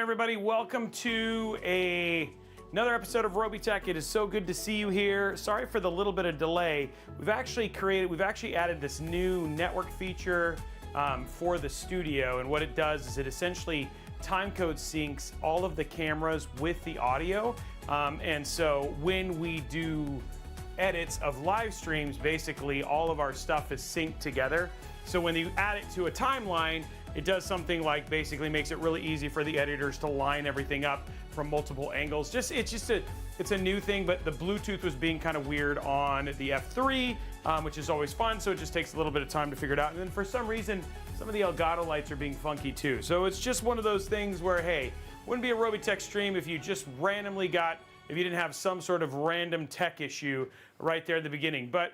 Everybody, welcome to another episode of Robeytech. It is so good to see you here. Sorry for the little bit of delay. We've actually added this new network feature for the studio, and what it does is it essentially timecode syncs all of the cameras with the audio, and so when we do edits of live streams, basically all of our stuff is synced together. So when you add it to a timeline, it does something like basically makes it really easy for the editors to line everything up from multiple angles. It's a new thing, but the Bluetooth was being kind of weird on the F3, which is always fun, so it just takes a little bit of time to figure it out. And then for some reason, some of the Elgato lights are being funky too. So it's just one of those things where, hey, wouldn't be a Robeytech stream if you just randomly if you didn't have some sort of random tech issue right there at the beginning. But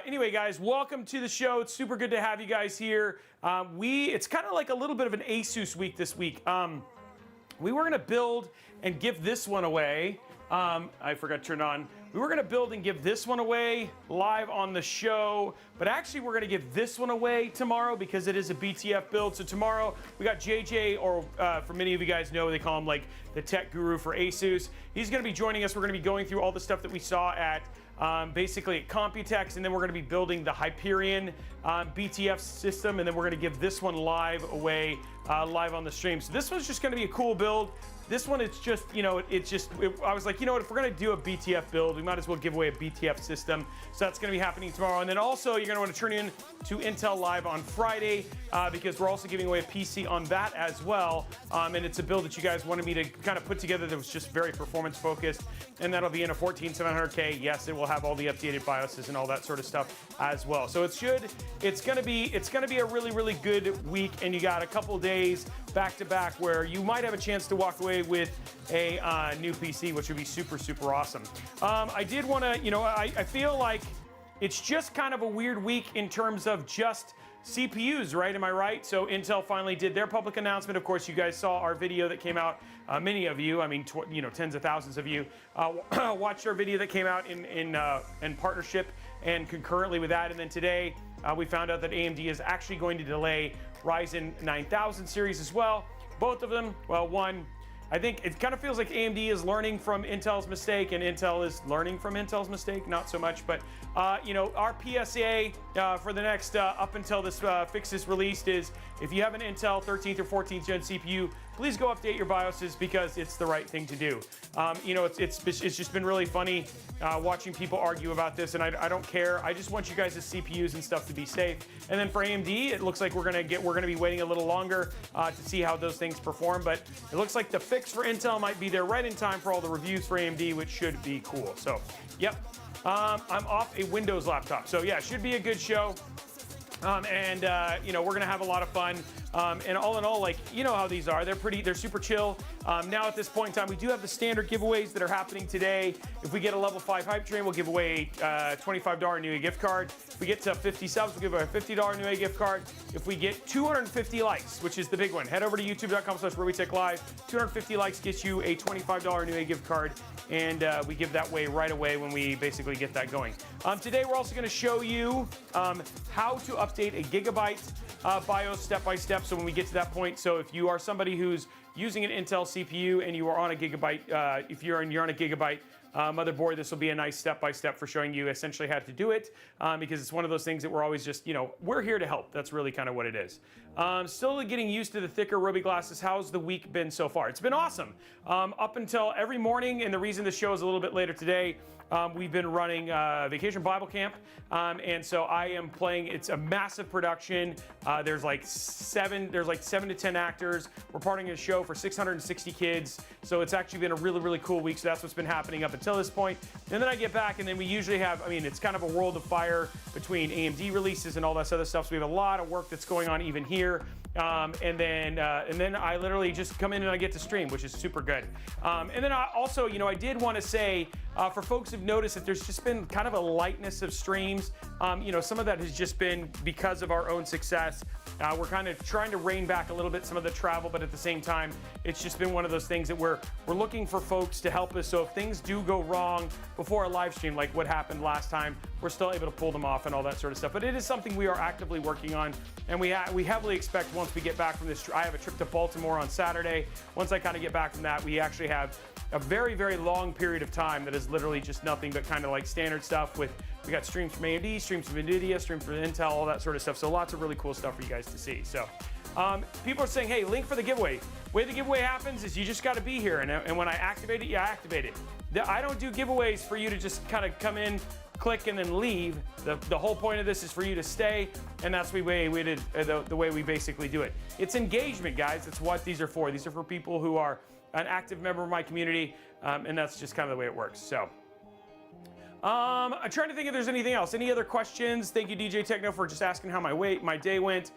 anyway, guys, welcome to the show. It's super good to have you guys here. It's kind of like a little bit of an ASUS week this week. We were gonna build and give this one away. I forgot to turn it on. We were gonna build and give this one away live on the show, but actually we're gonna give this one away tomorrow because it is a BTF build. So tomorrow we got JJ, or for many of you guys know, they call him like the tech guru for ASUS. He's gonna be joining us. We're gonna be going through all the stuff that we saw at basically at Computex, and then we're going to be building the Hyperion BTF system, and then we're going to give this one live away live on the stream. So this one's just going to be a cool build. This one, it's just, you know, I was like, you know what, if we're going to do a BTF build, we might as well give away a BTF system. So that's going to be happening tomorrow. And then also, you're going to want to turn in to Intel Live on Friday because we're also giving away a PC on that as well. And it's a build that you guys wanted me to kind of put together that was just very performance focused. And that'll be in a 14700K. Yes, it will have all the updated BIOSes and all that sort of stuff as well. So it's going to be a really, really good week. And you got a couple days back to back where you might have a chance to walk away with a new PC, which would be super, super awesome. I did want to, I feel like it's just kind of a weird week in terms of just CPUs, right? Am I right? So Intel finally did their public announcement. Of course, you guys saw our video that came out. Many of you, I mean, tens of thousands of you, watched our video that came out in partnership and concurrently with that. And then today, we found out that AMD is actually going to delay Ryzen 9000 series as well. Both of them, well, one, I think it kind of feels like AMD is learning from Intel's mistake and Intel is learning from Intel's mistake, not so much, but our PSA for the next, up until this fix is released is, if you have an Intel 13th or 14th gen CPU, please go update your BIOSes because it's the right thing to do. It's just been really funny watching people argue about this, and I don't care. I just want you guys' CPUs and stuff to be safe. And then for AMD, it looks like we're gonna be waiting a little longer to see how those things perform, but it looks like the fix for Intel might be there right in time for all the reviews for AMD, which should be cool. So, yep, I'm off a Windows laptop. So yeah, should be a good show. We're gonna have a lot of fun. And all in all, like, you know how these are. They're super chill. Now at this point in time, we do have the standard giveaways that are happening today. If we get a level 5 hype train, we'll give away a $25 new gift card. If we get to 50 subs, we'll give away a $50 new gift card. If we get 250 likes, which is the big one, head over to youtube.com/RobeytechLive. 250 likes gets you a $25 new gift card. And we give that away right away when we basically get that going. Today, we're also gonna show you how to update a Gigabyte BIOS step by step. So when we get to that point, so if you are somebody who's using an Intel CPU and you are on a Gigabyte, if you're on a Gigabyte motherboard, this will be a nice step-by-step for showing you essentially how to do it, because it's one of those things that we're always just, we're here to help. That's really kind of what it is. Still getting used to the thicker Robey glasses. How's the week been so far? It's been awesome. Up until every morning, and the reason this show is a little bit later today, we've been running Vacation Bible Camp, and so I am playing. It's a massive production. There's like 7 to 10 actors. We're parting a show for 660 kids, so it's actually been a really, really cool week. So that's what's been happening up until this point. And then I get back, and then we usually have, it's kind of a world of fire between AMD releases and all this other stuff. So we have a lot of work that's going on even here. And then I literally just come in and I get to stream, which is super good. And then I also, I did want to say, For folks who've noticed that there's just been kind of a lightness of streams. You know, some of that has just been because of our own success. We're kind of trying to rein back a little bit some of the travel, but at the same time, it's just been one of those things that we're looking for folks to help us. So if things do go wrong before a live stream, like what happened last time, we're still able to pull them off and all that sort of stuff. But it is something we are actively working on, and we heavily expect once we get back from this. I have a trip to Baltimore on Saturday. Once I kind of get back from that, we actually have a very, very long period of time that is literally just nothing but kind of like standard stuff with, we got streams from AMD, streams from NVIDIA, streams from Intel, all that sort of stuff. So lots of really cool stuff for you guys to see. So people are saying, hey, link for the giveaway. The way the giveaway happens is you just got to be here. And when I activate it, I activate it. I don't do giveaways for you to just kind of come in, click, and then leave. The whole point of this is for you to stay, and that's the way we basically do it. It's engagement, guys. That's what these are for. These are for people who are an active member of my community, and that's just kind of the way it works. So I'm trying to think if there's anything else. Any other questions? Thank you, DJ Techno, for just asking how my day went.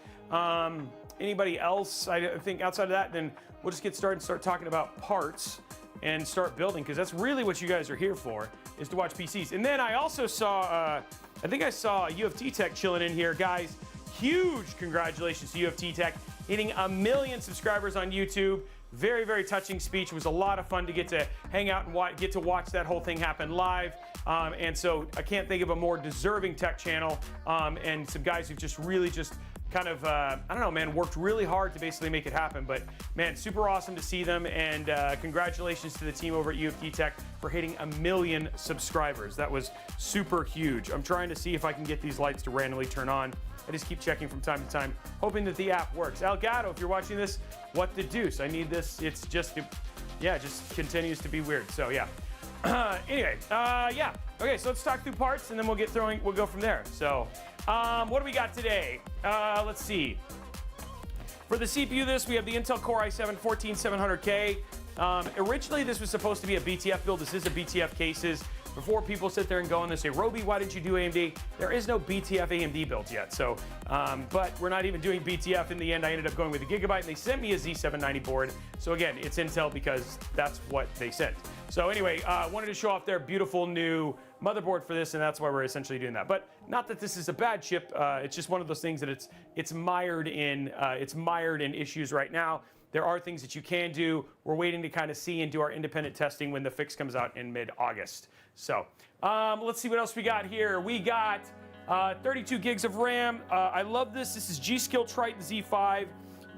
Anybody else? I think outside of that, then we'll just get started and start talking about parts and start building, because that's really what you guys are here for, is to watch PCs. And then I also saw, I think I saw UFT Tech chilling in here. Guys, huge congratulations to UFT Tech, hitting 1 million subscribers on YouTube. Very, very touching speech. It was a lot of fun to get to hang out and get to watch that whole thing happen live. And so I can't think of a more deserving tech channel, and some guys who've just really just kind of, I don't know, man, worked really hard to basically make it happen. But man, super awesome to see them, and congratulations to the team over at UFT Tech for hitting 1 million subscribers. That was super huge. I'm trying to see if I can get these lights to randomly turn on. I just keep checking from time to time, hoping that the app works. Elgato, if you're watching this, what the deuce? I need this. It's just, yeah, it just continues to be weird. So yeah. Anyway, yeah. Okay, so let's talk through parts, and then we'll go from there. So, what do we got today? Let's see. For the CPU, we have the Intel Core i7 14700K. Originally, this was supposed to be a BTF build. This is a BTF cases. Before people sit there and go and they say, Robey, why didn't you do AMD? There is no BTF AMD build yet. So, but we're not even doing BTF in the end. I ended up going with a Gigabyte, and they sent me a Z790 board. So again, it's Intel because that's what they sent. So anyway, wanted to show off their beautiful new motherboard for this, and that's why we're essentially doing that. But not that this is a bad chip. It's just one of those things that it's mired in issues right now. There are things that you can do. We're waiting to kind of see and do our independent testing when the fix comes out in mid-August. So let's see what else we got here. We got 32 gigs of RAM. I love this. This is G.Skill Triton Z5.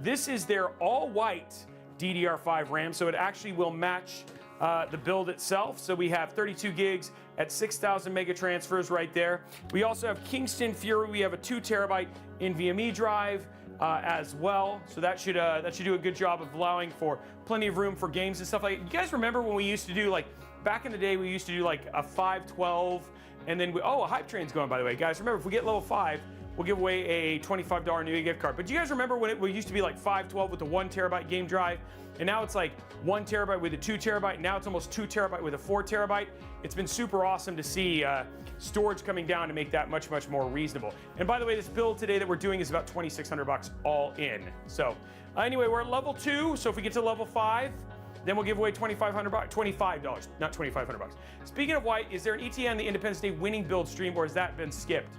This is their all-white DDR5 RAM, so it actually will match the build itself. So we have 32 gigs at 6,000 mega transfers right there. We also have Kingston Fury. We have a 2 terabyte NVMe drive as well. So that should do a good job of allowing for plenty of room for games and stuff like that. You guys remember when we used to do, like, back in the day, we used to do like a 512, and then a hype train's going, by the way. Guys, remember, if we get level 5, we'll give away a $25 new gift card. But do you guys remember when it used to be like 512 with the 1 terabyte game drive? And now it's like 1 terabyte with a 2 terabyte. Now it's almost 2 terabyte with a 4 terabyte. It's been super awesome to see storage coming down to make that much, much more reasonable. And by the way, this build today that we're doing is about $2,600 all in. So anyway, we're at level 2. So if we get to level 5, then we'll give away $25, not $2,500. Speaking of white, is there an ETA on the Independence Day winning build stream, or has that been skipped?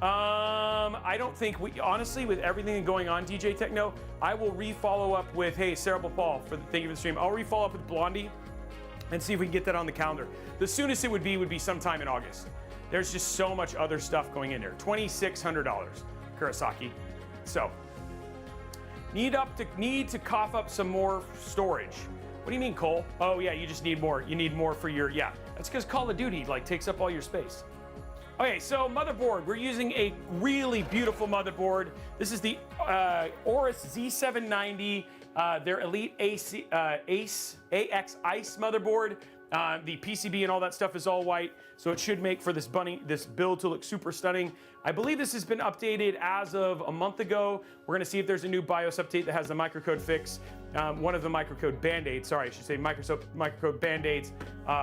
I don't think honestly, with everything going on, DJ Techno, I will re-follow up with, hey, Cerebral Paul, thank you for the stream. I'll re-follow up with Blondie and see if we can get that on the calendar. The soonest it would be sometime in August. There's just so much other stuff going in there. $2,600, Kurosaki. So, need to cough up some more storage. What do you mean, Cole? Oh yeah, you just need more. You need more for your, yeah. That's because Call of Duty takes up all your space. Okay, so motherboard. We're using a really beautiful motherboard. This is the Aorus Z790, their Elite AX Ice motherboard. The PCB and all that stuff is all white, so it should make for this build to look super stunning. I believe this has been updated as of a month ago. We're gonna see if there's a new BIOS update that has the microcode fix. One of the microcode band-aids, sorry, I should say microcode band-aids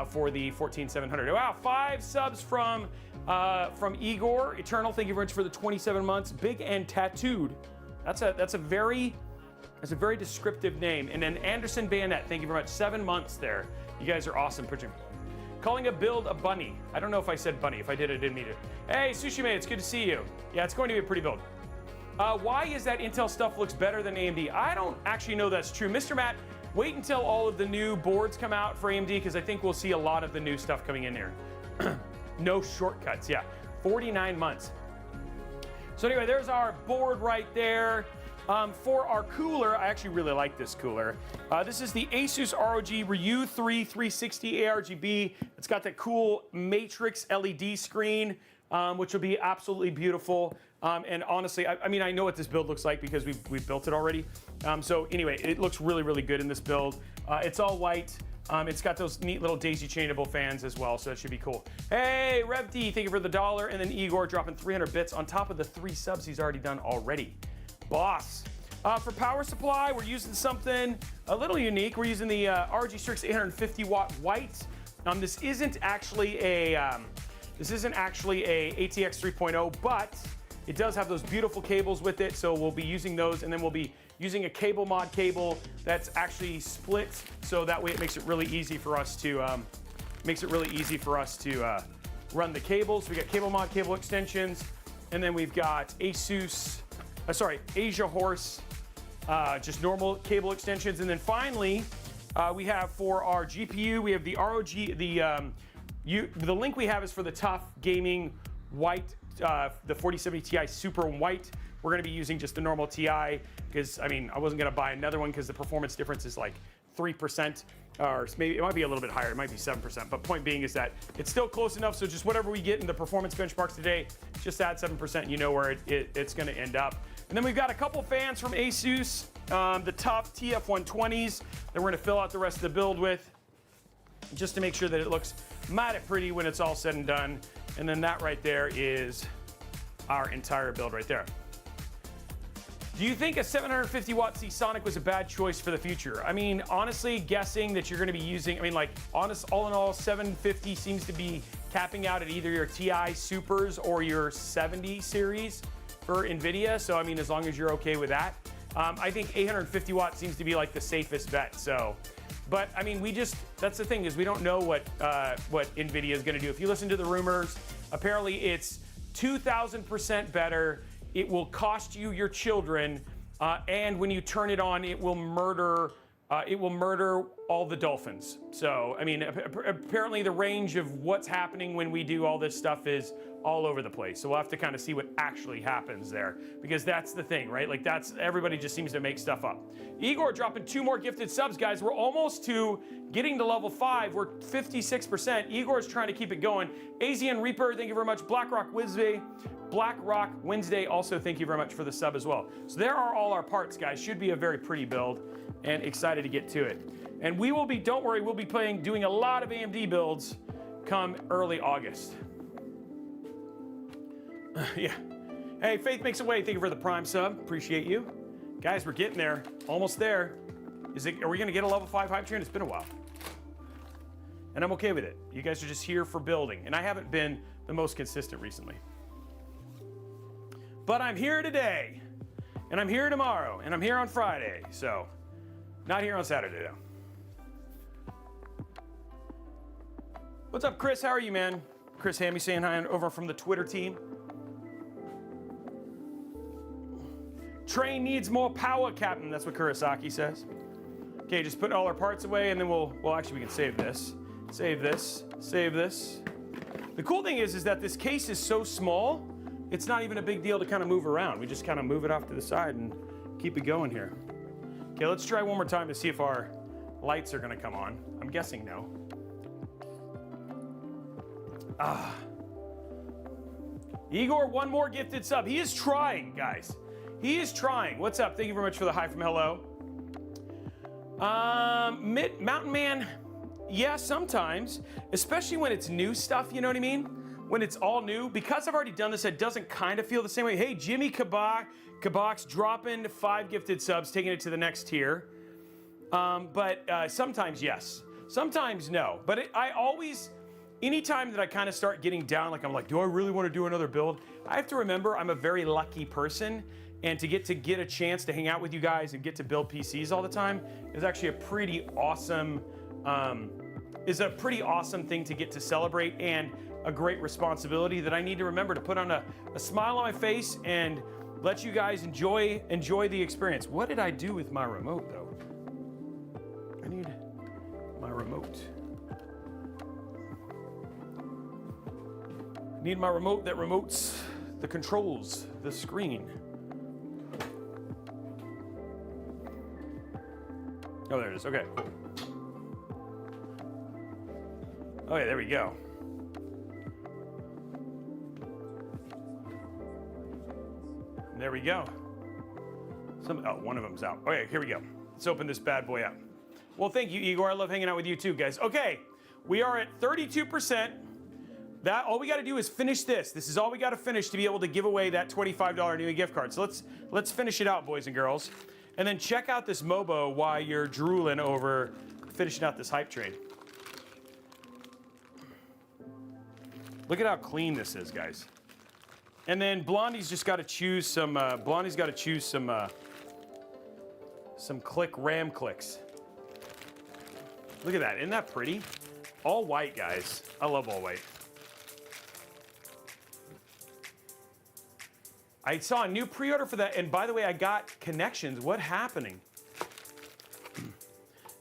for the 14700. Wow, 5 subs from Igor Eternal. Thank you very much for the 27 months. Big and Tattooed. That's a very descriptive name. And then Anderson Bayonet, thank you very much. 7 months there. You guys are awesome. Calling a build a bunny. I don't know if I said bunny. If I did, I didn't mean it. Hey, Sushi Mate, it's good to see you. Yeah, it's going to be a pretty build. Why is that Intel stuff looks better than AMD? I don't actually know that's true. Mr. Matt, wait until all of the new boards come out for AMD, because I think we'll see a lot of the new stuff coming in there. No shortcuts, yeah. 49 months. So anyway, there's our board right there. For our cooler, I actually really like this cooler. This is the ASUS ROG Ryu 3 360 ARGB. It's got that cool matrix LED screen, which will be absolutely beautiful. And honestly, I mean, I know what this build looks like because we've built it already. So anyway, it looks really, really good in this build. It's all white. It's got those neat little daisy chainable fans as well, so that should be cool. Hey, RevD, thank you for the $1. And then Igor dropping 300 bits on top of the 3 subs he's already done already. Boss. For power supply, we're using something a little unique. We're using the ROG Strix 850 watt white. This isn't actually a ATX 3.0, but it does have those beautiful cables with it. So we'll be using those, and then we'll be using a cable mod cable that's actually split, so that way it makes it really easy for us to run the cables. We got cable mod cable extensions, and then we've got Asia Horse, just normal cable extensions. And then finally, we have for our GPU, we have the ROG, the link we have is for the tough gaming white, the 4070 Ti Super White. We're gonna be using just the normal Ti, because I mean, I wasn't gonna buy another one because the performance difference is like 3%, or maybe it might be a little bit higher, it might be 7%, but point being is that it's still close enough, so just whatever we get in the performance benchmarks today, just add 7%, and you know where it's gonna end up. And then we've got a couple fans from ASUS, the tough TF120s that we're gonna fill out the rest of the build with, just to make sure that it looks mighty pretty when it's all said and done. And then that right there is our entire build right there. Do you think a 750 watt Seasonic was a bad choice for the future? I mean, honestly, guessing that you're gonna be using, I mean, like, all in all, 750 seems to be capping out at either your Ti Supers or your 70 series for NVIDIA. So, I mean, as long as you're okay with that. I think 850 watt seems to be like the safest bet, so. But, I mean, that's the thing, is we don't know what NVIDIA is gonna do. If you listen to the rumors, apparently it's 2,000% better. It will cost you your children, and when you turn it on, it will murder all the dolphins. So, I mean, apparently the range of what's happening when we do all this stuff is all over the place. So we'll have to kind of see what actually happens there, because that's the thing, right? Like, everybody just seems to make stuff up. Igor dropping 2 more gifted subs, guys. We're almost to getting to level 5. We're 56%. Igor's trying to keep it going. AZN Reaper, thank you very much. Blackrock Wednesday, also thank you very much for the sub as well. So there are all our parts, guys. Should be a very pretty build, and excited to get to it. And we will be, don't worry, we'll be doing a lot of AMD builds come early August. Yeah. Hey, Faith Makes a Way, thank you for the Prime sub. Appreciate you. Guys, we're getting there. Almost there. Are we gonna get a level 5 hype train? It's been a while. And I'm okay with it. You guys are just here for building. And I haven't been the most consistent recently. But I'm here today. And I'm here tomorrow. And I'm here on Friday. So, not here on Saturday though. What's up, Chris? How are you, man? Chris Hammy saying hi over from the Twitter team. Train needs more power, Captain. That's what Kurosaki says. Okay, just put all our parts away, and then well, actually, we can save this. Save this. Save this. The cool thing is that this case is so small, it's not even a big deal to kind of move around. We just kind of move it off to the side and keep it going here. Okay, let's try one more time to see if our lights are gonna come on. I'm guessing no. Igor, 1 more gifted sub. He is trying, guys. He is trying. What's up? Thank you very much for the hi from hello. Mountain Man, yeah, sometimes, especially when it's new stuff, you know what I mean? When it's all new, because I've already done this, it doesn't kind of feel the same way. Hey, Jimmy Kabak's dropping 5 gifted subs, taking it to the next tier. But sometimes yes, sometimes no. But I always, anytime that I kind of start getting down, like I'm like, do I really want to do another build? I have to remember I'm a very lucky person, and to get a chance to hang out with you guys and get to build PCs all the time is actually a pretty awesome is a pretty awesome thing to get to celebrate, and a great responsibility that I need to remember to put on a smile on my face and let you guys enjoy the experience. What did I do with my remote though? I need my remote. I need my remote that remotes the controls, the screen. Oh, there it is. Okay, cool. Oh yeah, there we go. There we go. One of them's out. Okay, here we go. Let's open this bad boy up. Well, thank you, Igor. I love hanging out with you too, guys. Okay, we are at 32%. All we got to do is finish this. This is all we got to finish to be able to give away that $25 new gift card. So let's finish it out, boys and girls. And then check out this Mobo while you're drooling over finishing out this hype train. Look at how clean this is, guys. And then Blondie's just got to choose some. Some click RAM clicks. Look at that. Isn't that pretty? All white, guys. I love all white. I saw a new pre-order for that, and by the way, I got connections. What happening?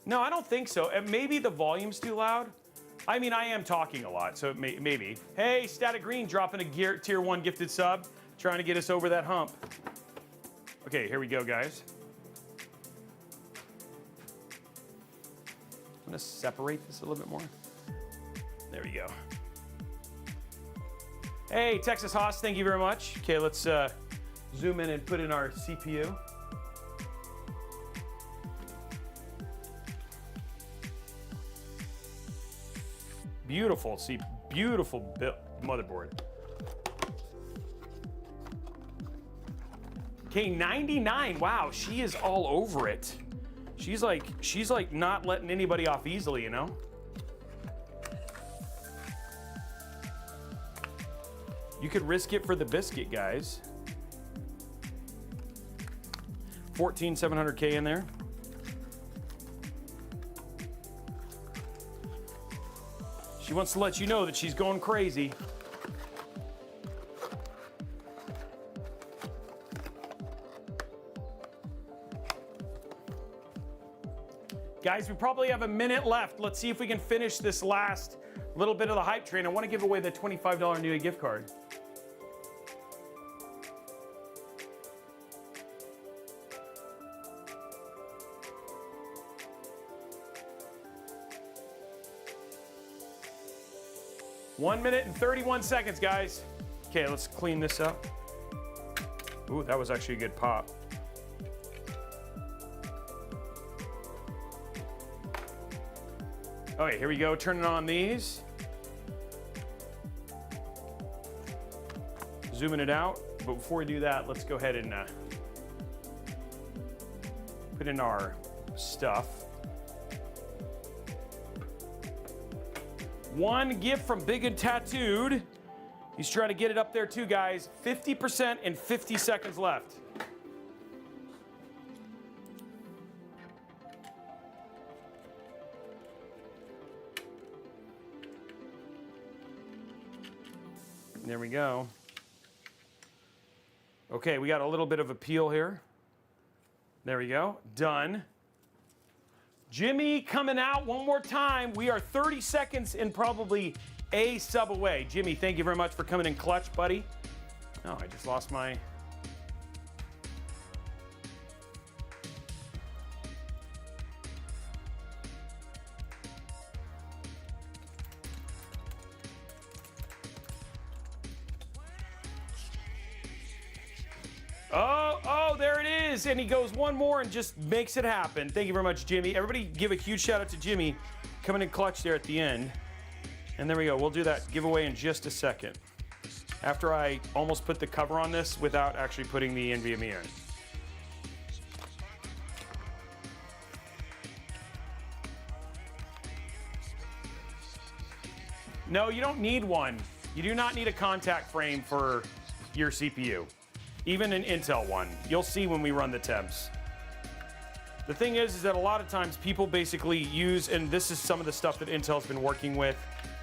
No, I don't think so. Maybe the volume's too loud. I mean, I am talking a lot, so maybe. Hey, Static Green dropping a tier 1 gifted sub, trying to get us over that hump. Okay, here we go, guys. I'm gonna separate this a little bit more. There we go. Hey, Texas Haas, thank you very much. Okay, let's zoom in and put in our CPU. Beautiful, beautiful motherboard. Okay, 99, wow, she is all over it. She's like not letting anybody off easily, you know? You could risk it for the biscuit, guys. 14700K in there. She wants to let you know that she's going crazy. Guys, we probably have a minute left. Let's see if we can finish this last little bit of the hype train. I want to give away the $25 new gift card. One minute and 31 seconds, guys. Okay, let's clean this up. Ooh, that was actually a good pop. Okay, here we go, turning on these. Zooming it out, but before we do that, let's go ahead and put in our stuff. One gift from Big and Tattooed. He's trying to get it up there too, guys. 50% and 50 seconds left. There we go. Okay, we got a little bit of a peel here. There we go. Done. Jimmy coming out one more time. We are 30 seconds and probably a sub away. Jimmy, thank you very much for coming in clutch, buddy. Oh, I just lost my... Oh, there it is. And he goes one more and just makes it happen. Thank you very much, Jimmy. Everybody give a huge shout out to Jimmy coming in clutch there at the end. And there we go. We'll do that giveaway in just a second. After I almost put the cover on this without actually putting the NVMe in. No, you don't need one. You do not need a contact frame for your CPU. Even an Intel one. You'll see when we run the temps. The thing is that a lot of times people basically use, and this is some of the stuff that Intel's been working with,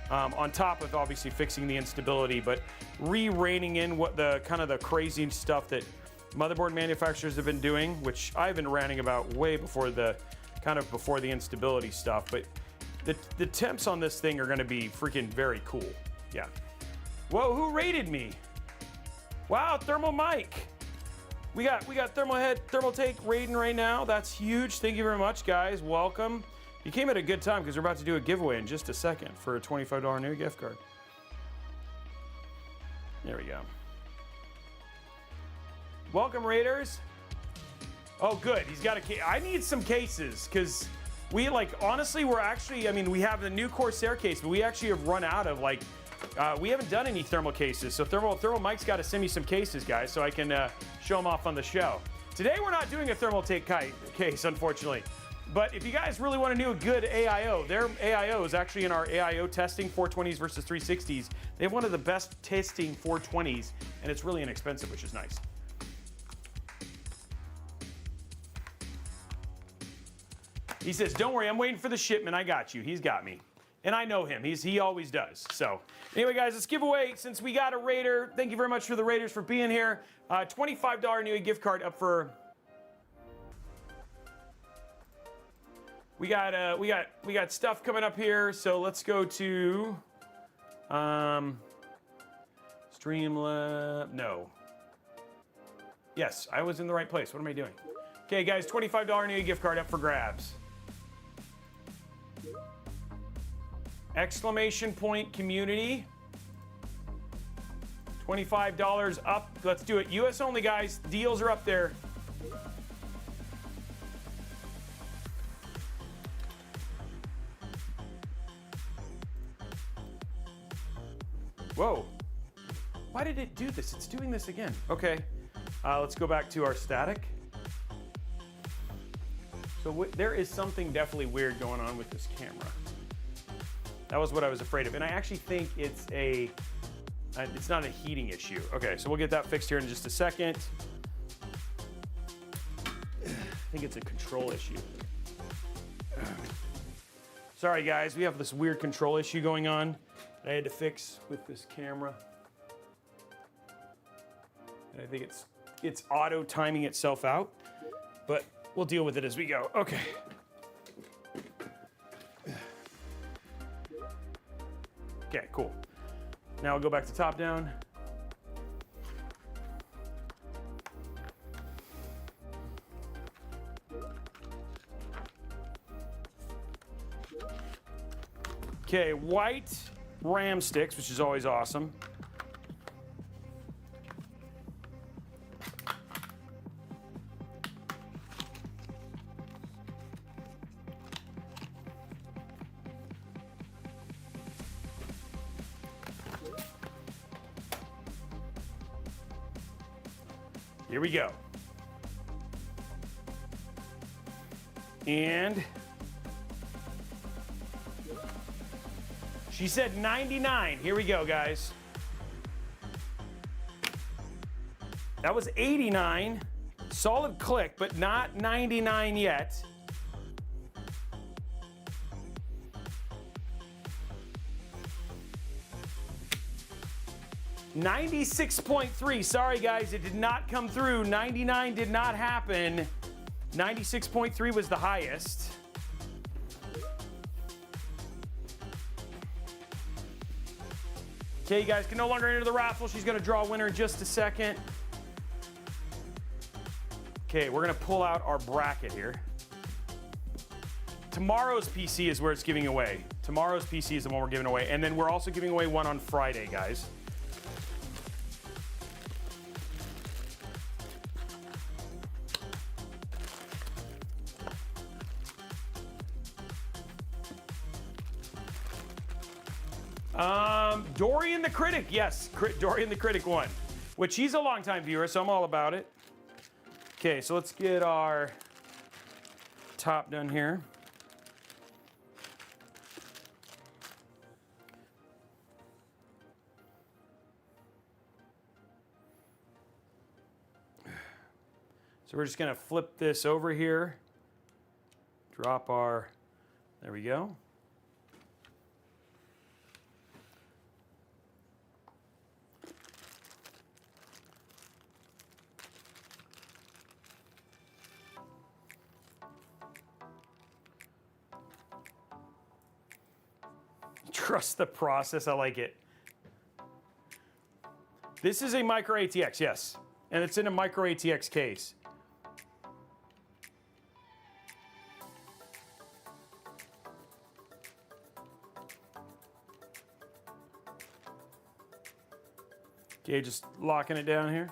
on top of obviously fixing the instability, but reining in what the kind of the crazy stuff that motherboard manufacturers have been doing, which I've been ranting about way before the before the instability stuff. But the temps on this thing are going to be freaking very cool. Yeah. Whoa, who rated me? Wow, Thermal Mike. We got Thermaltake raiding right now. That's huge. Thank you very much, guys. Welcome. You came at a good time because we're about to do a giveaway in just a second for a $25 new gift card. There we go. Welcome, Raiders. Oh, good. He's got a case. I need some cases because we, like, honestly, we're actually, I mean, we have the new Corsair case, but we actually have run out of, like, we haven't done any thermal cases. So Thermal Mike's got to send me some cases, guys, so I can show them off on the show. Today, we're not doing a Thermaltake case, unfortunately. But if you guys really want to do a good AIO, their AIO is actually in our AIO testing, 420s versus 360s. They have one of the best testing 420s, and it's really inexpensive, which is nice. He says, don't worry, I'm waiting for the shipment. I got you. He's got me. And I know him. He always does. So anyway, guys, let's give away, since we got a Raider. Thank you very much for the Raiders for being here. $25 new gift card up for... We got stuff coming up here. So let's go to Streamlab. No. Yes, I was in the right place. What am I doing? Okay, guys, $25 new gift card up for grabs. Exclamation point community. $25 up. Let's do it. US only, guys. Deals are up there. Whoa. Why did it do this? It's doing this again. Okay. Let's go back to our static. So there is something definitely weird going on with this camera. That was what I was afraid of. And I actually think it's not a heating issue. Okay, so we'll get that fixed here in just a second. I think it's a control issue. Sorry guys, we have this weird control issue going on that I had to fix with this camera. And I think it's auto timing itself out, but we'll deal with it as we go. Okay. Okay, cool. Now we'll go back to top down. Okay, white RAM sticks, which is always awesome. Here we go. And she said 99. Here we go, guys. That was 89. Solid click, but not 99 yet. $96.3. Sorry, guys, it did not come through. 99 did not happen. 96.3 was the highest. Okay, you guys can no longer enter the raffle. She's going to draw a winner in just a second. Okay, we're going to pull out our bracket here. Tomorrow's PC is where it's giving away. Tomorrow's PC is the one we're giving away. And then we're also giving away one on Friday, guys. Dorian the Critic, yes, Dorian the Critic won, which he's a longtime viewer, so I'm all about it. Okay, so let's get our top done here. So we're just gonna flip this over here. drop our, there we go. Trust the process, I like it. This is a micro ATX, yes. And it's in a micro ATX case. Okay, just locking it down here.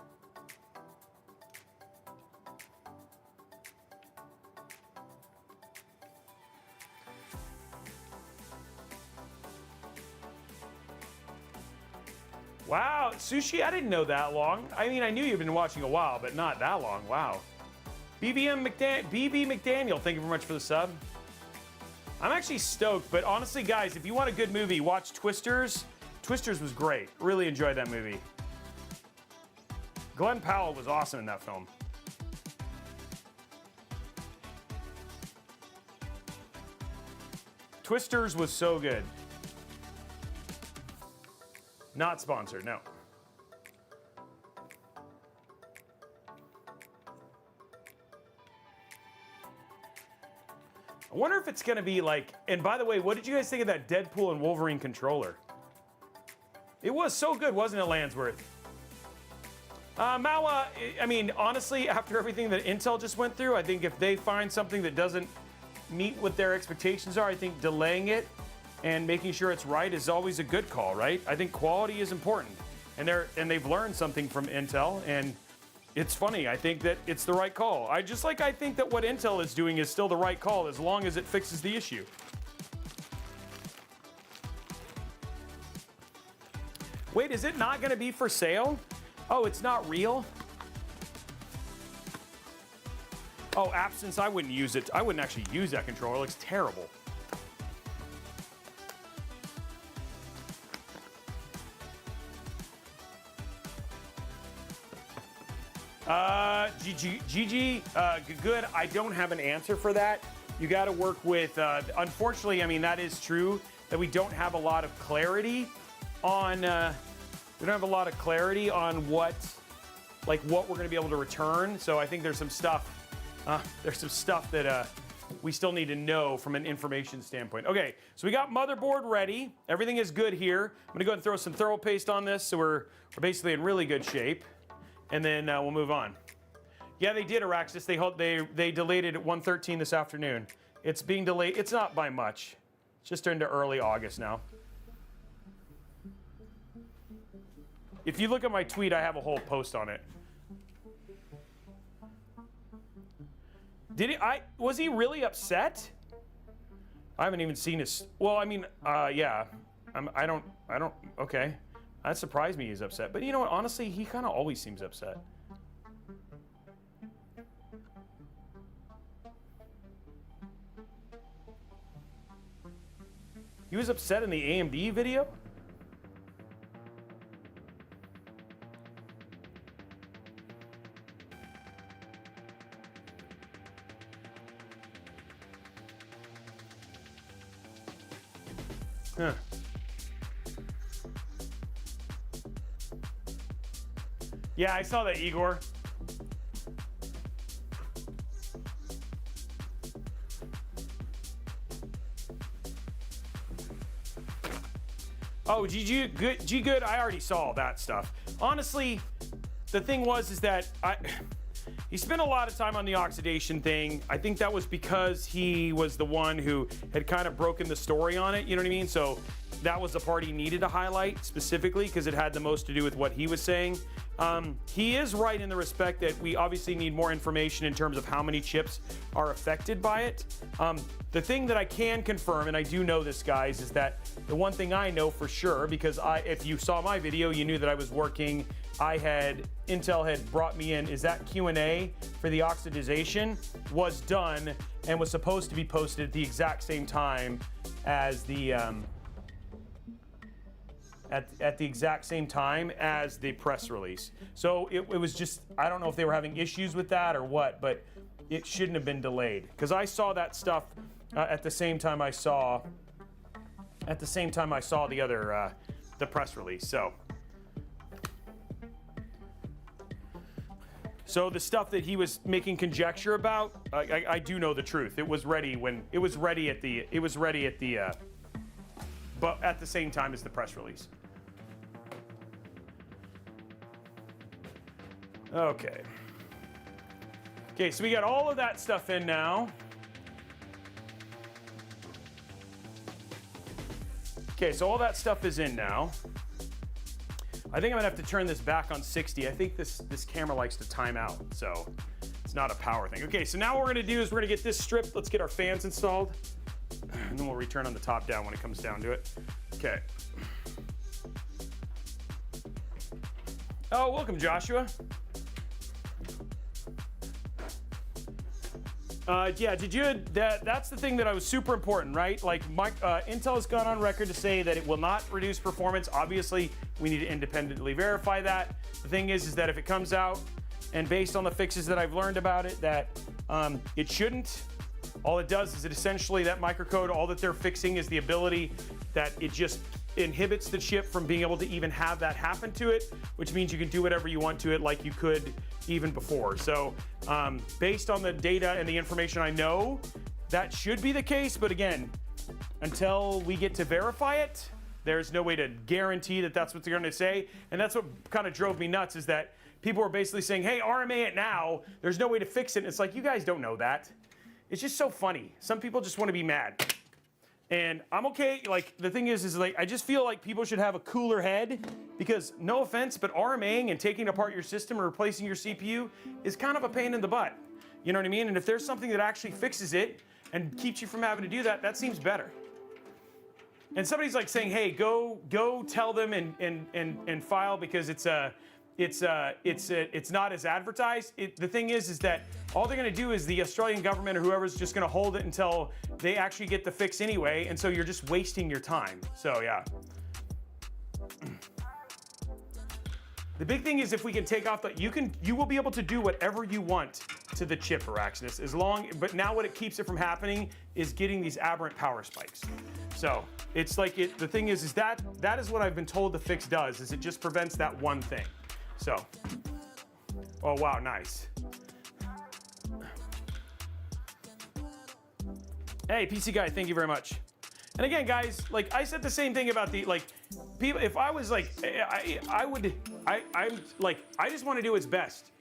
Wow, Sushi, I didn't know that long. I mean, I knew you've been watching a while, but not that long. Wow. BB McDaniel, thank you very much for the sub. I'm actually stoked, but honestly, guys, if you want a good movie, watch Twisters. Twisters was great. Really enjoyed that movie. Glenn Powell was awesome in that film. Twisters was so good. Not sponsored, no. I wonder if it's gonna be like, and by the way, what did you guys think of that Deadpool and Wolverine controller? It was so good, wasn't it, Landsworth? Mawa, I mean, honestly, after everything that Intel just went through, I think if they find something that doesn't meet what their expectations are, I think delaying it and making sure it's right is always a good call, right? I think quality is important, and they've learned something from Intel, and it's funny. I think that it's the right call. I think that what Intel is doing is still the right call as long as it fixes the issue. Wait, is it not going to be for sale? Oh, it's not real? Oh, absence, I wouldn't use it. I wouldn't actually use that controller. It looks terrible. GG, good. I don't have an answer for that. You got to work with, unfortunately, I mean, that is true that we don't have a lot of clarity on, what we're going to be able to return. So I think there's some stuff, that we still need to know from an information standpoint. Okay, so we got motherboard ready. Everything is good here. I'm going to go ahead and throw some thermal paste on this, so we're basically in really good shape. And then we'll move on. Yeah, they did, Araxis. They delayed it at 1:13 this afternoon. It's being delayed. It's not by much. It's just into early August now. If you look at my tweet, I have a whole post on it. Was he really upset? I haven't even seen his. Well, I mean, yeah. I don't. Okay. That surprised me he's upset. But you know what? Honestly, he kind of always seems upset. He was upset in the AMD video? Huh. Yeah, I saw that, Igor. Oh, G good. I already saw all that stuff. Honestly, the thing is that he spent a lot of time on the oxidation thing. I think that was because he was the one who had kind of broken the story on it. You know what I mean? So that was the part he needed to highlight specifically because it had the most to do with what he was saying. He is right in the respect that we obviously need more information in terms of how many chips are affected by it. The thing that I can confirm, and I do know this, guys, is that the one thing I know for sure, because if you saw my video, you knew that I was working. Intel had brought me in, is that Q&A for the oxidization was done and was supposed to be posted at the exact same time as the at the exact same time as the press release. So it was just, I don't know if they were having issues with that or what, but it shouldn't have been delayed. Because I saw that stuff at the same time I saw the other the press release. So the stuff that he was making conjecture about, I do know the truth. It was ready when it was ready at the but at the same time as the press release. Okay. Okay, so we got all of that stuff in now. Okay, so all that stuff is in now. I think I'm gonna have to turn this back on 60. I think this camera likes to time out, so it's not a power thing. Okay, so now what we're gonna do is we're gonna get this stripped. Let's get our fans installed, and then we'll return on the top down when it comes down to it. Okay. Oh, welcome, Joshua. Yeah, that's the thing that I was super important, right? Like, Intel has gone on record to say that it will not reduce performance. Obviously, we need to independently verify that. The thing is that if it comes out, and based on the fixes that I've learned about it, that it shouldn't. All it does is it essentially, that microcode, all that they're fixing is the ability that it just inhibits the chip from being able to even have that happen to it, which means you can do whatever you want to it like you could even before. So based on the data and the information I know, that should be the case. But again, until we get to verify it, there's no way to guarantee that that's what they're going to say. And that's what kind of drove me nuts, is that people were basically saying, hey, RMA it now. There's no way to fix it. And it's like, you guys don't know that. It's just so funny. Some people just want to be mad. And I'm okay. Like, the thing is like, I just feel like people should have a cooler head, because no offense, but RMAing and taking apart your system or replacing your CPU is kind of a pain in the butt. You know what I mean? And if there's something that actually fixes it and keeps you from having to do that, that seems better. And somebody's like saying, hey, go tell them and file, because it's not as advertised. The thing is that all they're going to do is the Australian government or whoever's just going to hold it until they actually get the fix anyway, and so you're just wasting your time. So yeah. The big thing is, if we can take off you will be able to do whatever you want to the chip, Araxis, but now what it keeps it from happening is getting these aberrant power spikes. So it's like the thing is that is what I've been told the fix does, is it just prevents that one thing. So, oh wow, nice. Hey, PC guy, thank you very much. And again, guys, like I said the same thing about the people. If I was like, I'm like, I just want to do what's best.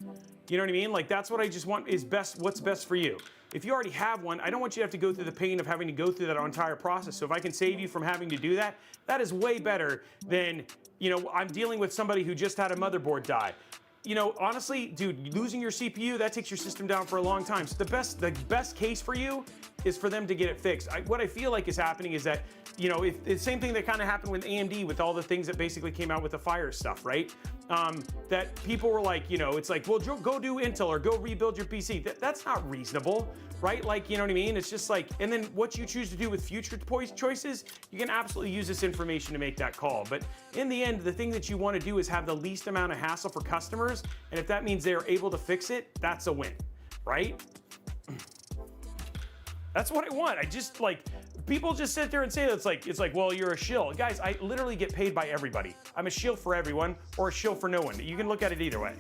You know what I mean? Like, that's what I just want is best. What's best for you? If you already have one, I don't want you to have to go through the pain of having to go through that entire process. So if I can save you from having to do that, that is way better than, you know, I'm dealing with somebody who just had a motherboard die. You know, honestly, dude, losing your CPU, that takes your system down for a long time. So the best case for you is for them to get it fixed. What I feel like is happening is that, you know, if the same thing that kind of happened with AMD with all the things that basically came out with the Fire stuff, right? That people were like, you know, it's like, well, go do Intel or go rebuild your PC. That's not reasonable, right? Like, you know what I mean? It's just like, and then what you choose to do with future choices, you can absolutely use this information to make that call. But in the end, the thing that you want to do is have the least amount of hassle for customers. And if that means they're able to fix it, that's a win, right? That's what I want. I just like, people just sit there and say that it's like, well, you're a shill. Guys, I literally get paid by everybody. I'm a shill for everyone or a shill for no one. You can look at it either way.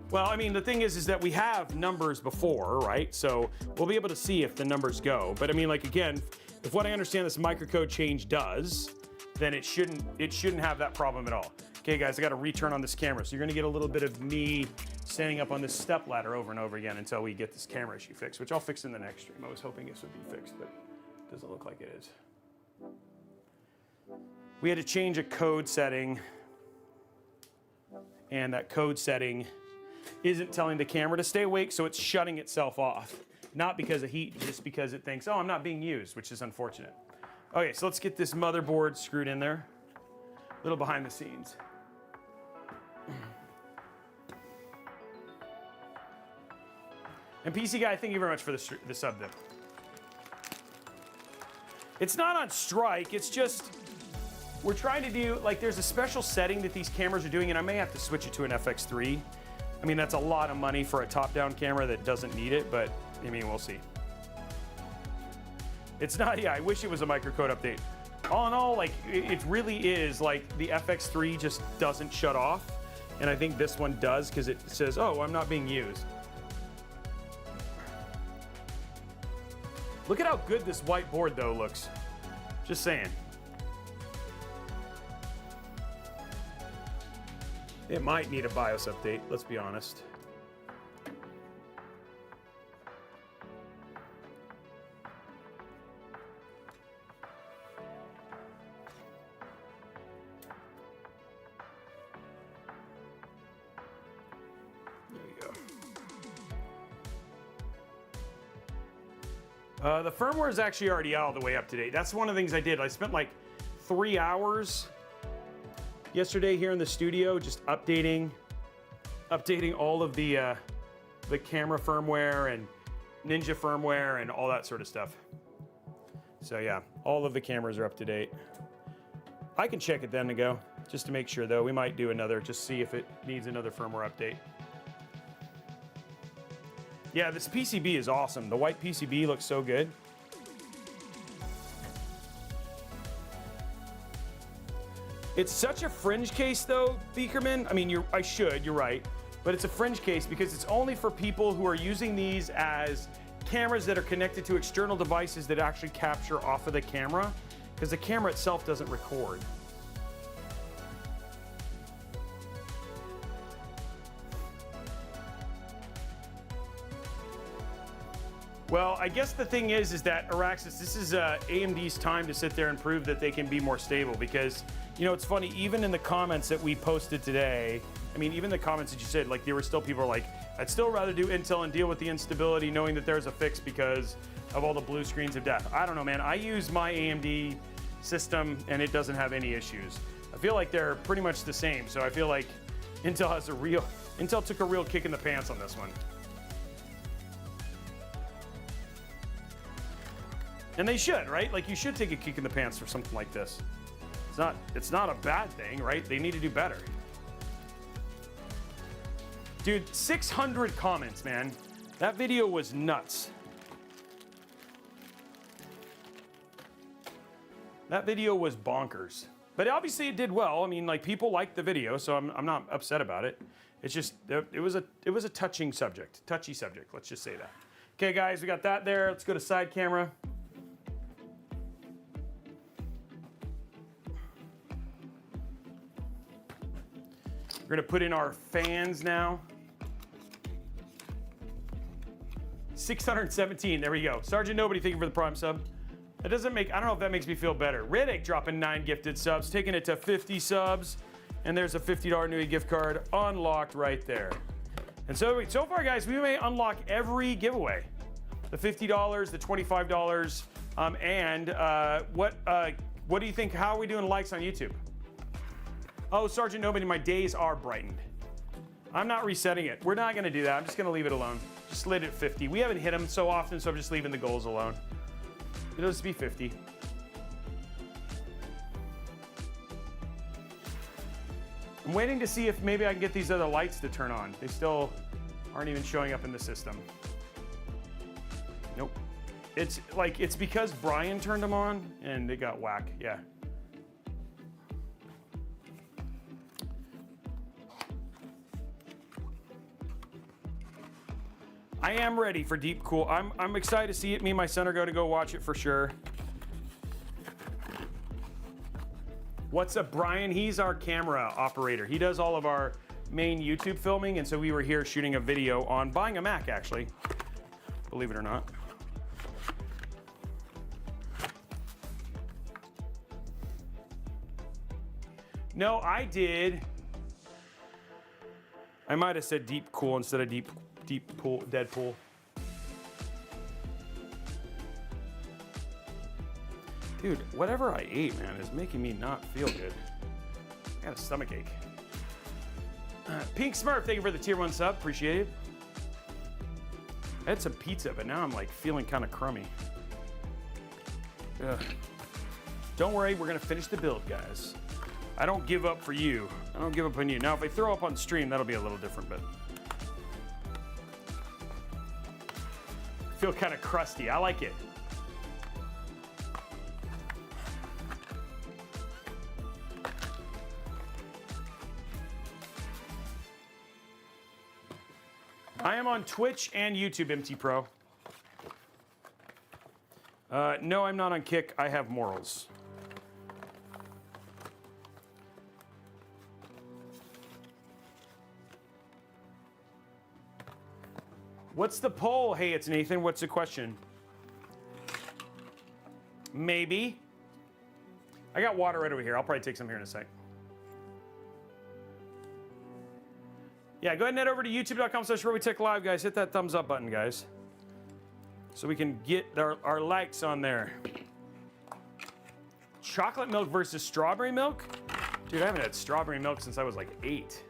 Well, I mean, the thing is that we have numbers before, right? So we'll be able to see if the numbers go. But I mean, like, again, if what I understand this microcode change does, then it shouldn't have that problem at all. Okay, guys, I got to return on this camera. So you're going to get a little bit of me standing up on this step ladder over and over again until we get this camera issue fixed, which I'll fix in the next stream. I was hoping this would be fixed, but it doesn't look like it is. We had to change a code setting, and that code setting isn't telling the camera to stay awake, so it's shutting itself off. Not because of heat, just because it thinks, oh, I'm not being used, which is unfortunate. Okay, so let's get this motherboard screwed in there. A little behind the scenes. And PC guy, thank you very much for the sub there. It's not on strike, it's just, we're trying to do, like, there's a special setting that these cameras are doing, and I may have to switch it to an FX3. I mean, that's a lot of money for a top-down camera that doesn't need it, but, I mean, we'll see. It's not, yeah, I wish it was a microcode update. All in all, like, it really is, like, the FX3 just doesn't shut off, and I think this one does, because it says, oh, I'm not being used. Look at how good this whiteboard, though, looks. Just saying. It might need a BIOS update, let's be honest. There you go. The firmware is actually already all the way up to date. That's one of the things I did. I spent like 3 hours yesterday here in the studio, just updating all of the camera firmware and Ninja firmware and all that sort of stuff. So yeah, all of the cameras are up to date. I can check it then to go, just to make sure though. We might do another, just see if it needs another firmware update. Yeah, this PCB is awesome. The white PCB looks so good. It's such a fringe case though, Beakerman. I mean, you're right. But it's a fringe case because it's only for people who are using these as cameras that are connected to external devices that actually capture off of the camera, because the camera itself doesn't record. Well, I guess the thing is that Araxis, this is AMD's time to sit there and prove that they can be more stable, because, you know, it's funny, even in the comments that we posted today, I mean, even the comments that you said, like, there were still people like, I'd still rather do Intel and deal with the instability knowing that there's a fix because of all the blue screens of death. I don't know, man. I use my AMD system and it doesn't have any issues. I feel like they're pretty much the same, so I feel like Intel took a real kick in the pants on this one. And they should, right? Like, you should take a kick in the pants for something like this. It's not a bad thing, right? They need to do better. Dude, 600 comments, man. That video was nuts. That video was bonkers. But obviously it did well. I mean, like, people liked the video, so I'm not upset about it. It's just, it was a touchy subject, let's just say that. Okay, guys, we got that there. Let's go to side camera. We're gonna put in our fans now. 617, there we go. Sergeant Nobody, thank you for the Prime sub. That doesn't make, I don't know if that makes me feel better. Red Egg dropping 9 gifted subs, taking it to 50 subs. And there's a $50 Nui gift card unlocked right there. And so far, guys, we may unlock every giveaway. The $50, the $25, what do you think, how are we doing likes on YouTube? Oh, Sergeant Nobody, my days are brightened. I'm not resetting it. We're not gonna do that. I'm just gonna leave it alone. Just leave it at 50. We haven't hit them so often, so I'm just leaving the goals alone. It'll just be 50. I'm waiting to see if maybe I can get these other lights to turn on. They still aren't even showing up in the system. Nope. It's because Brian turned them on and they got whack, yeah. I am ready for Deep Cool. I'm excited to see it. Me and my son are going to go watch it for sure. What's up, Brian? He's our camera operator. He does all of our main YouTube filming, and so we were here shooting a video on buying a Mac, actually. Believe it or not. No, I did. I might have said Deep Cool instead of Deep Pool, Deadpool. Dude, whatever I ate, man, is making me not feel good. I got a stomach ache. Pink Smurf, thank you for the tier 1 sub, appreciate it. I had some pizza, but now I'm like feeling kind of crummy. Ugh. Don't worry, we're gonna finish the build, guys. I don't give up for you. I don't give up on you. Now, if I throw up on stream, that'll be a little different, but I feel kind of crusty. I like it. I am on Twitch and YouTube, MT Pro. No, I'm not on Kick. I have morals. What's the poll? Hey, it's Nathan. What's the question? Maybe. I got water right over here. I'll probably take some here in a sec. Yeah, go ahead and head over to youtube.com/Robeytech Live, guys. Hit that thumbs up button, guys, so we can get our likes on there. Chocolate milk versus strawberry milk? Dude, I haven't had strawberry milk since I was like 8.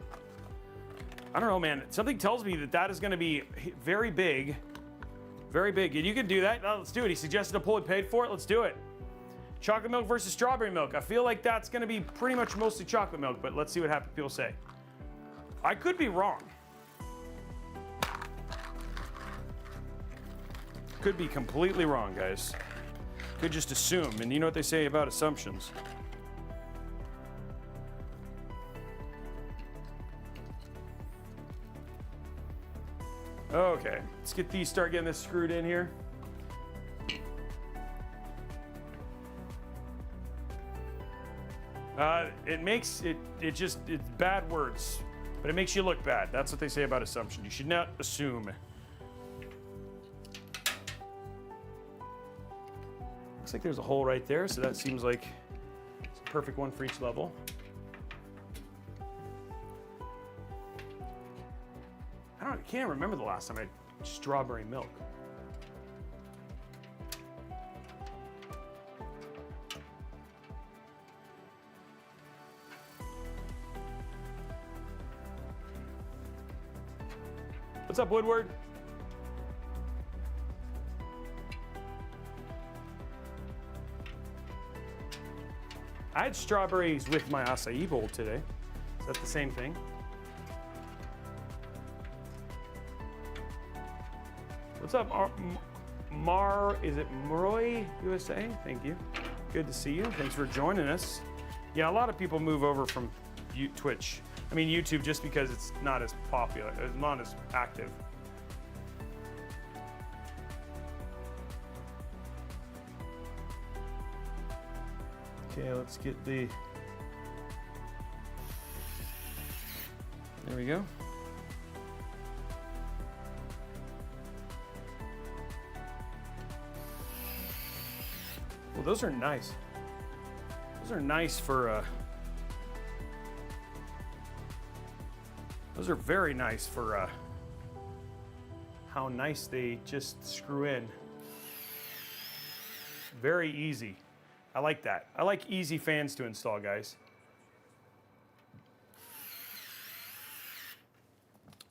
I don't know, man. Something tells me that that is going to be very big. Very big. And you can do that. Let's do it. He suggested a poll. He paid for it. Let's do it. Chocolate milk versus strawberry milk. I feel like that's going to be pretty much mostly chocolate milk, but let's see what happens. People say. I could be wrong. Could be completely wrong, guys. Could just assume, and you know what they say about assumptions. Okay, let's get these, start getting this screwed in here. It makes it's bad words, but it makes you look bad. That's what they say about assumption. You should not assume. Looks like there's a hole right there, so that seems like it's a perfect one for each level. I can't remember the last time I had strawberry milk. What's up, Woodward? I had strawberries with my acai bowl today. Is that the same thing? What's up, is it Roy USA? Thank you. Good to see you. Thanks for joining us. Yeah, a lot of people move over from Twitch. I mean YouTube, just because it's not as popular, it's not as active. Okay, let's get the, there we go. Well, those are nice. Those are nice for, those are very nice for how nice they just screw in. Very easy. I like that. I like easy fans to install, guys.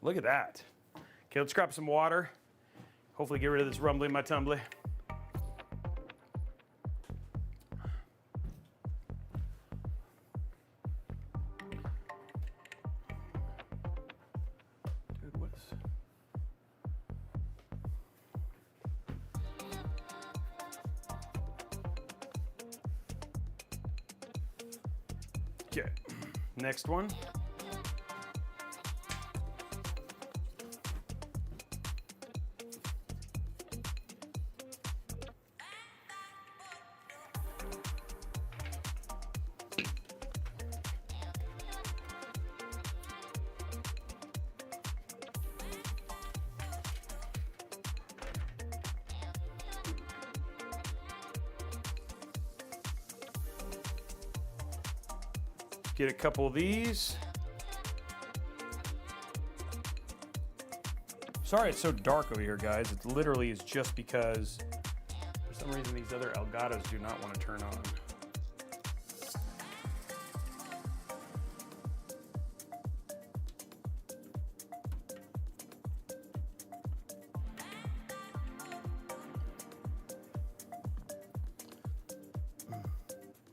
Look at that. Okay, let's grab some water. Hopefully get rid of this rumbly in my tumbly. Okay, next one. Get a couple of these. Sorry it's so dark over here, guys. It literally is just because for some reason these other Elgato's do not want to turn on.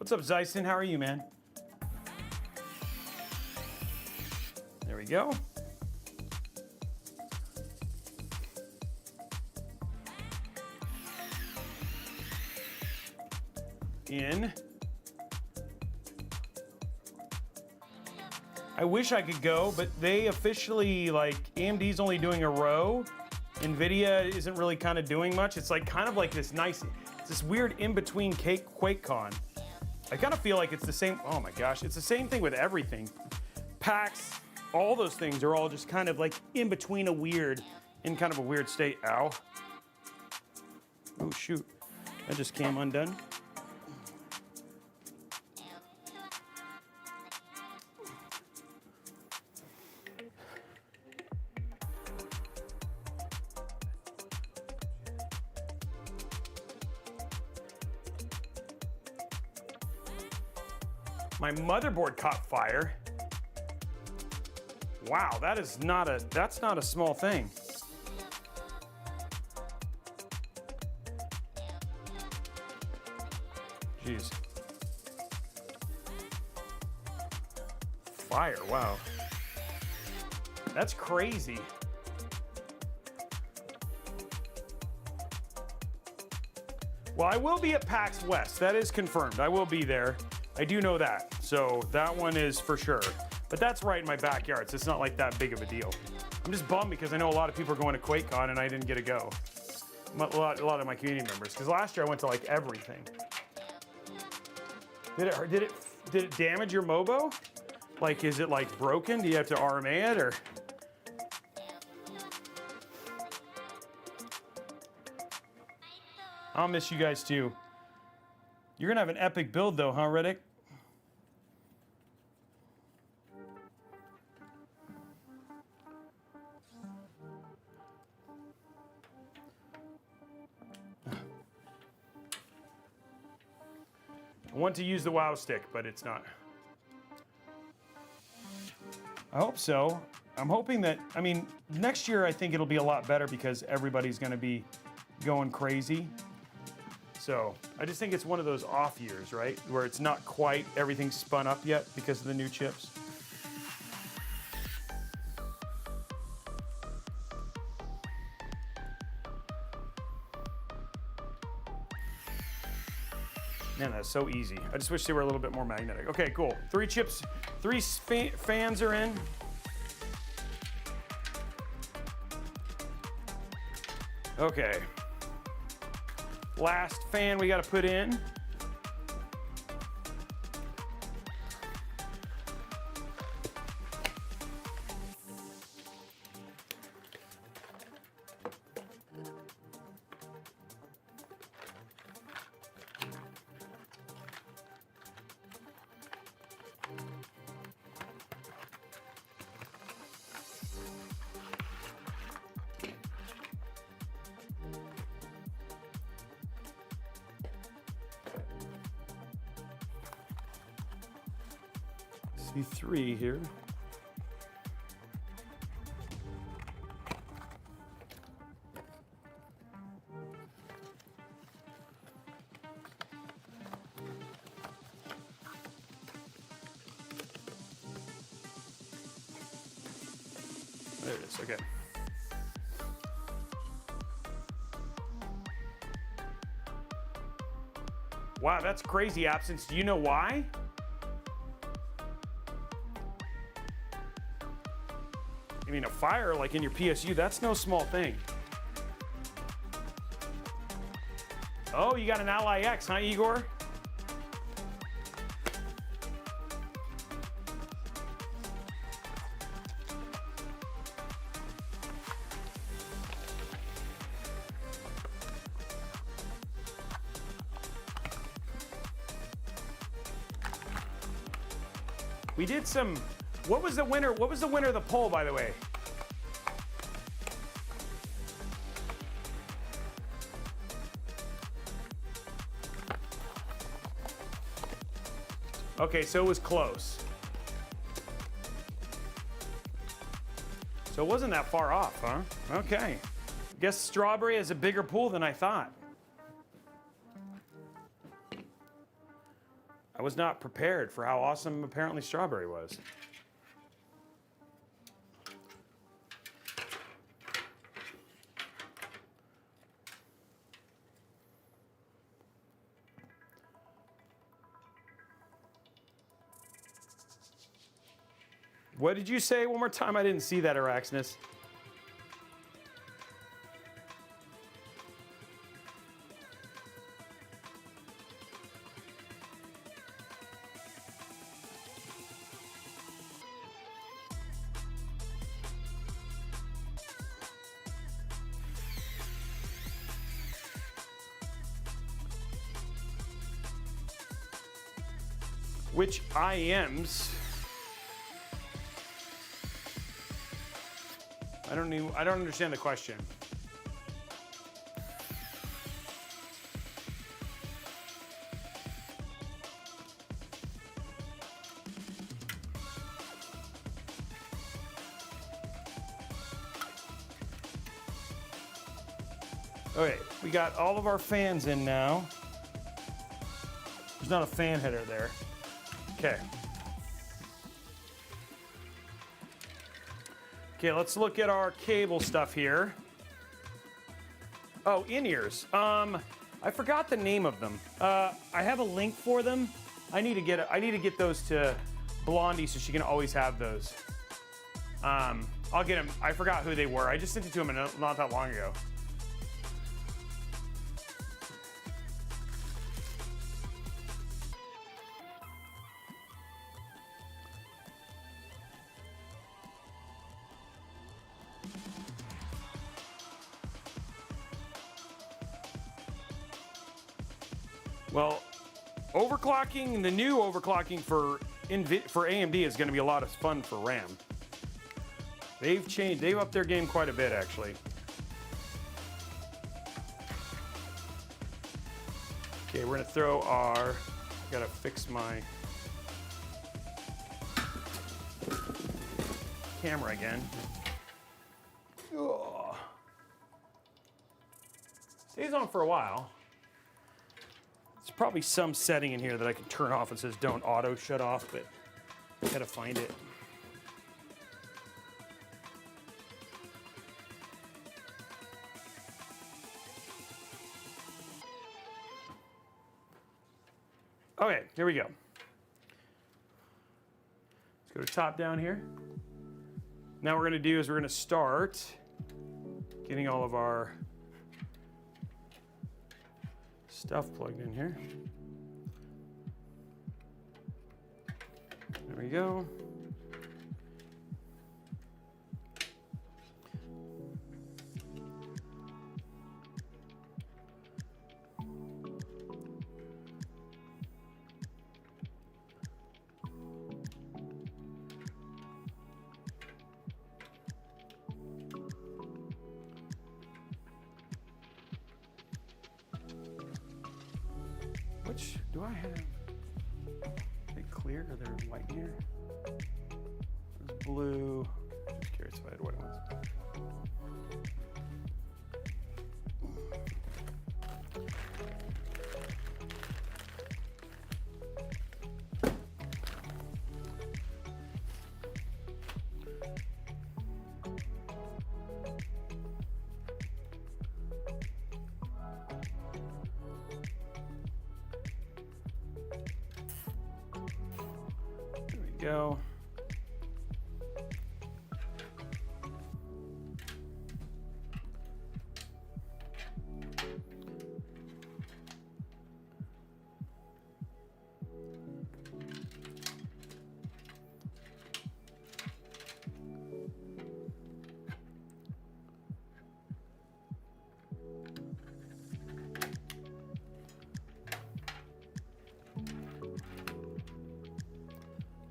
What's up, Zyson? How are you, man? There we go. In. I wish I could go, but they officially, like, AMD's only doing a row. NVIDIA isn't really kind of doing much. It's like kind of like this nice, it's this weird in-between QuakeCon. I kind of feel like it's the same, oh my gosh, it's the same thing with everything. PAX, all those things are all just kind of like in between in kind of a weird state. Ow. Oh shoot, that just came undone. My motherboard caught fire. Wow, that's not a small thing. Jeez. Fire, wow. That's crazy. Well, I will be at PAX West. That is confirmed. I will be there. I do know that. So that one is for sure. But that's right in my backyard, so it's not like that big of a deal. I'm just bummed because I know a lot of people are going to QuakeCon and I didn't get to go. A lot of my community members. Because last year I went to like everything. Did it damage your Mobo? Like, is it like broken? Do you have to RMA it or? I'll miss you guys too. You're gonna have an epic build though, huh, Riddick? I want to use the WoW stick, but it's not. I hope so. I'm hoping that, I mean, next year I think it'll be a lot better because everybody's gonna be going crazy. So I just think it's one of those off years, right? Where it's not quite everything spun up yet because of the new chips. Man, that's so easy. I just wish they were a little bit more magnetic. Okay, cool. 3 chips, 3 fans are in. Okay. Last fan we gotta put in. C3 here. There it is, okay. Wow, that's crazy absence. Do you know why? I mean, a fire like in your PSU, that's no small thing. Oh, you got an Ally X, huh, Igor? We did some, what was the winner? What was the winner of the poll, by the way? Okay, so it was close. So it wasn't that far off, huh? Okay. Guess Strawberry has a bigger pool than I thought. I was not prepared for how awesome apparently Strawberry was. What did you say one more time? I didn't see that, Araxnus. Which IMs? I don't understand the question. Okay, we got all of our fans in now. There's not a fan header there. Okay. Okay, let's look at our cable stuff here. Oh, in-ears. I forgot the name of them. I have a link for them. I need to get those to Blondie so she can always have those. I'll get them. I forgot who they were. I just sent it to him not that long ago. Well, overclocking, the new overclocking for AMD is going to be a lot of fun for RAM. They've upped their game quite a bit, actually. Okay, we're going to throw our, gotta fix my camera again. Ugh. Stays on for a while. There's probably some setting in here that I can turn off that says don't auto shut off, but I gotta find it. Okay, here we go. Let's go to top down here. Now what we're gonna do is we're gonna start getting all of our stuff plugged in here. There we go. Which do I have? Are they clear or they're white here? There's blue. Just curious if I had white ones. Go.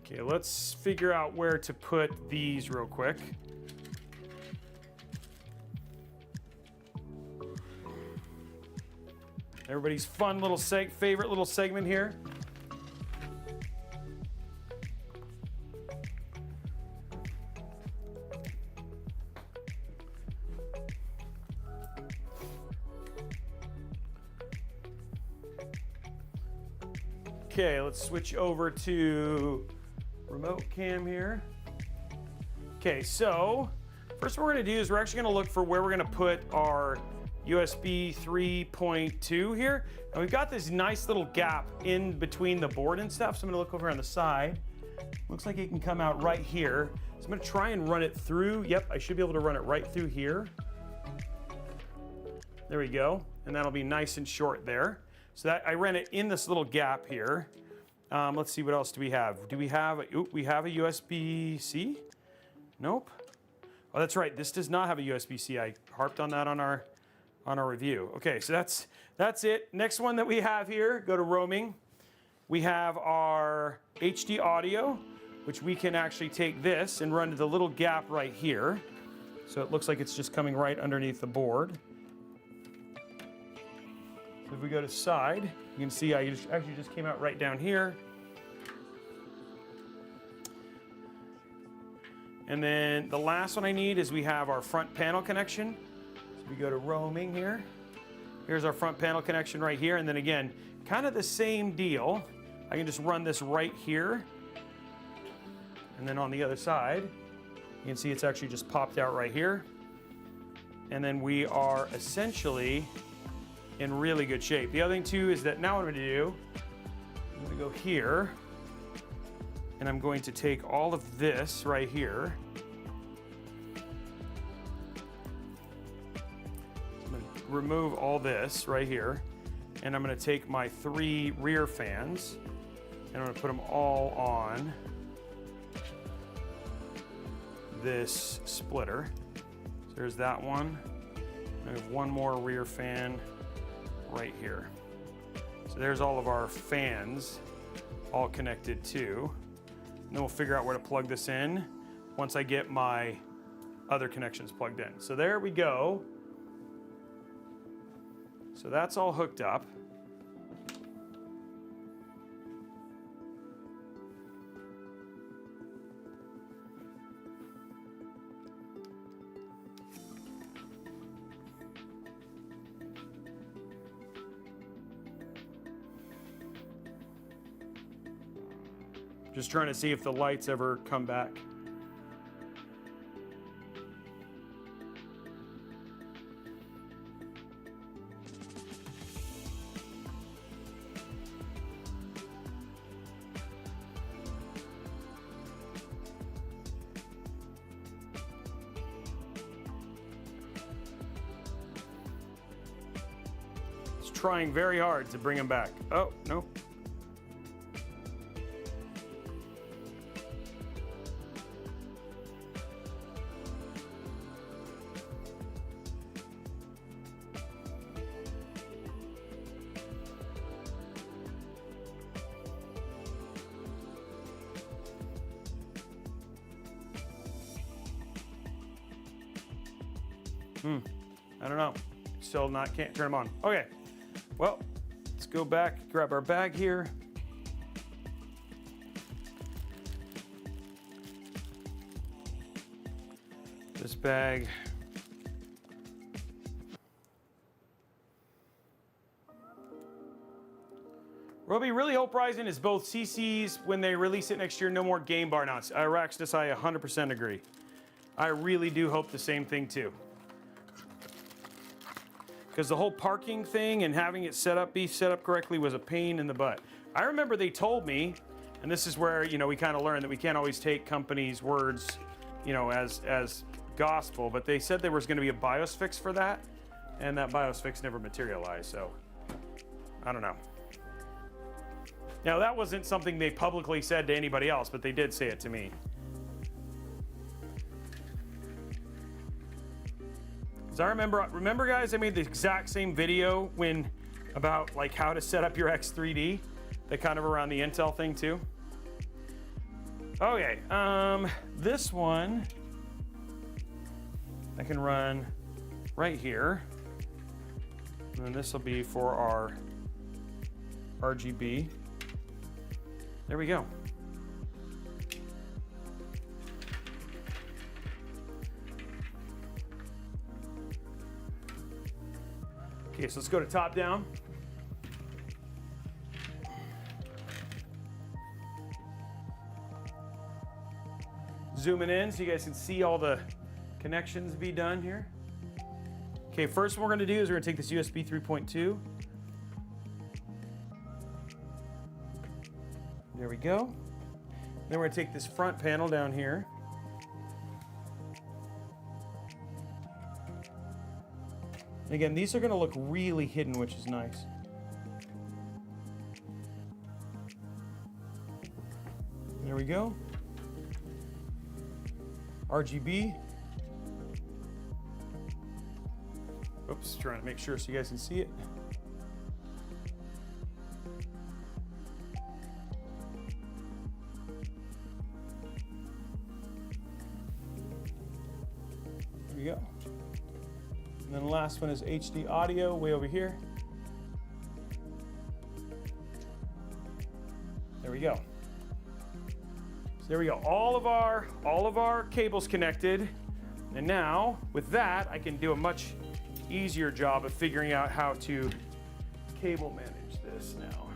Okay, let's figure out where to put these real quick. Everybody's fun little favorite little segment here. Okay, let's switch over to remote cam here. Okay, so first what we're gonna do is we're actually gonna look for where we're gonna put our USB 3.2 here. And we've got this nice little gap in between the board and stuff. So I'm gonna look over on the side. Looks like it can come out right here. So I'm gonna try and run it through. Yep, I should be able to run it right through here. There we go. And that'll be nice and short there. So that I ran it in this little gap here. Let's see, what else do we have? Do we have a USB-C? Nope. Oh, that's right. This does not have a USB-C. I harped on that on our review. Okay, so that's it. Next one that we have here, go to roaming. We have our HD audio, which we can actually take this and run to the little gap right here. So it looks like it's just coming right underneath the board. So if we go to side, you can see I actually just came out right down here. And then the last one I need is we have our front panel connection. So we go to roaming here. Here's our front panel connection right here. And then again, kind of the same deal. I can just run this right here. And then on the other side, you can see it's actually just popped out right here. And then we are essentially in really good shape. The other thing too is that now what I'm gonna do, I'm gonna go here and I'm going to take all of this right here. I'm gonna remove all this right here and I'm gonna take my 3 rear fans and I'm gonna put them all on this splitter. So there's that one. I have one more rear fan right here. So there's all of our fans all connected too. And then we'll figure out where to plug this in once I get my other connections plugged in. So there we go. So that's all hooked up. Just trying to see if the lights ever come back. It's trying very hard to bring them back. Oh, no. I don't know. Still can't turn them on. Okay. Well, let's go back, grab our bag here. This bag. Robey, really hope Ryzen is both CCs when they release it next year, no more game bar mounts. Raxtus, I 100% agree. I really do hope the same thing too. Because the whole parking thing and having it be set up correctly was a pain in the butt. I remember they told me, and this is where, we kind of learned that we can't always take companies' words, as gospel, but they said there was going to be a BIOS fix for that, and that BIOS fix never materialized, so I don't know. Now, that wasn't something they publicly said to anybody else, but they did say it to me. Because I remember guys, I made the exact same video about like how to set up your X3D, that kind of around the Intel thing too. Okay, this one I can run right here, and then this will be for our RGB. There we go. Okay, so let's go to top down. zooming in so you guys can see all the connections be done here. Okay, first what we're gonna do is we're gonna take this USB 3.2. There we go. Then we're gonna take this front panel down here. And again, these are gonna look really hidden, which is nice. There we go. RGB. Oops, trying to make sure so you guys can see it. There we go. And then the last one is HD audio way over here. There we go. So there we go. All of our cables connected. And now with that, I can do a much easier job of figuring out how to cable manage this now.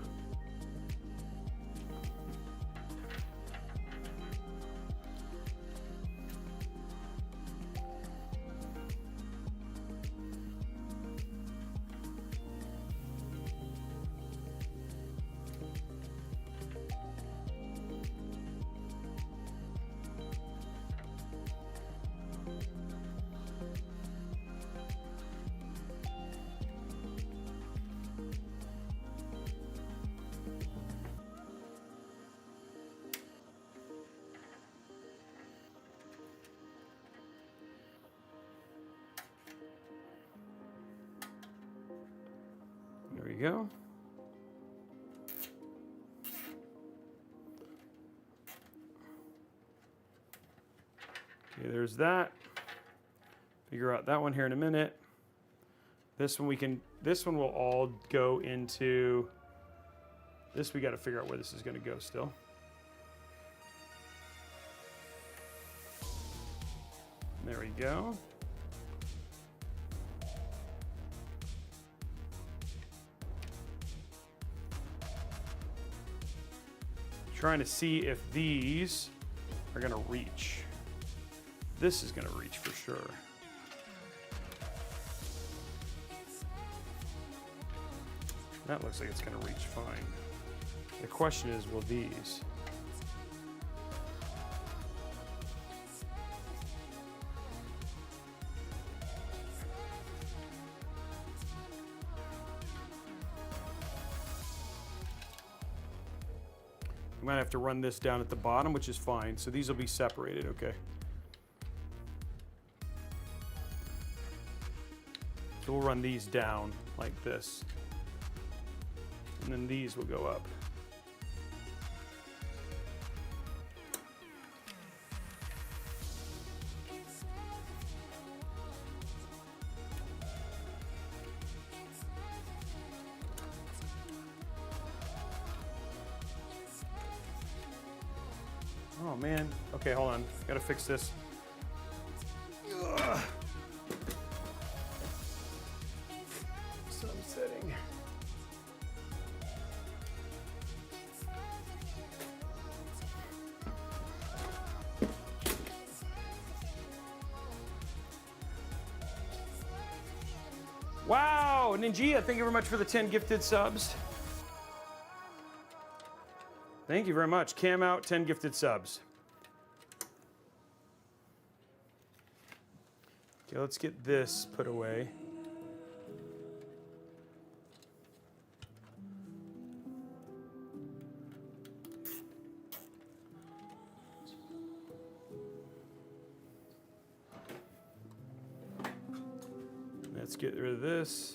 There we go. Okay, there's that. Figure out that one here in a minute. This one will all go into this. We got to figure out where this is going to go still. There we go. Trying to see if these are going to reach. This is going to reach for sure. That looks like it's going to reach fine. The question is, will these? We might have to run this down at the bottom, which is fine. So these will be separated, okay. So we'll run these down like this. And then these will go up. Oh man, okay, hold on, gotta fix this. Ugh. Sunsetting. Wow, Ninja, thank you very much for the 10 gifted subs. Thank you very much. Cam out, 10 gifted subs. Okay, let's get this put away. Let's get rid of this.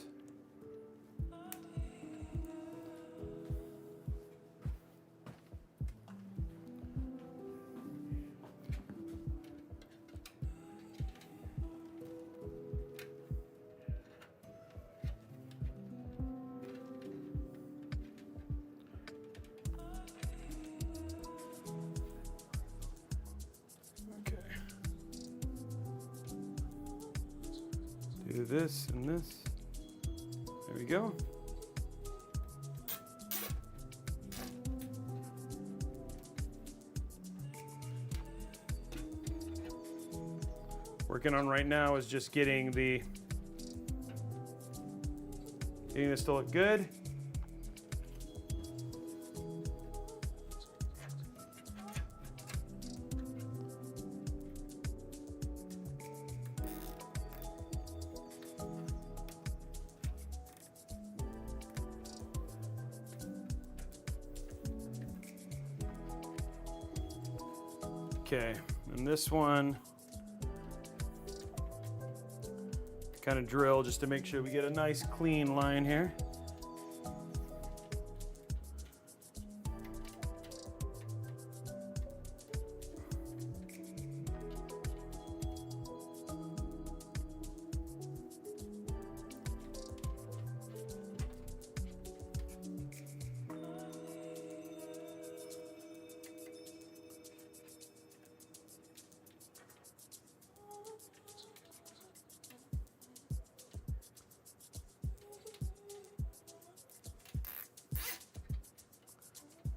Do this and this. There we go. working on right now is just getting this to look good. Okay, and this one, kind of drill just to make sure we get a nice clean line here.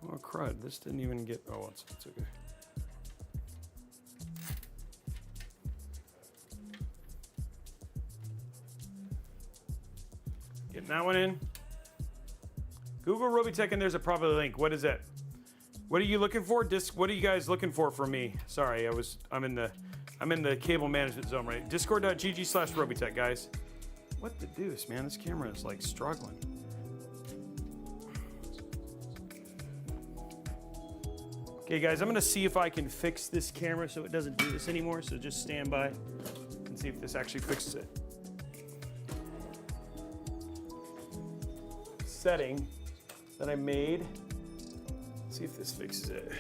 Oh crud, this didn't even get, oh, it's okay. Getting that one in. Google Robeytech and there's a probably link. What is that? What are you looking for? What are you guys looking for from me? Sorry, I'm in the cable management zone, right? Discord.gg/Robeytech, guys. What the deuce, man? This camera is like struggling. Okay guys, I'm gonna see if I can fix this camera so it doesn't do this anymore, so just stand by and see if this actually fixes it. Setting that I made, see if this fixes it.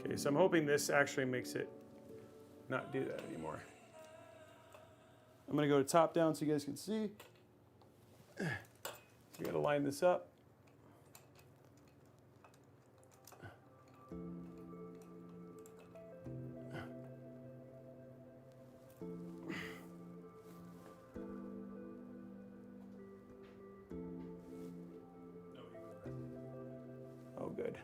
Okay, so I'm hoping this actually makes it not do that anymore. I'm gonna go to top down so you guys can see. So you gotta line this up. Oh, good.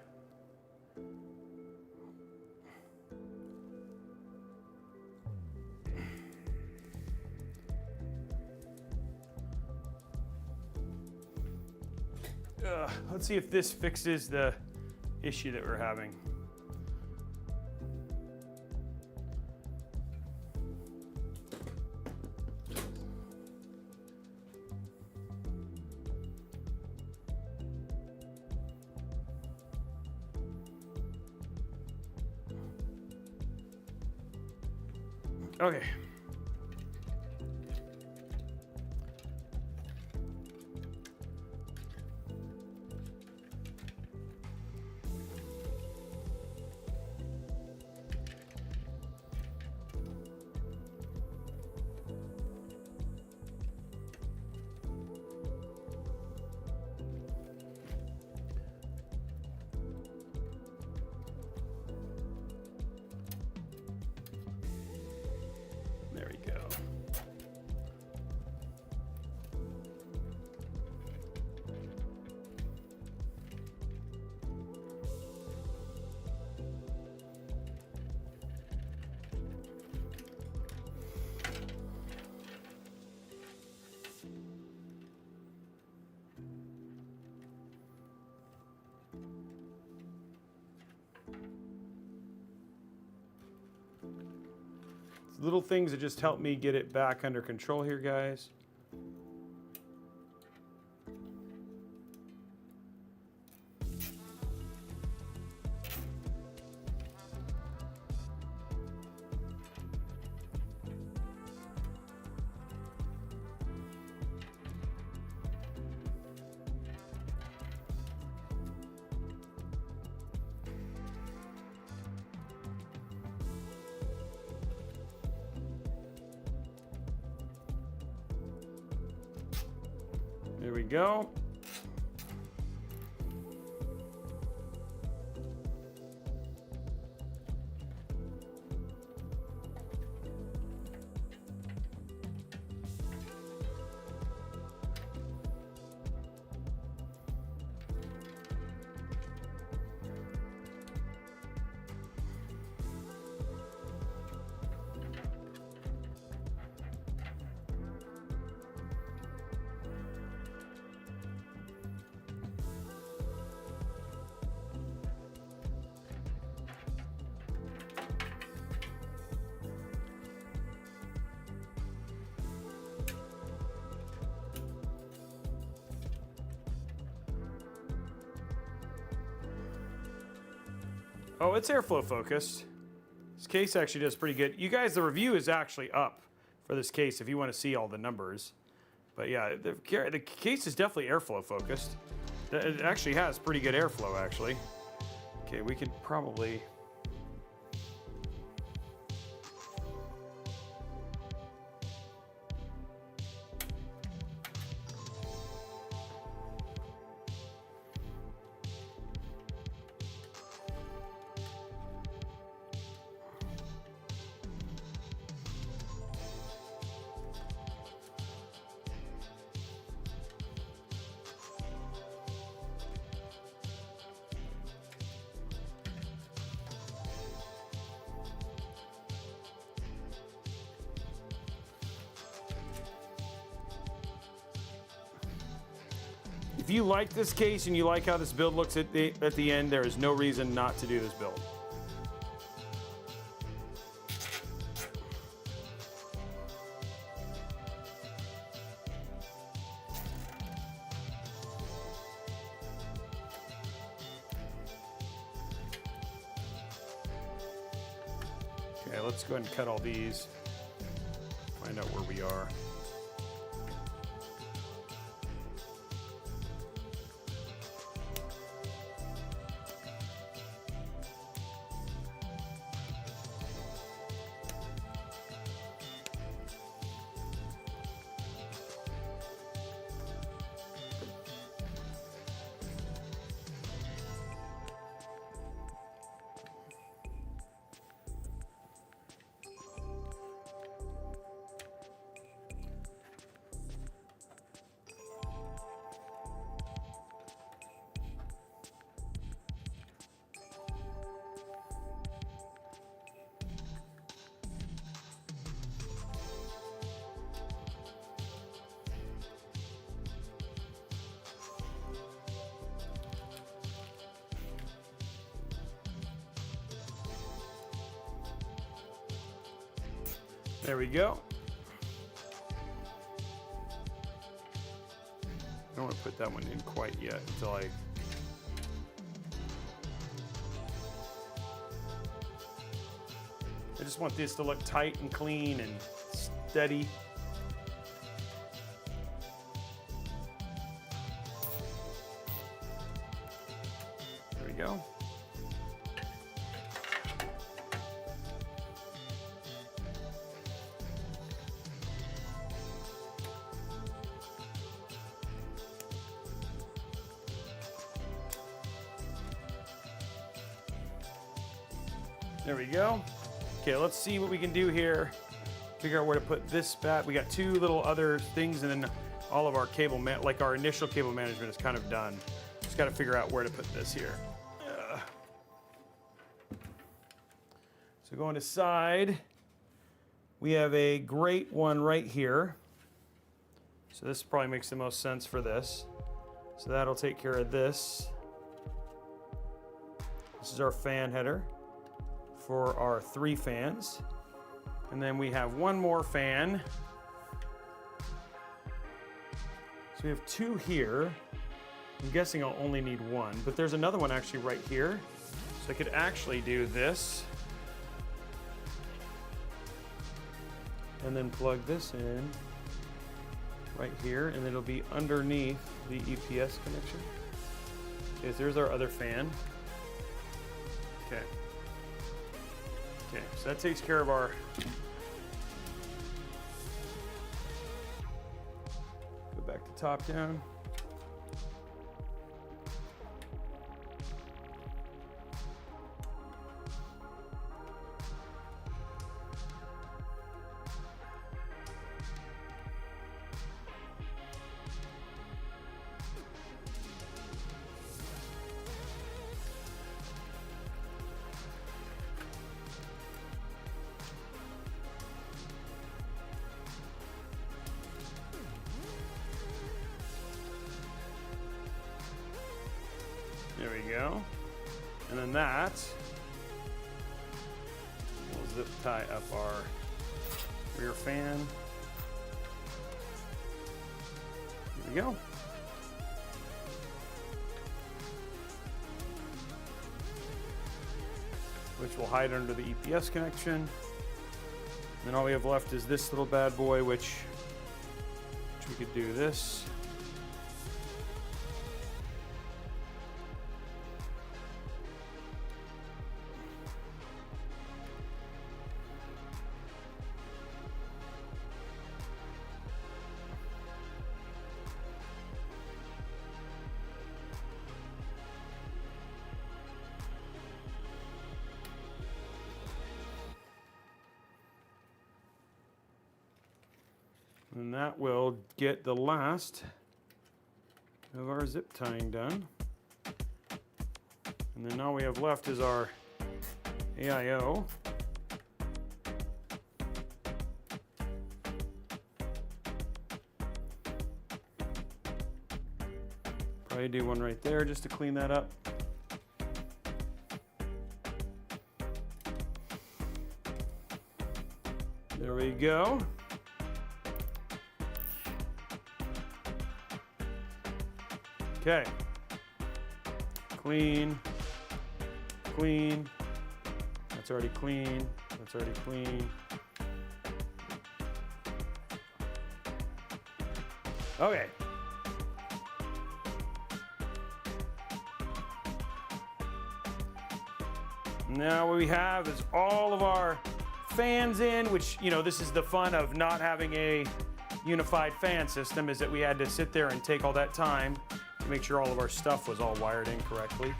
Let's see if this fixes the issue that we're having. Okay. There we go. Little things that just help me get it back under control here, guys. There we go. Oh, it's airflow focused. This case actually does pretty good. You guys, the review is actually up for this case if you want to see all the numbers. But yeah, the case is definitely airflow focused. It actually has pretty good airflow, actually. Okay, we could probably... If you like this case and you like how this build looks at the end, there is no reason not to do this build. Okay, let's go ahead and cut all these. Find out where we are. There we go. I don't want to put that one in quite yet until I... I just want this to look tight and clean and steady. There we go. There we go. Okay, let's see what we can do here. Figure out where to put this bat. We got two little other things, and then all of our cable, like our initial cable management is kind of done. Just got to figure out where to put this here. So going to side, we have a great one right here. So this probably makes the most sense for this. So that'll take care of this. This is our fan header for our 3 fans. And then we have one more fan. So we have 2 here. I'm guessing I'll only need 1, but there's another one actually right here. So I could actually do this. And then plug this in right here, and it'll be underneath the EPS connection. Okay, so there's our other fan. Okay. Okay, so that takes care of our... Go back to top down. There we go. And then that will zip tie up our rear fan. Here we go. Which will hide under the EPS connection. And then all we have left is this little bad boy, which we could do this. And that will get the last of our zip tying done. And then all we have left is our AIO. Probably do one right there just to clean that up. There we go. Okay, clean, clean, that's already clean, that's already clean. Okay. Now what we have is all of our fans in, which, you know, this is the fun of not having a unified fan system, is that we had to sit there and take all that time to make sure all of our stuff was all wired in correctly.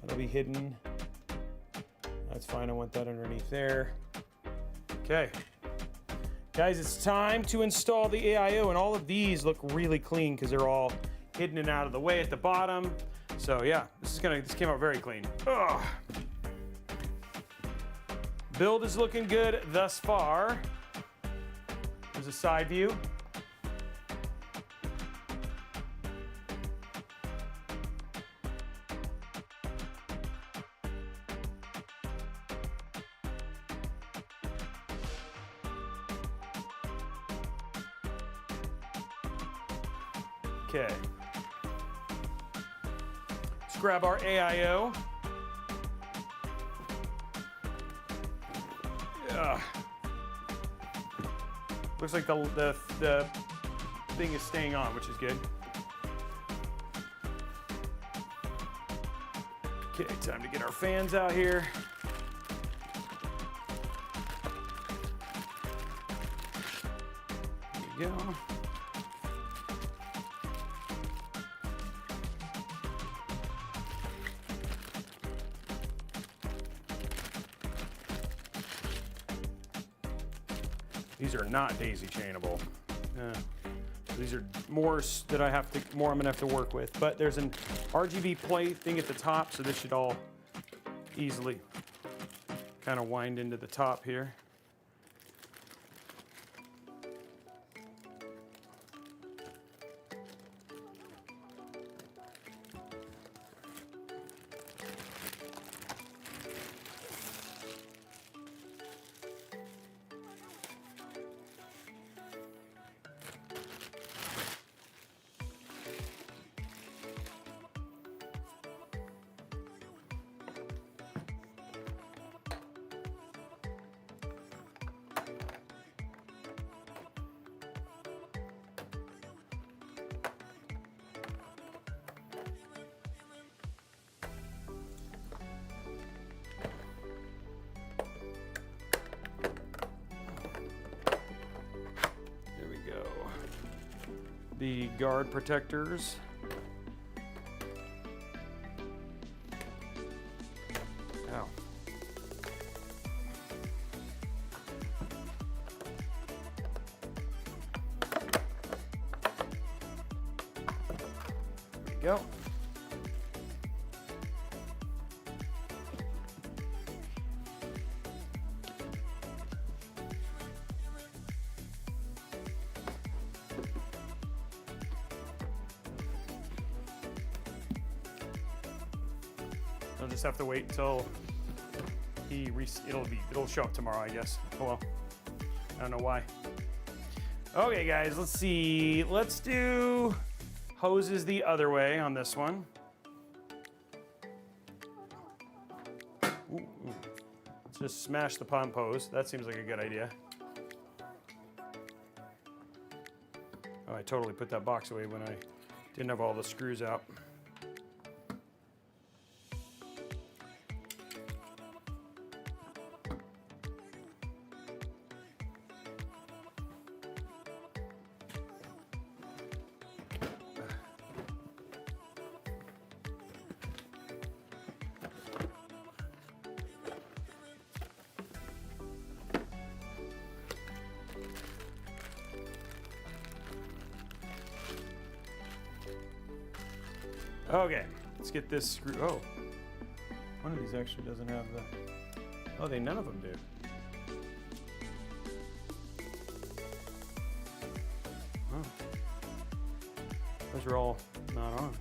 That'll be hidden. That's fine, I want that underneath there. Okay. Guys, it's time to install the AIO, and all of these look really clean because they're all hidden and out of the way at the bottom. So yeah, this came out very clean. Ugh. Build is looking good thus far. There's a side view. Okay. Let's grab our AIO. Yeah. Looks like the thing is staying on, which is good. Okay, time to get our fans out here. There we go. These are not daisy chainable. These are more that I'm gonna have to work with. But there's an RGB plate thing at the top, so this should all easily kind of wind into the top here. The guard protectors. Ow. There we go. I'll just have to wait until it'll show up tomorrow, I guess. Oh well. I don't know why. Okay, guys, let's see. Let's do hoses the other way on this one. Ooh. Let's just smash the pump hose. That seems like a good idea. Oh, I totally put that box away when I didn't have all the screws out. Okay, let's get this screw. Oh, one of these actually doesn't have the. Oh, none of them do. Oh, those are all not on.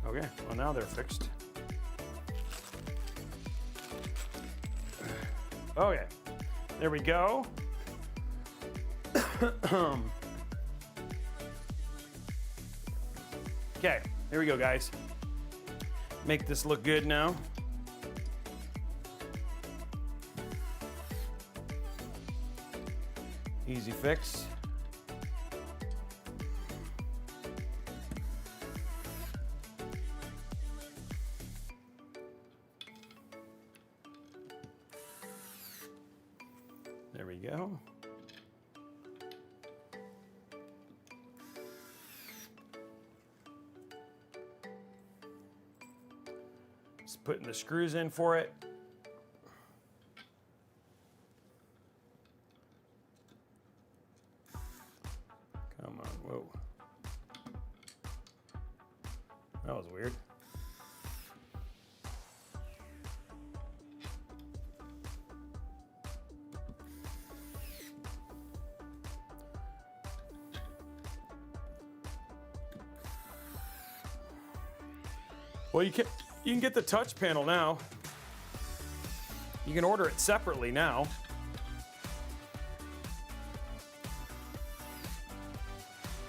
Okay, well now they're fixed. Okay, there we go. Okay. Here we go, guys. Make this look good now. Easy fix. There we go. Just putting the screws in for it. Come on, whoa. That was weird. Well, you can get the touch panel now. You can order it separately now.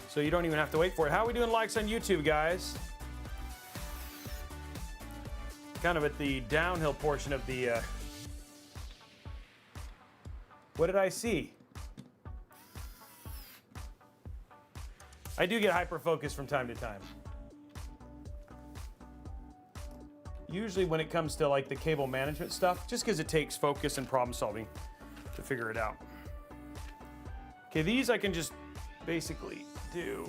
So you don't even have to wait for it. How are we doing likes on YouTube, guys? Kind of at the downhill portion of the... What did I see? I do get hyper-focused from time to time. Usually when it comes to like the cable management stuff, just because it takes focus and problem solving to figure it out. Okay, these I can just basically do.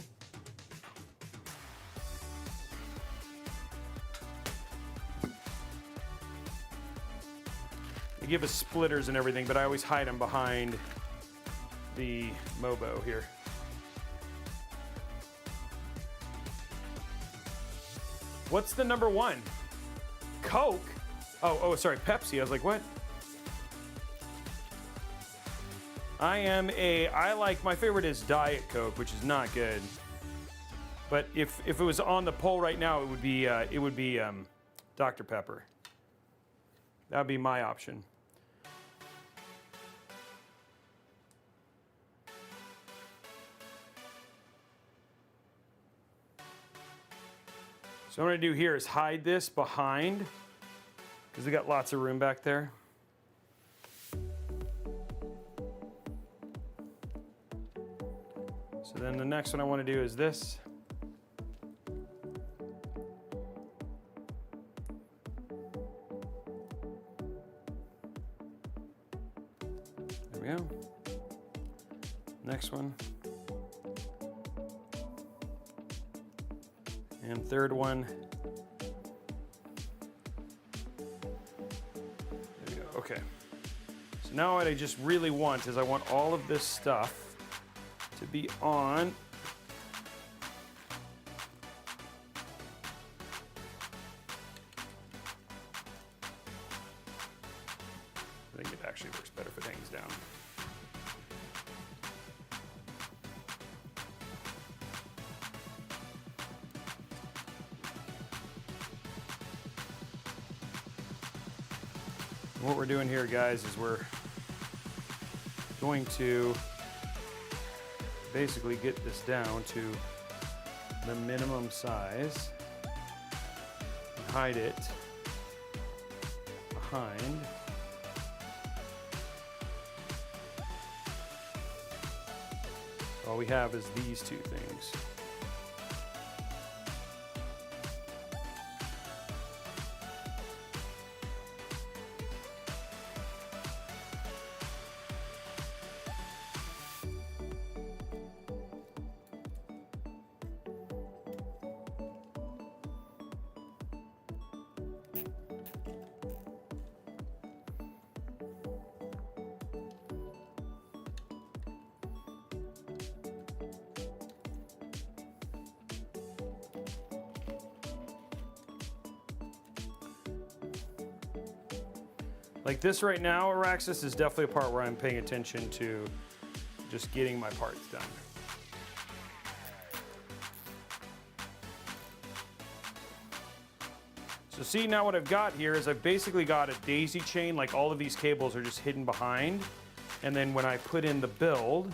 They give us splitters and everything, but I always hide them behind the Mobo here. What's the number one? Coke? Oh, sorry, Pepsi. I was like, what? My favorite is Diet Coke, which is not good. But if it was on the poll right now, it would be Dr. Pepper. That would be my option. So what I'm gonna do here is hide this behind, because we got lots of room back there. So then the next one I want to do is this. There we go. Next one. And third one. There we go. Okay. So now what I just really want is I want all of this stuff to be on. I think it actually works better if it hangs down. What we're doing here, guys, is we're going to basically get this down to the minimum size and hide it behind all we have is these two things. Like this right now, Araxis, is definitely a part where I'm paying attention to just getting my parts done. So see, now what I've got here is I've basically got a daisy chain, like all of these cables are just hidden behind. And then when I put in the build,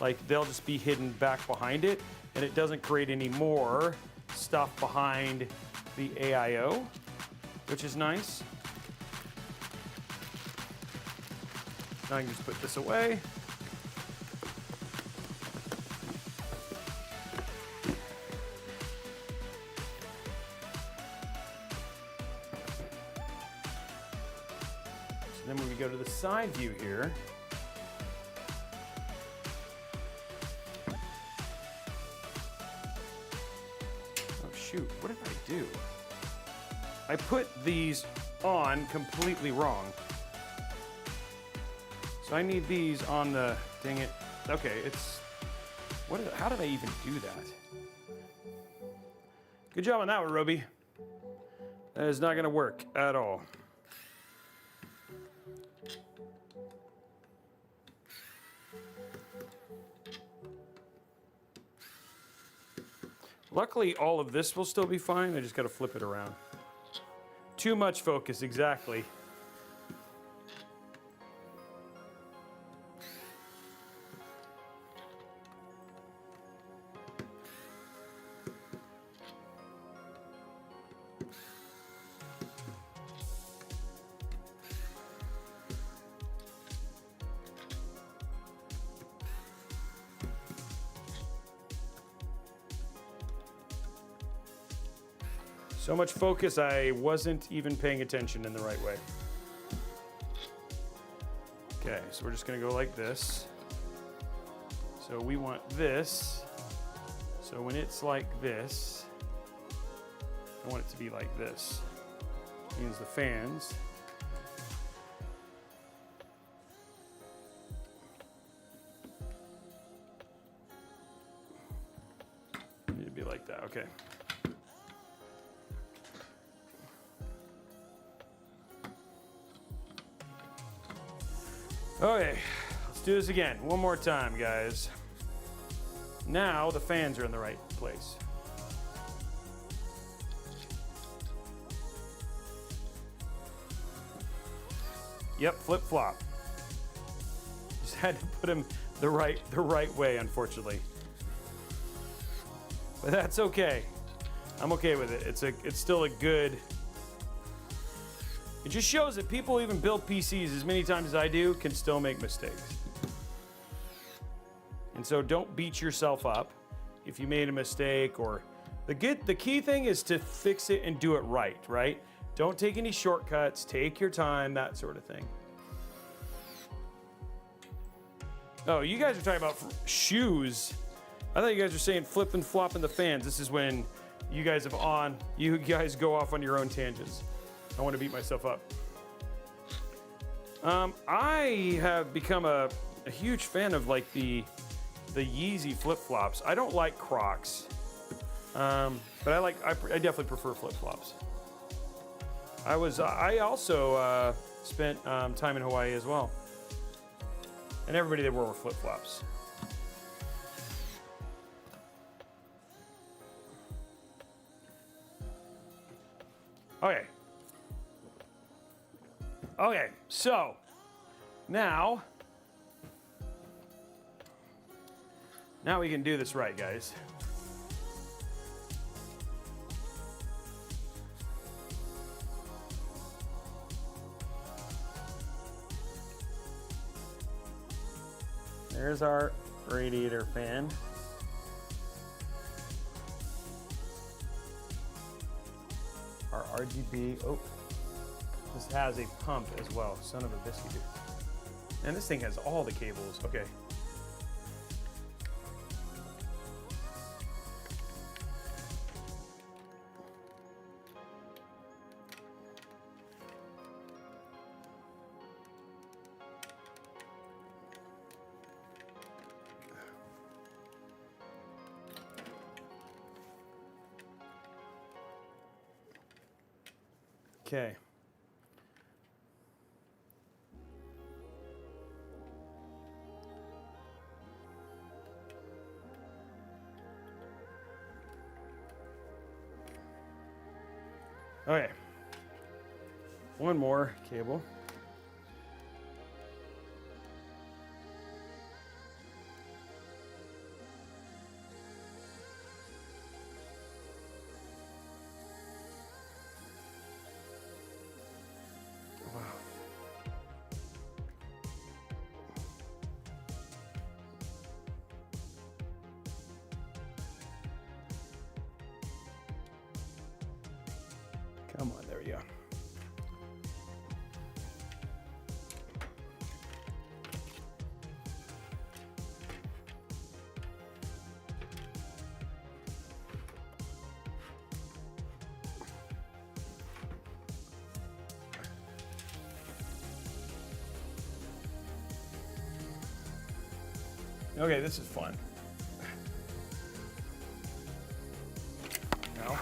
like they'll just be hidden back behind it, and it doesn't create any more stuff behind the AIO, which is nice. Now I can just put this away. So then when we go to the side view here, oh shoot, what did I do? I put these on completely wrong. So I need these on the, dang it. Okay, how did I even do that? Good job on that one, Robey. That is not gonna work at all. Luckily, all of this will still be fine. I just gotta flip it around. Too much focus, exactly. So much focus, I wasn't even paying attention in the right way. Okay, so we're just gonna go like this. So we want this. So when it's like this, I want it to be like this. Means the fans. Need to be like that, okay. Okay, let's do this again. One more time, guys. Now the fans are in the right place. Yep, flip flop. Just had to put them the right way, unfortunately. But that's okay. I'm okay with it. It's still a good. It just shows that people even build PCs as many times as I do can still make mistakes. And so don't beat yourself up if you made a mistake, or the key thing is to fix it and do it right? Don't take any shortcuts, take your time, that sort of thing. Oh, you guys are talking about shoes. I thought you guys were saying flip and flop in the fans. This is when you guys go off on your own tangents. I want to beat myself up. I have become a huge fan of like the Yeezy flip-flops. I don't like Crocs, but I definitely prefer flip-flops. I also spent time in Hawaii as well, and everybody there wore flip-flops. Okay. Okay, so now we can do this right, guys. There's our radiator fan. Our RGB. Oh, this has a pump as well. Son of a biscuit. And this thing has all the cables. Okay. Okay. Okay. One more cable. Come on, there we go. Okay, this is fun. Now.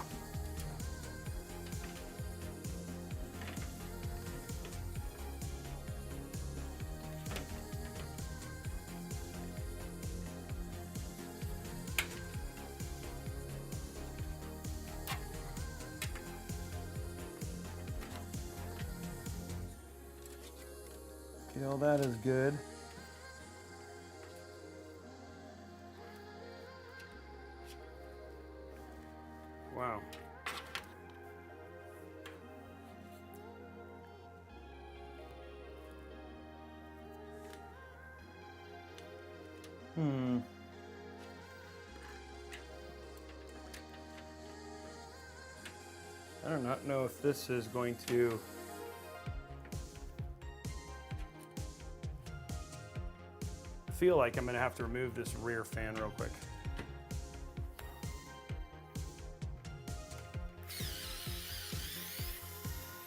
Okay, all that is good. Wow. I do not know if this is going to feel like I'm going to have to remove this rear fan real quick.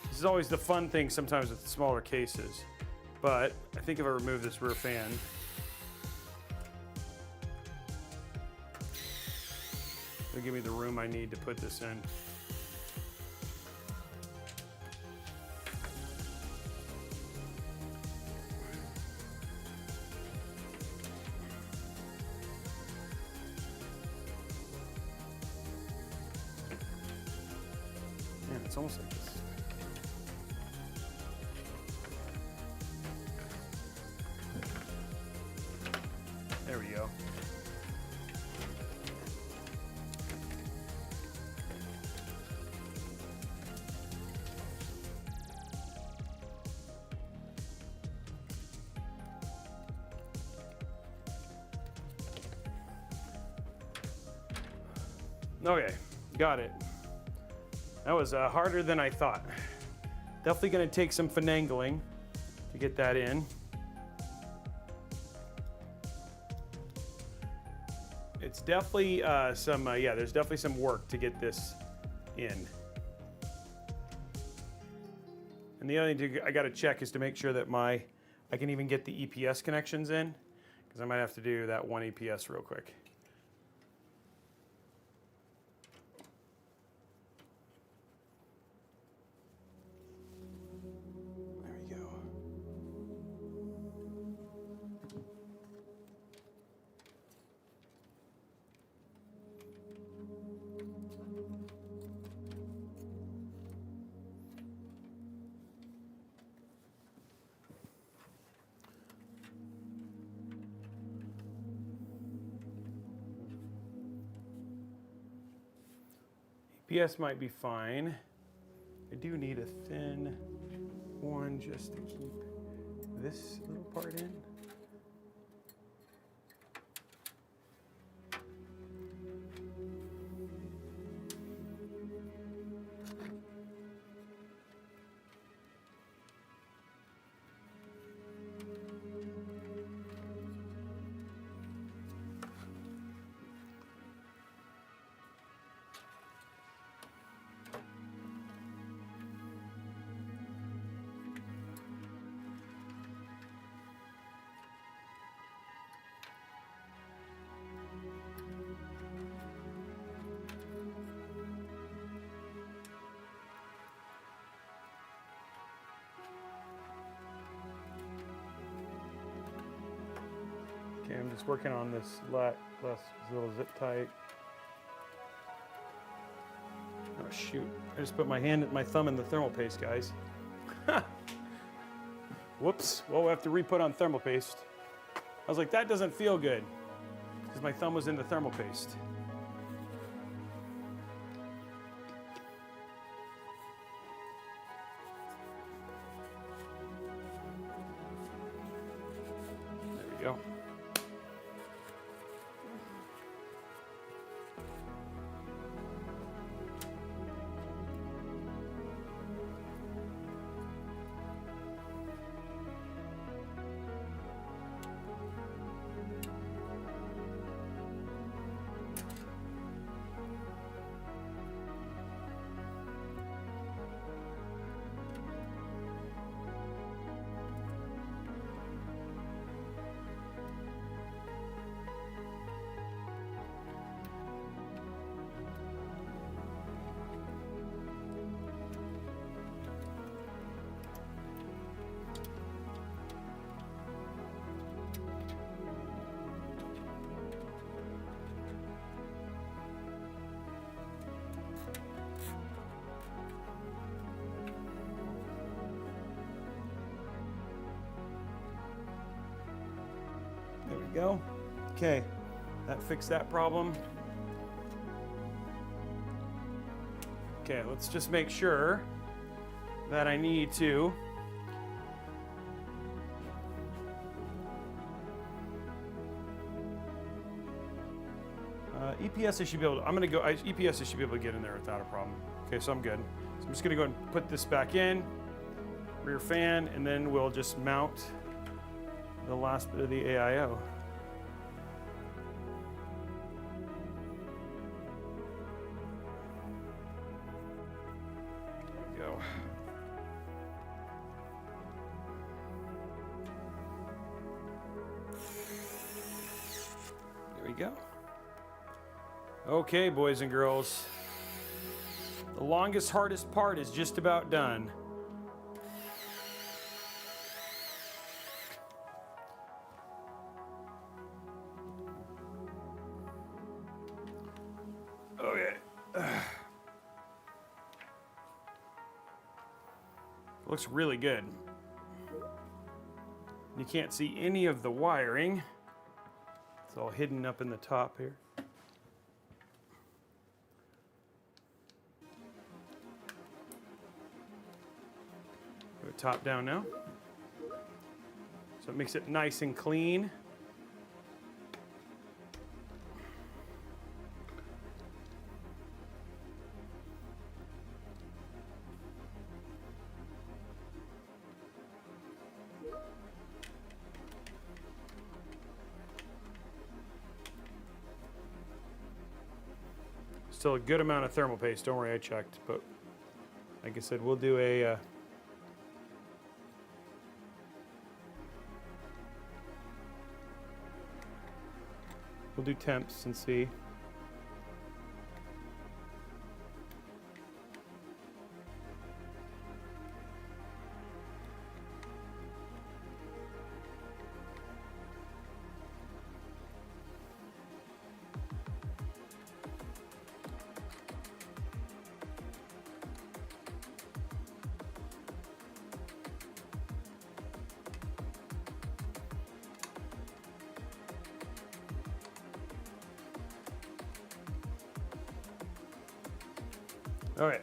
This is always the fun thing sometimes with smaller cases, but I think if I remove this rear fan, it'll give me the room I need to put this in. Man, it's almost like this. There we go. Okay, got it. That was harder than I thought. Definitely gonna take some finagling to get that in. It's definitely yeah, there's definitely some work to get this in. And the other thing I gotta check is to make sure that I can even get the EPS connections in, because I might have to do that one EPS real quick. EPS might be fine. I do need a thin one just to keep this little part in. Okay, I'm just working on this less little zip tight. Oh shoot, I just put my thumb in the thermal paste, guys. Whoops, well, we'll have to re-put on thermal paste. I was like, that doesn't feel good, because my thumb was in the thermal paste. There we go. There we go. Okay, that fixed that problem. Okay, let's just make sure that I need to EPS I should be able to, EPS I should be able to get in there without a problem. Okay, so I'm good. So I'm just gonna go ahead and put this back in, rear fan, and then we'll just mount the last bit of the AIO. There we go. There we go. Okay, boys and girls. The longest, hardest part is just about done. Okay. Looks really good. You can't see any of the wiring. It's all hidden up in the top here. Go top down now. So it makes it nice and clean. Still a good amount of thermal paste. Don't worry, I checked. But like I said, we'll do a we'll do temps and see. All right.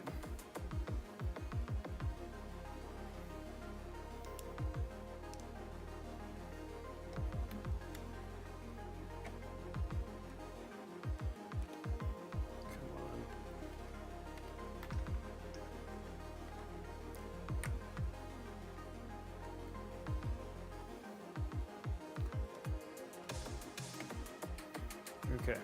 Okay.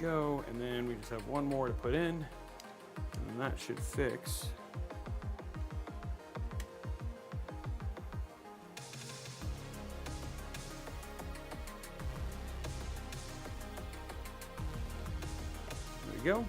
Go, and then we just have one more to put in, and that should fix. There we go.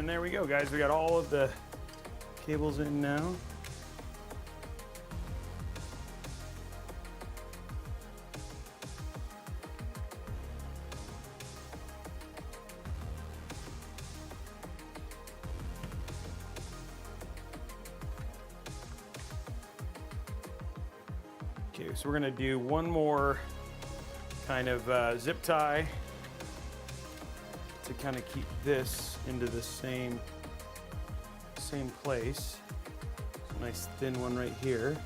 There we go, guys. We got all of the cables in now. Okay, so we're gonna do one more kind of zip tie to kind of keep this into the same place. A nice thin one right here.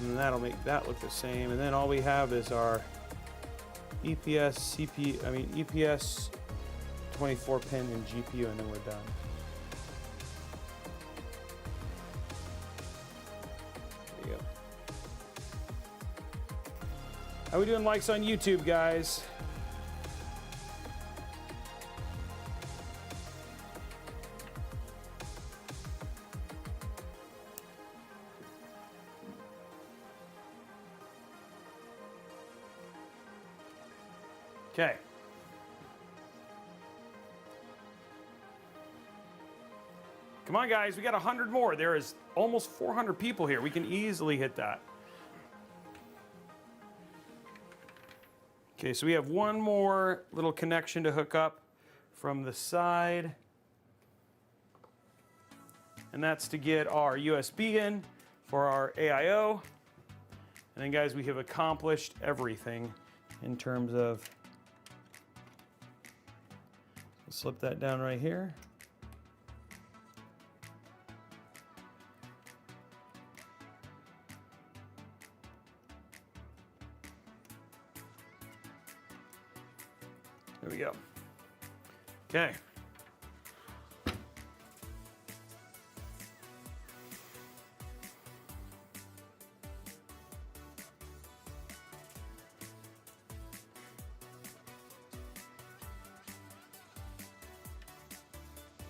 And that'll make that look the same. And then all we have is our EPS 24 pin and GPU, and then we're done. There you go. How we doing likes on YouTube, guys? Okay. Come on, guys, we got 100 more. There is almost 400 people here. We can easily hit that. Okay, so we have one more little connection to hook up from the side. And that's to get our USB in for our AIO. And then, guys, we have accomplished everything in terms of, slip that down right here. There we go. Okay.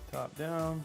Top down.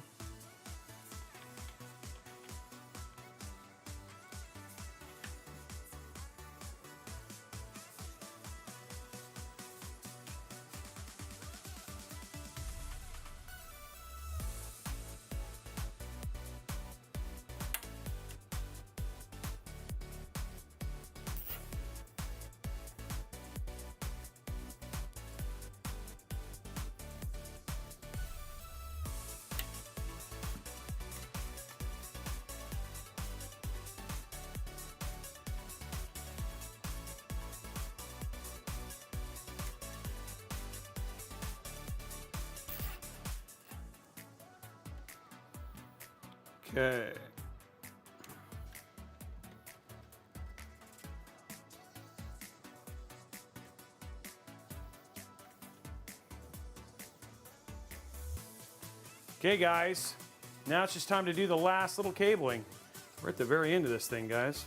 Okay. Okay, guys. Now it's just time to do the last little cabling. We're at the very end of this thing, guys.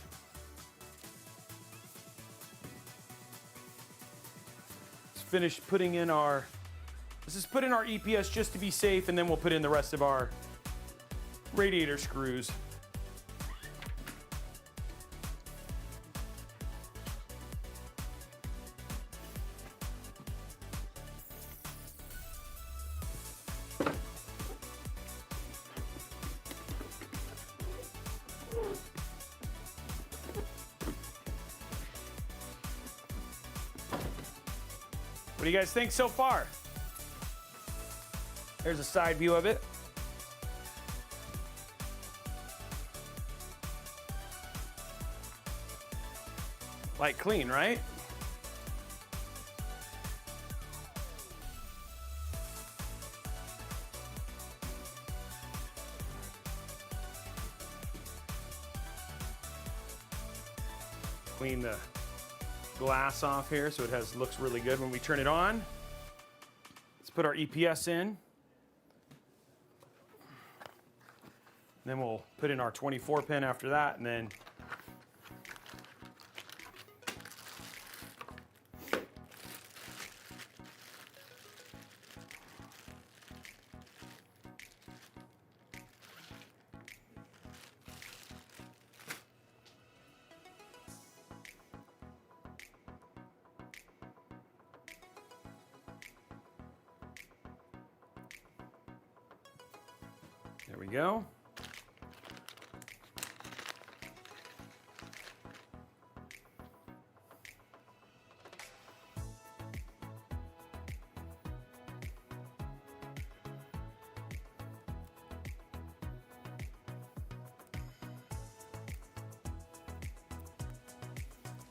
Let's finish putting in our... Let's just put in our EPS just to be safe, and then we'll put in the rest of our radiator screws. What do you guys think so far? There's a side view of it. Like clean, right? Clean the glass off here so it looks really good when we turn it on. Let's put our EPS in. Then we'll put in our 24 pin after that, and then there we go.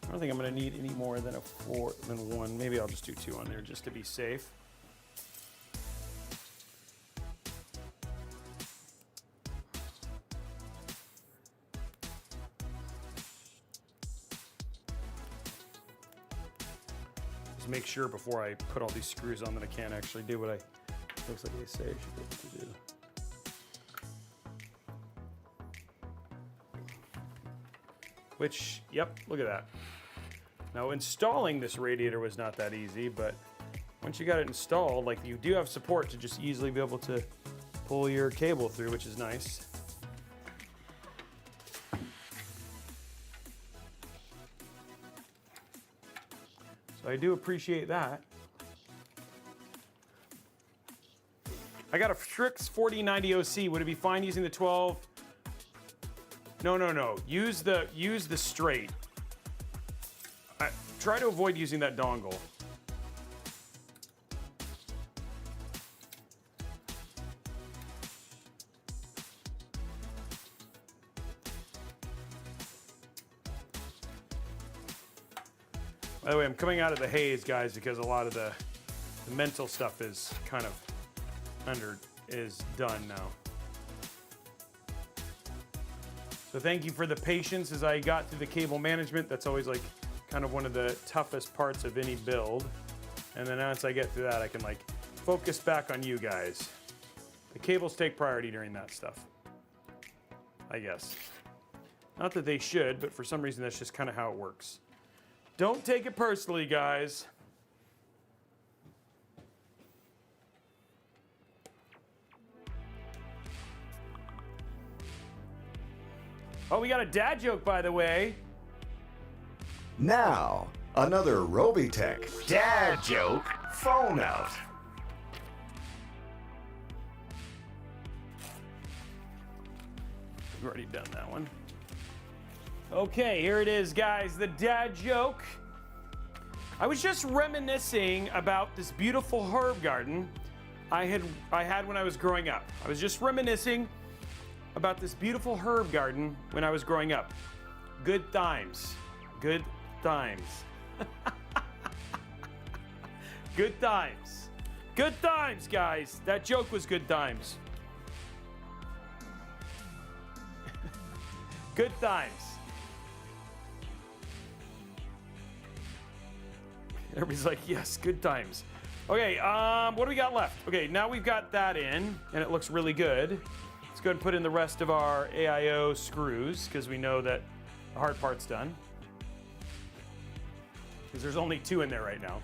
I don't think I'm going to need any more than one. Maybe I'll just do 2 on there just to be safe. Just make sure before I put all these screws on that I can't actually do what looks like they say I should be able to do. Which, yep, look at that. Now installing this radiator was not that easy, but once you got it installed, like you do have support to just easily be able to pull your cable through, which is nice. So I do appreciate that. I got a Strix 4090 OC. Would it be fine using the 12? No. Use the straight. Try to avoid using that dongle. By the way, I'm coming out of the haze, guys, because a lot of the mental stuff is kind of done now. So thank you for the patience as I got through the cable management. That's always like kind of one of the toughest parts of any build. And then once I get through that, I can like focus back on you guys. The cables take priority during that stuff, I guess. Not that they should, but for some reason that's just kind of how it works. Don't take it personally, guys. Oh, we got a dad joke, by the way. Now, another Robeytech dad joke phone out. We've already done that one. Okay, here it is, guys, the dad joke. I was just reminiscing about this beautiful herb garden I had when I was growing up. I was just reminiscing about this beautiful herb garden when I was growing up. Good times. Good times. Good times. Good times, guys. That joke was good times. Good times. Everybody's like, yes, good times. Okay, what do we got left? Okay, now we've got that in, and it looks really good. Let's go ahead and put in the rest of our AIO screws, because we know that the hard part's done. Because there's only 2 in there right now.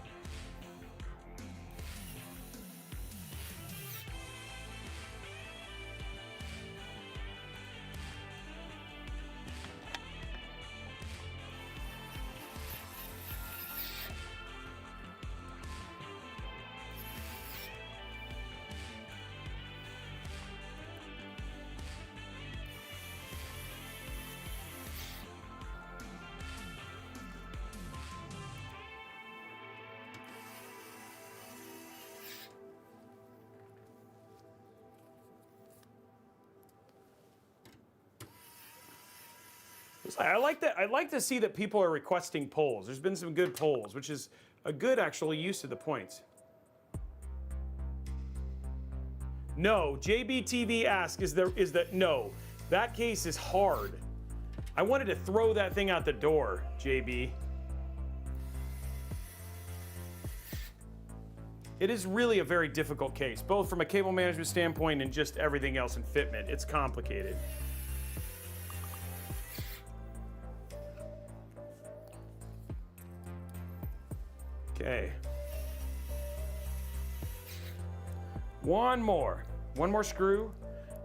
I like that. I like to see that people are requesting polls. There's been some good polls, which is a good actual use of the points. No, JBTV asks, is that no? That case is hard. I wanted to throw that thing out the door, JB. It is really a very difficult case, both from a cable management standpoint and just everything else in fitment. It's complicated. Okay. One more screw,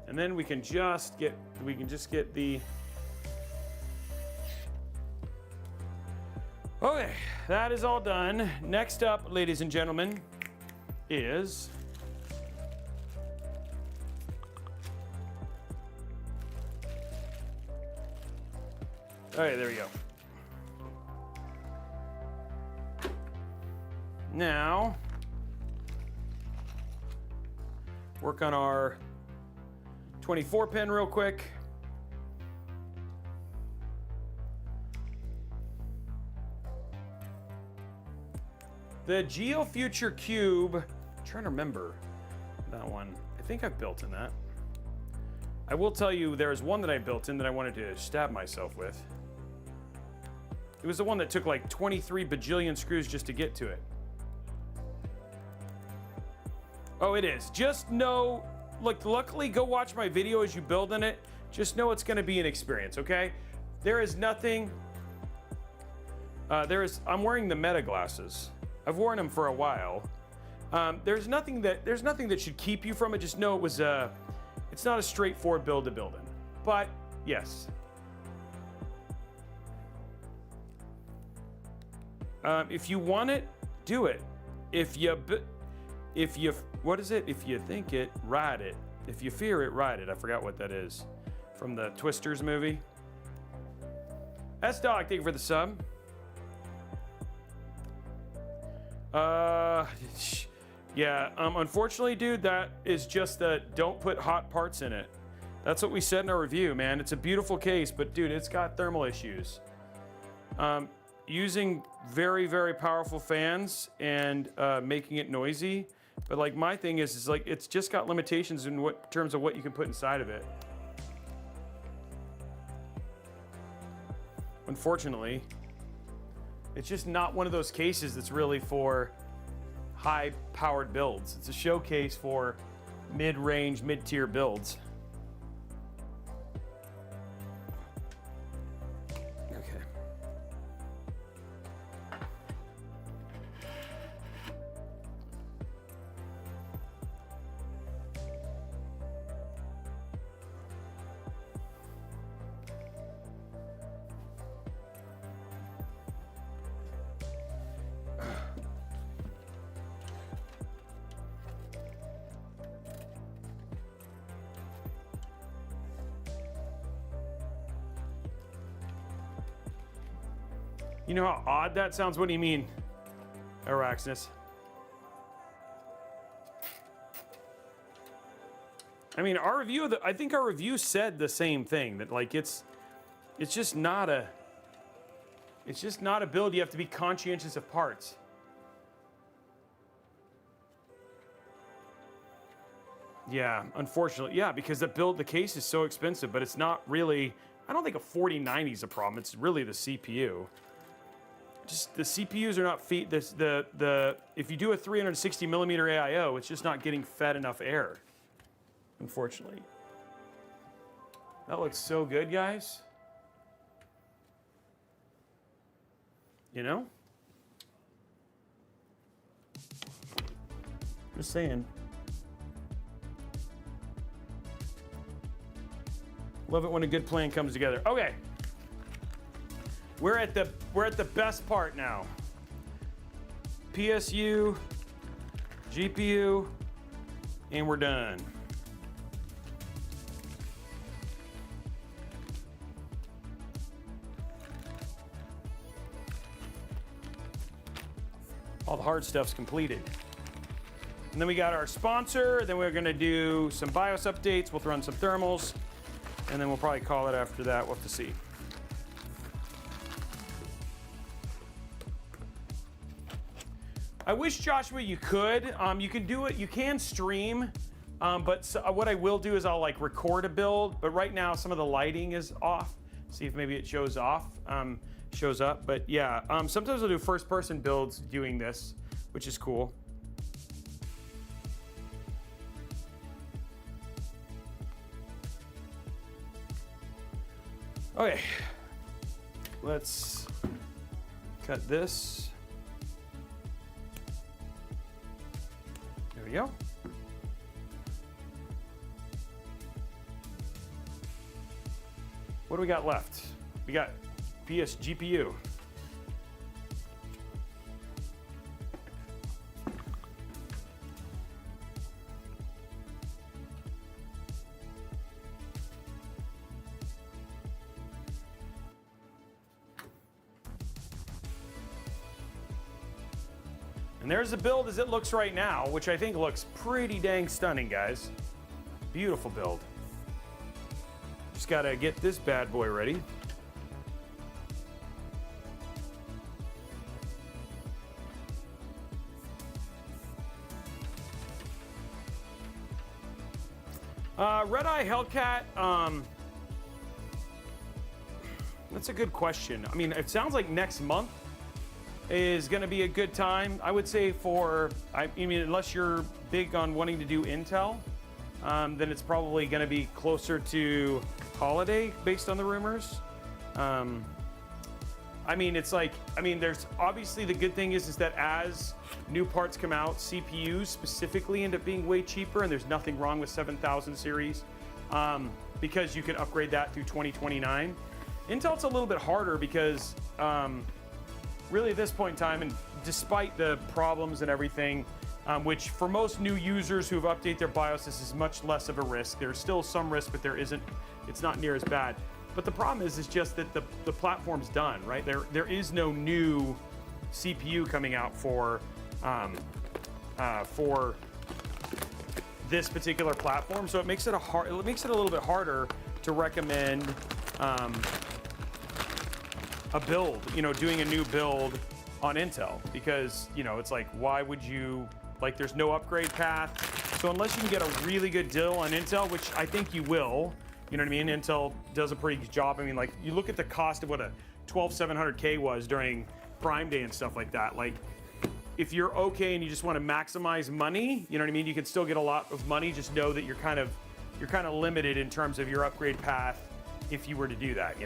and then we can just get the. Okay, that is all done. Next up, ladies and gentlemen, is all right, there we go. Now, work on our 24 pin real quick. The GeoFuture Cube, I'm trying to remember that one. I think I've built in that. I will tell you there's one that I built in that I wanted to stab myself with. It was the one that took like 23 bajillion screws just to get to it. Oh, it is. Just know, look, luckily go watch my video as you build in it. Just know it's going to be an experience, okay? There is nothing, I'm wearing the Meta glasses. I've worn them for a while. There's nothing that should keep you from it. Just know it's not a straightforward build to build in. But yes. If you want it, do it. If you what is it? If you think it, ride it. If you fear it, ride it. I forgot what that is from the Twisters movie. S-Dog, thank you for the sub. Yeah, unfortunately, dude, that is just don't put hot parts in it. That's what we said in our review, man. It's a beautiful case, but dude, it's got thermal issues. Using very, very powerful fans and making it noisy. But like my thing is like it's just got limitations in terms of what you can put inside of it. Unfortunately, it's just not one of those cases that's really for high-powered builds. It's a showcase for mid-range, mid-tier builds. Okay. You know how odd that sounds? What do you mean, Araxnus? I mean, our review I think our review said the same thing, that like it's just not a build you have to be conscientious of parts. Yeah, unfortunately, yeah, because the case is so expensive, but it's not really I don't think a 4090 is a problem. It's really the CPU. Just the CPUs are not feed this if you do a 360 millimeter AIO, it's just not getting fed enough air, unfortunately. That looks so good, guys. You know? Just saying. Love it when a good plan comes together. Okay. We're at the best part now. PSU, GPU, and we're done. All the hard stuff's completed. And then we got our sponsor, then we're gonna do some BIOS updates, we'll run some thermals, and then we'll probably call it after that, we'll have to see. I wish, Joshua, you could. You can do it, you can stream, but what I will do is I'll like record a build, but right now some of the lighting is off. See if maybe it shows up, but yeah. Sometimes I'll do first person builds doing this, which is cool. Okay, let's cut this. There we go. What do we got left? We got PS GPU. And there's the build as it looks right now, which I think looks pretty dang stunning, guys. Beautiful build. Just gotta get this bad boy ready. Red Eye Hellcat, that's a good question. I mean, it sounds like next month is going to be a good time. I would say I mean, unless you're big on wanting to do Intel, then it's probably going to be closer to holiday based on the rumors. I mean, there's obviously the good thing is that as new parts come out, CPUs specifically end up being way cheaper, and there's nothing wrong with 7000 series because you can upgrade that through 2029. Intel's a little bit harder because really at this point in time, and despite the problems and everything, which for most new users who've updated their BIOS, this is much less of a risk. There's still some risk, but it's not near as bad. But the problem is just that the platform's done, right? There is no new CPU coming out for this particular platform, so it makes it a little bit harder to recommend a build, doing a new build on Intel, because it's like, why would you, like, there's no upgrade path. So unless you can get a really good deal on Intel, which I think you will, you know what I mean? Intel does a pretty good job. I mean, like, you look at the cost of what a 12700K was during Prime Day and stuff like that. Like, if you're okay and you just want to maximize money, you know what I mean? You can still get a lot of money. Just know that you're kind of limited in terms of your upgrade path if you were to do that,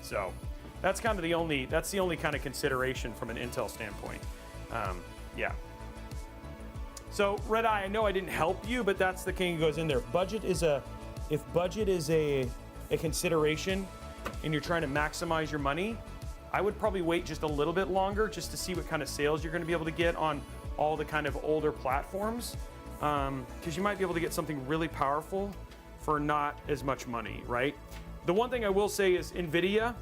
So that's kind of the only kind of consideration from an Intel standpoint. Yeah. So Red Eye, I know I didn't help you, but that's the thing that goes in there. If budget is a consideration and you're trying to maximize your money, I would probably wait just a little bit longer just to see what kind of sales you're going to be able to get on all the kind of older platforms, because you might be able to get something really powerful for not as much money, right? The one thing I will say is NVIDIA,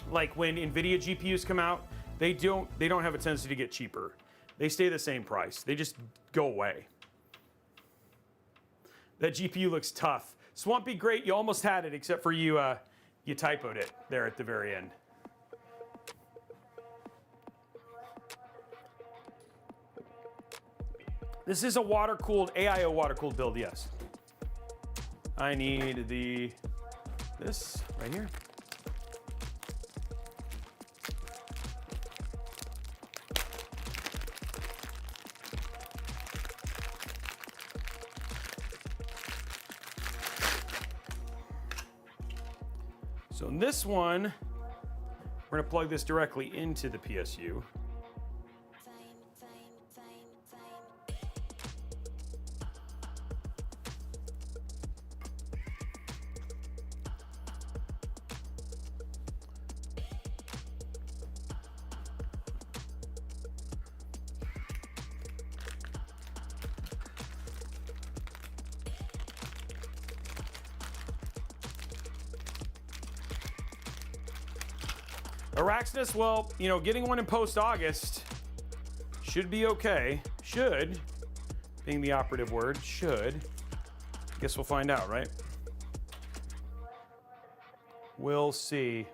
like when NVIDIA GPUs come out, they don't have a tendency to get cheaper. They stay the same price. They just go away. That GPU looks tough. Swampy, great, you almost had it, except for you typoed it there at the very end. This is a water-cooled, AIO water-cooled build, yes. I need the this right here. So in this one, we're gonna plug this directly into the PSU. Araxnus, well, you know, getting one in post-August should be okay. Should, being the operative word, should. Guess we'll find out, right? We'll see.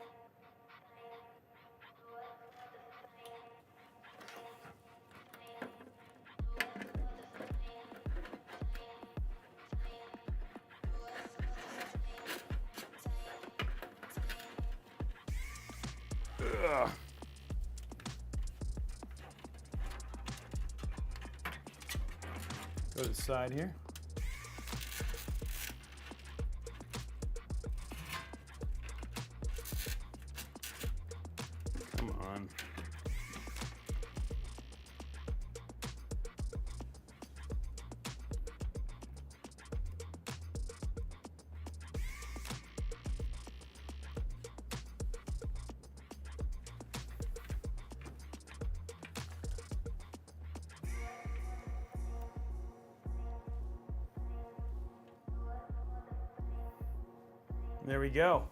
Ugh. Go to the side here. Come on. There we go.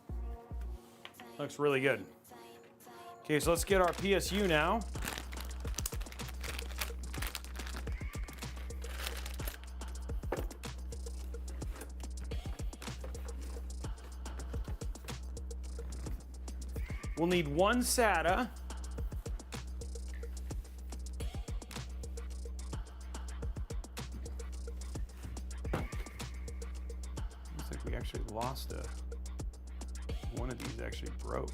Looks really good. Okay, so let's get our PSU now. We'll need one SATA. Looks like we actually lost one of these actually broke.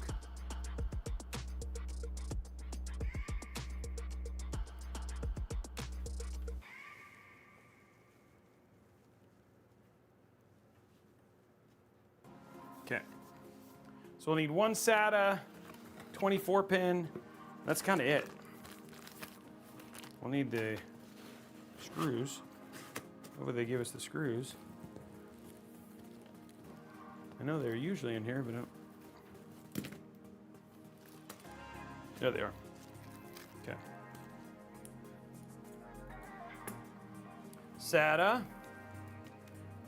Okay. So we'll need one SATA, 24 pin. That's kind of it. We'll need the screws. Hopefully they give us the screws. I know they're usually in here, but I don't. There they are. Okay. SATA,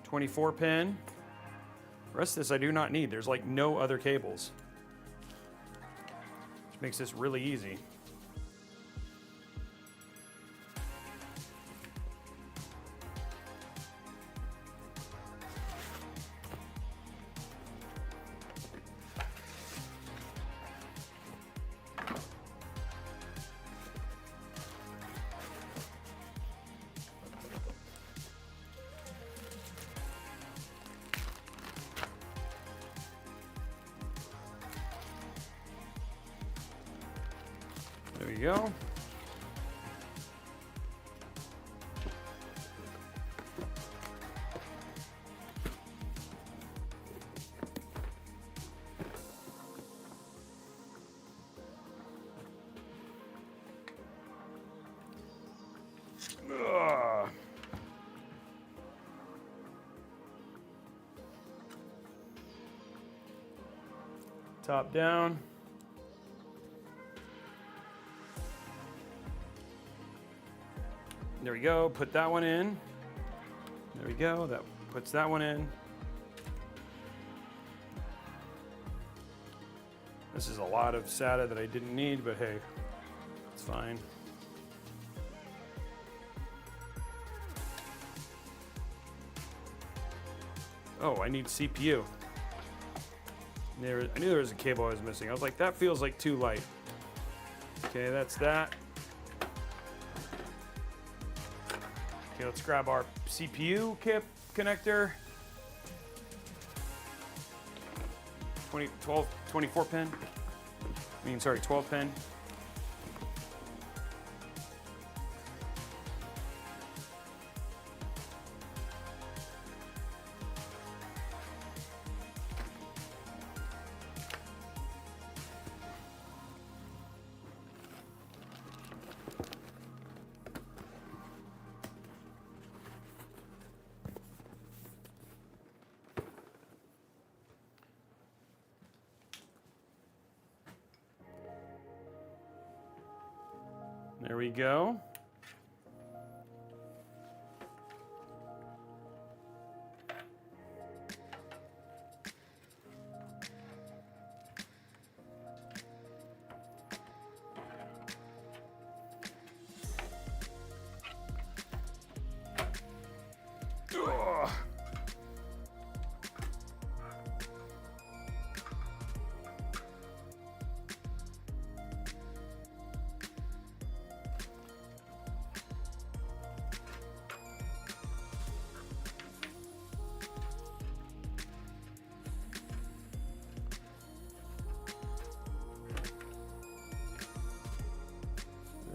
24 pin. The rest of this I do not need. There's like no other cables, which makes this really easy. There we go. Ugh. Top down. There we go, put that one in. There we go, that puts that one in. This is a lot of SATA that I didn't need, but hey, it's fine. Oh, I need CPU. I knew there was a cable I was missing. I was like, that feels like too light. Okay, that's that. Okay, let's grab our CPU connector. 24 pin. Sorry, 12 pin. There we go. Ugh.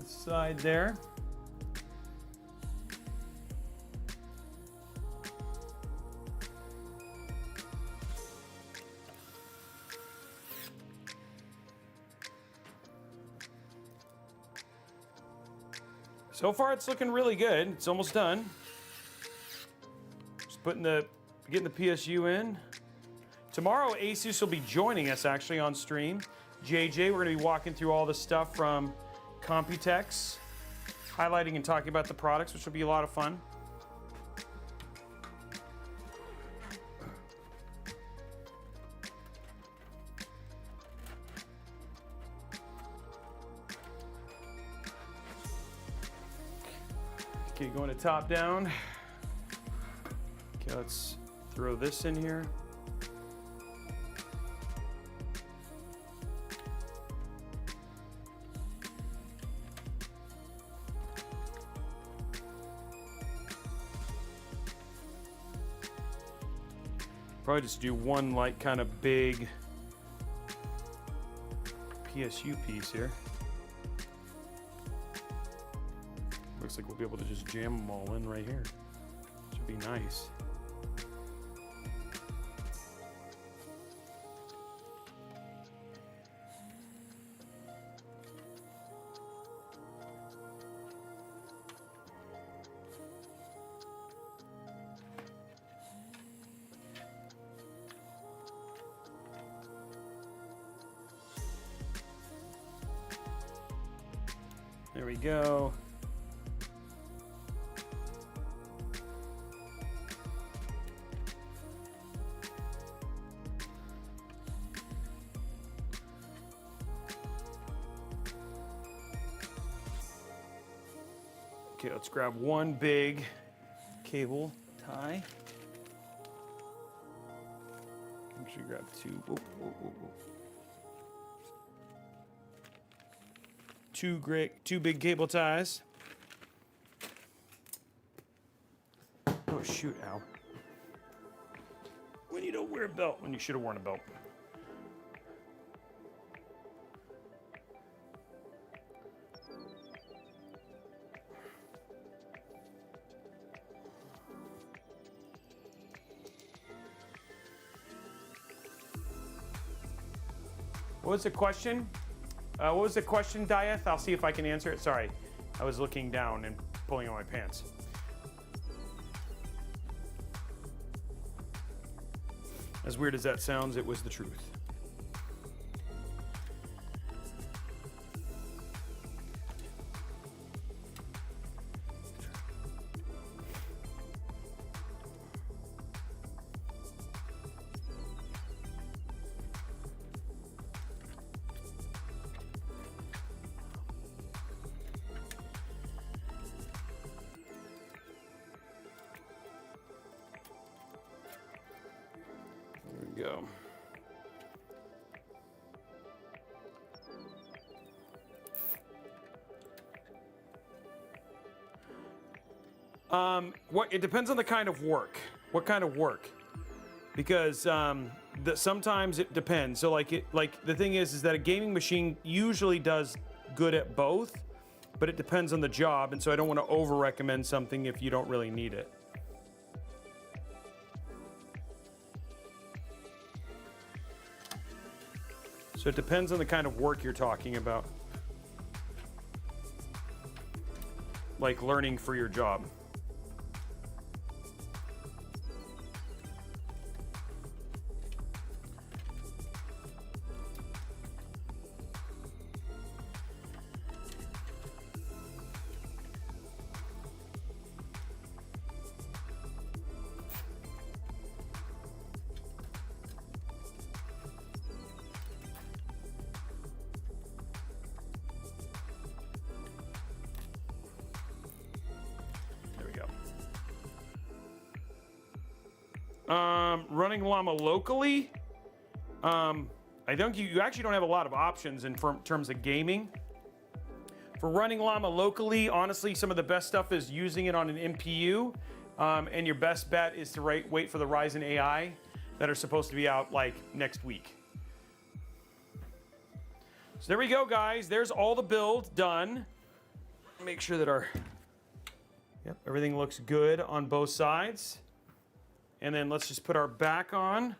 Side there. So far it's looking really good. It's almost done. Just getting the PSU in. Tomorrow ASUS will be joining us actually on stream. JJ, we're gonna be walking through all the stuff from Computex, highlighting and talking about the products, which will be a lot of fun. Okay, going to top down. Okay, let's throw this in here. Probably just do one like kind of big PSU piece here. Looks like we'll be able to just jam them all in right here. Should be nice. There we go. Okay, let's grab one big cable tie. Make sure you grab two. Whoa, whoa, whoa, whoa. Two big cable ties. Oh shoot, ow. When you don't wear a belt, when you should have worn a belt. What was the question? What was the question, Dieth? I'll see if I can answer it. Sorry, I was looking down and pulling on my pants. As weird as that sounds, it was the truth. Go. It depends on the kind of work. What kind of work? Because sometimes it depends. So like the thing is that a gaming machine usually does good at both, but it depends on the job, and so I don't want to over recommend something if you don't really need it. So it depends on the kind of work you're talking about. Like learning for your job. Running Llama locally, I think you actually don't have a lot of options in terms of gaming. For running Llama locally, honestly, some of the best stuff is using it on an MPU, and your best bet is to wait for the Ryzen AI that are supposed to be out like next week. So there we go, guys. There's all the build done. Make sure that everything looks good on both sides. And then let's just put our back on.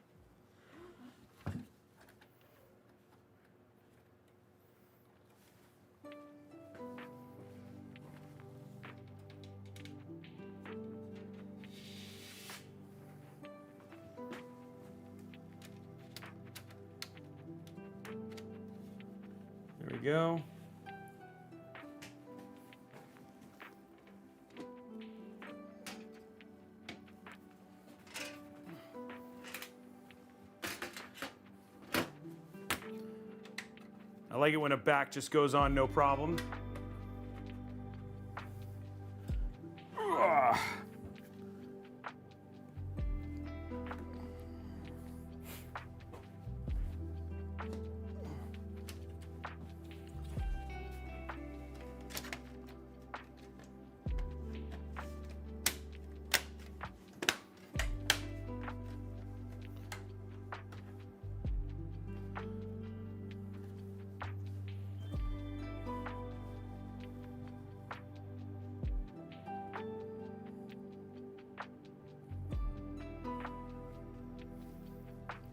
There we go. I like it when a back just goes on, no problem. Ugh.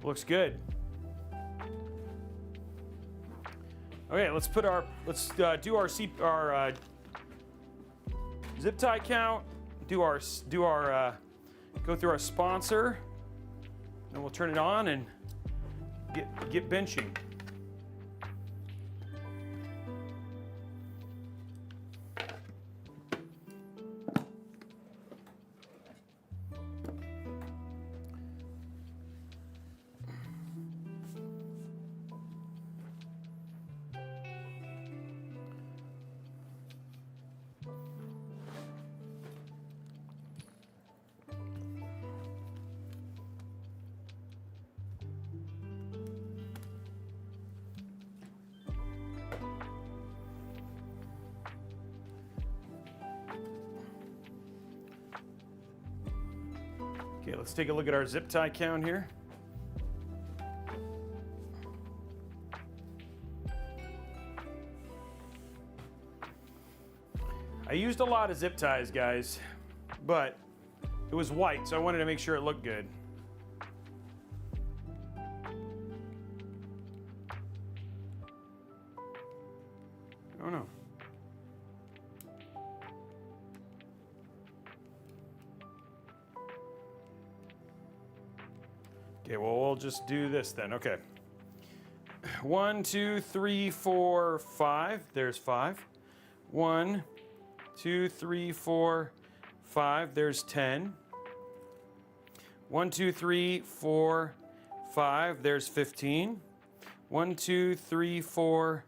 Looks good. Okay, let's do our zip tie count. Go through our sponsor, and we'll turn it on and get benching. Okay, let's take a look at our zip tie count here. I used a lot of zip ties, guys, but it was white, so I wanted to make sure it looked good. Oh no. Okay, well, we'll just do this then. Okay. 1, 2, 3, 4, 5. There's 5. 1, 2, 3, 4, 5. There's 10. 1, 2, 3, 4, 5. There's 15. 1, 2, 3, 4,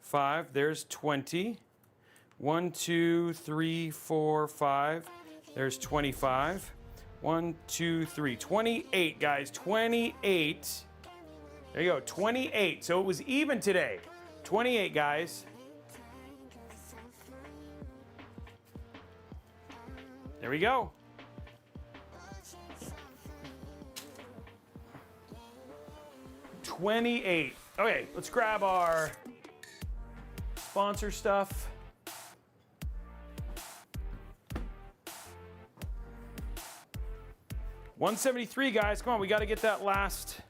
5. There's 20. 1, 2, 3, 4, 5. There's 25. 1, 2, 3. 28, guys. 28. There you go. 28. So it was even today. 28, guys. There we go. 28. Okay, let's grab our sponsor stuff. $173, guys. Come on, we got to get that last.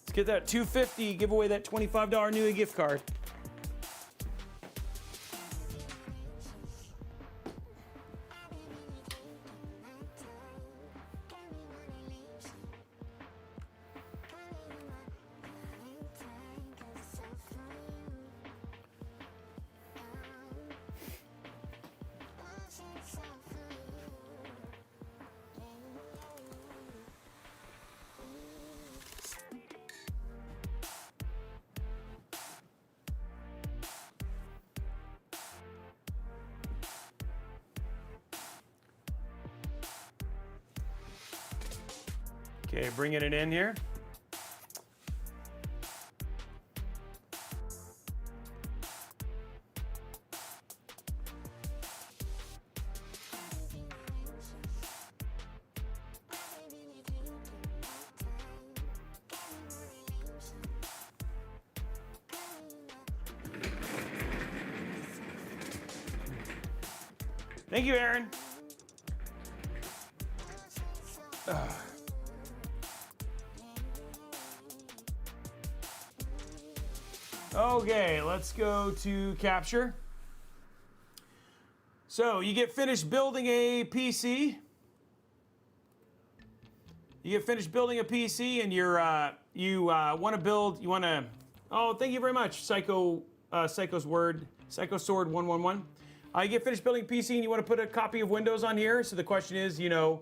Let's get that $250. Give away that $25 Newegg gift card. Okay, bringing it in here. Thank you, Aaron. Okay, let's go to capture. So you get finished building a PC. You get finished building a PC, and you want to build. You want to. Oh, thank you very much, Psycho Sword 111. You get finished building a PC, and you want to put a copy of Windows on here. So the question is, do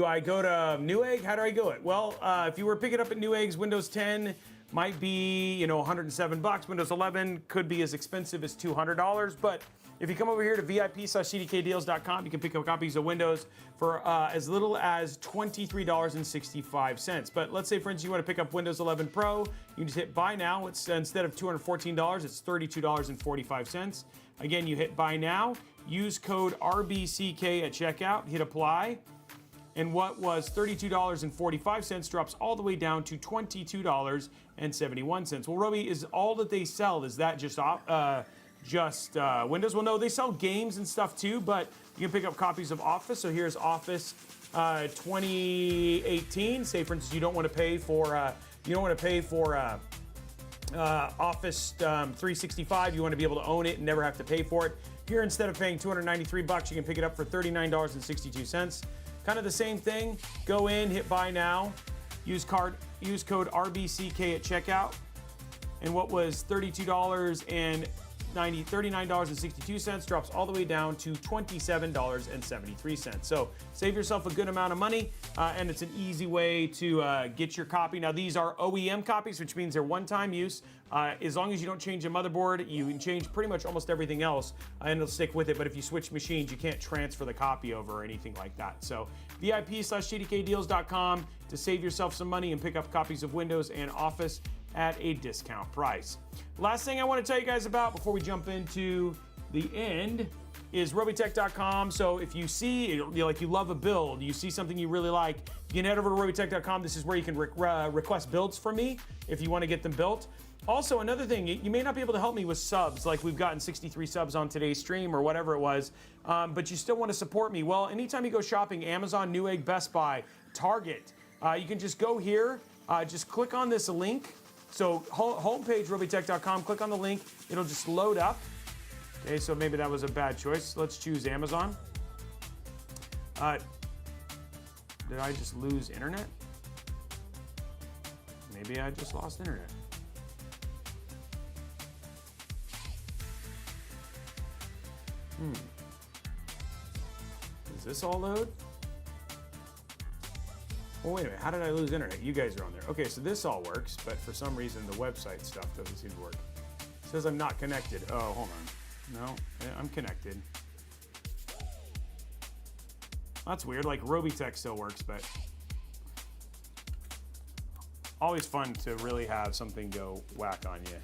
I go to Newegg? How do I go it? Well, if you were picking up at Newegg's, Windows 10 might be, $107. Windows 11 could be as expensive as $200. But if you come over here to VIP/CDKdeals.com, you can pick up copies of Windows for as little as $23.65. But let's say, for instance, you want to pick up Windows 11 Pro, you can just hit buy now. It's instead of $214, it's $32.45. Again, you hit buy now, use code RBCK at checkout, hit apply. And what was $32.45 drops all the way down to $22.71. Well, Robey, is all that they sell, is that just Windows? Well, no, they sell games and stuff too, but you can pick up copies of Office. So here's Office 2018. Say, for instance, you don't want to pay for Office 365. You want to be able to own it and never have to pay for it. Here, instead of paying $293, you can pick it up for $39.62. Kind of the same thing. Go in, hit buy now, use code RBCK at checkout, and what was $39.62 drops all the way down to $27.73. So save yourself a good amount of money, and it's an easy way to get your copy. Now, these are OEM copies, which means they're one-time use. As long as you don't change a motherboard, you can change pretty much almost everything else, and it'll stick with it. But if you switch machines, you can't transfer the copy over or anything like that. So VIP/CDKdeals.com to save yourself some money and pick up copies of Windows and Office at a discount price. Last thing I want to tell you guys about before we jump into the end is Robeytech.com. So if you see, you love a build, you see something you really like, you can head over to Robeytech.com. This is where you can request builds from me if you want to get them built. Also, another thing, you may not be able to help me with subs, like we've gotten 63 subs on today's stream or whatever it was, but you still want to support me. Well, anytime you go shopping, Amazon, Newegg, Best Buy, Target, you can just go here, just click on this link. So homepage, Robeytech.com, click on the link, it'll just load up. Okay, so maybe that was a bad choice. Let's choose Amazon. Did I just lose internet? Maybe I just lost internet. Does this all load? Well, wait a minute, how did I lose internet? You guys are on there. Okay, so this all works, but for some reason the website stuff doesn't seem to work. It says I'm not connected. Oh, hold on. No, I'm connected. That's weird, like Robeytech still works, but always fun to really have something go whack on you.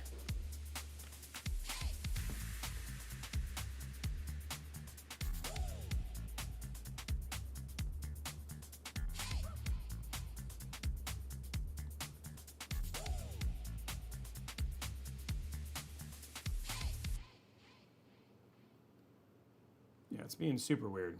it's being super weird.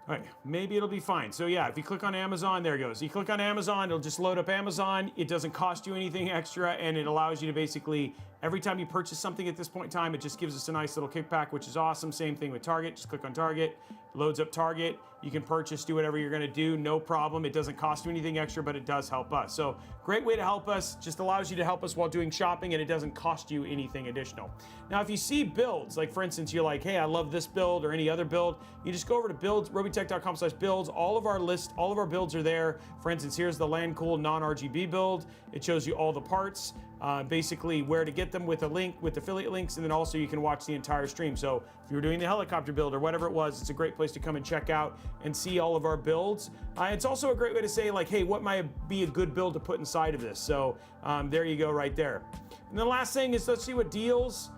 All right, maybe it'll be fine. So yeah, if you click on Amazon, there it goes. You click on Amazon, it'll just load up Amazon. It doesn't cost you anything extra, and it allows you to basically, every time you purchase something at this point in time, it just gives us a nice little kickback, which is awesome. Same thing with Target. Just click on Target, loads up Target. You can purchase, do whatever you're gonna do, no problem. It doesn't cost you anything extra, but it does help us. So great way to help us, just allows you to help us while doing shopping, and it doesn't cost you anything additional. Now, if you see builds, like for instance, you're like, hey, I love this build or any other build, you just go over to builds, robeytech.com/builds. All of our builds are there. For instance, here's the Land Cool non-RGB build. It shows you all the parts, basically where to get them with a link, with affiliate links, and then also you can watch the entire stream. So if you were doing the helicopter build or whatever it was, it's a great place to come and check out and see all of our builds. It's also a great way to say like, hey, what might be a good build to put inside of this? So there you go right there. And the last thing is, let's see what deals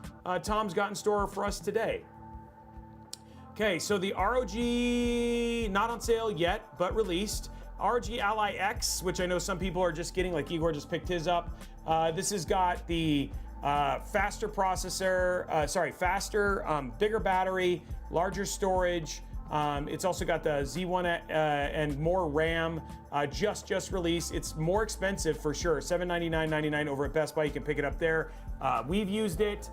Tom's got in store for us today. Okay, so the ROG, not on sale yet, but released. ROG Ally X, which I know some people are just getting, like Igor just picked his up. This has got the faster processor, bigger battery, larger storage. It's also got the Z1 and more RAM, just released. It's more expensive for sure, $799.99 over at Best Buy. You can pick it up there. We've used it.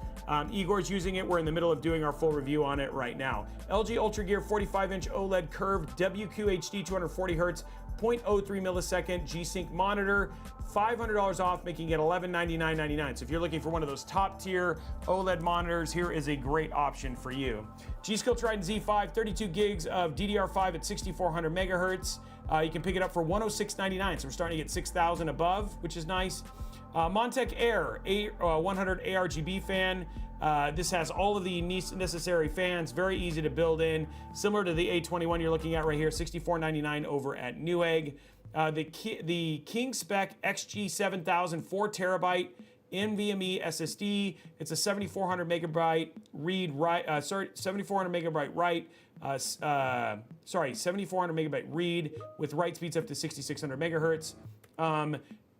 Igor's using it. We're in the middle of doing our full review on it right now. LG Ultra Gear 45-inch OLED curved WQHD 240 Hz, 0.03 millisecond G-Sync monitor, $500 off, making it $1199.99. So if you're looking for one of those top tier OLED monitors, here is a great option for you. G.Skill Trident Z5, 32 gigs of DDR5 at 6400 megahertz. You can pick it up for $106.99. So we're starting to get 6,000 above, which is nice. Montech Air 100 ARGB fan. This has all of the necessary fans, very easy to build in. Similar to the A21 you're looking at right here, $64.99 over at Newegg. The King Spec XG7000 4 terabyte NVMe SSD. It's a 7,400 megabyte read, write, 7,400 megabyte write, 7,400 megabyte read with write speeds up to 6,600 megahertz.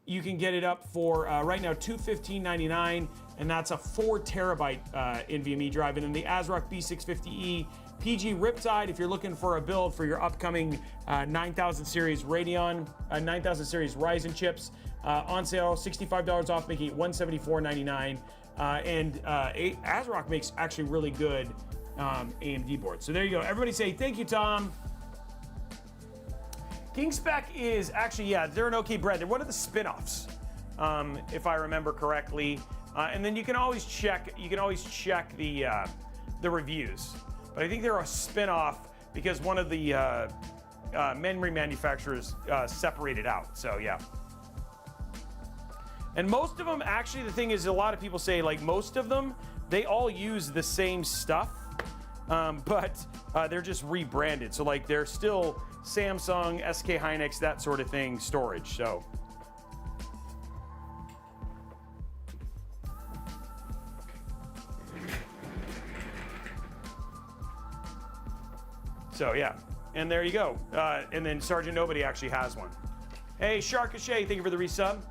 You can get it up for right now $215.99, and that's a 4 terabyte NVMe drive. And then the ASRock B650E PG Riptide, if you're looking for a build for your upcoming 9000 series Radeon, 9000 series Ryzen chips, on sale, $65 off, making it $174.99. ASRock makes actually really good AMD boards. So there you go. Everybody say thank you, Tom. King Spec is actually, yeah, they're an OK brand. They're one of the spin-offs, if I remember correctly. And then you can always check the reviews. But I think they're a spin-off because one of the memory manufacturers separated out. So yeah. And most of them, actually, the thing is, a lot of people say, like, most of them, they all use the same stuff, but they're just rebranded. So like, they're still Samsung, SK Hynix, that sort of thing, storage. So yeah, and there you go. And then Sergeant Nobody actually has one. Hey, Sharkashay, thank you for the resub.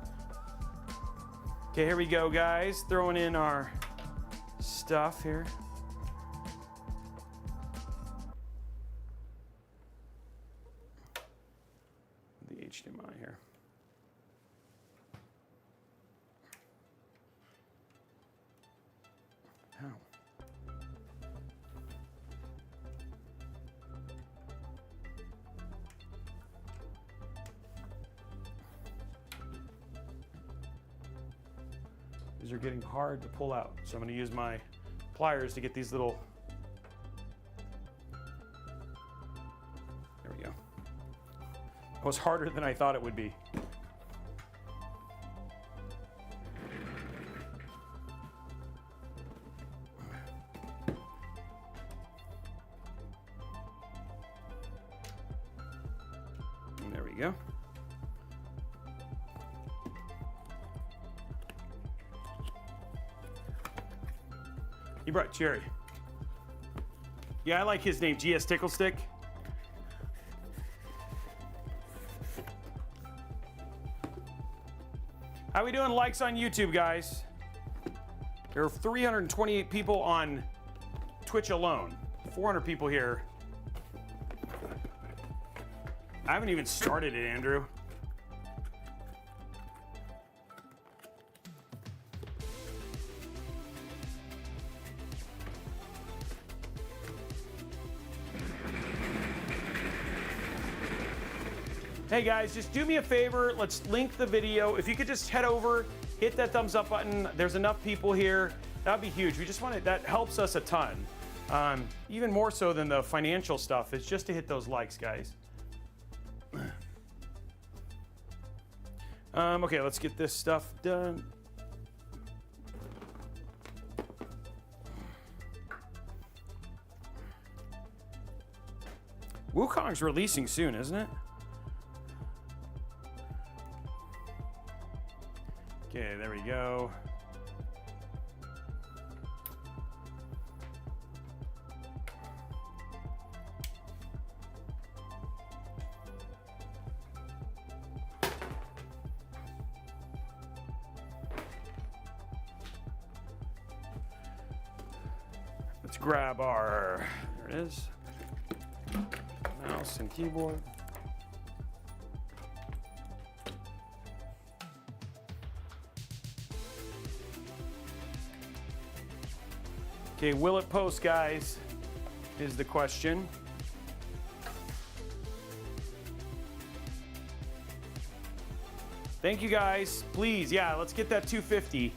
Okay, here we go, guys. Throwing in our stuff here. The HDMI here. How? These are getting hard to pull out, so I'm going to use my pliers to get these little. There we go. It was harder than I thought it would be. And there we go. He brought Cherry. Yeah, I like his name, GS Tickle Stick. How we doing likes on YouTube, guys? There are 328 people on Twitch alone. 400 people here. I haven't even started it, Andrew. Hey guys, just do me a favor. Let's link the video. If you could just head over, hit that thumbs up button. There's enough people here. That'd be huge. We just want to, that helps us a ton. Even more so than the financial stuff. It's just to hit those likes, guys. Okay, let's get this stuff done. Wukong's releasing soon, isn't it? Okay, there we go. Let's grab our, there it is, mouse and keyboard. Okay, will it post, guys, is the question. Thank you, guys. Please, yeah, let's get that 250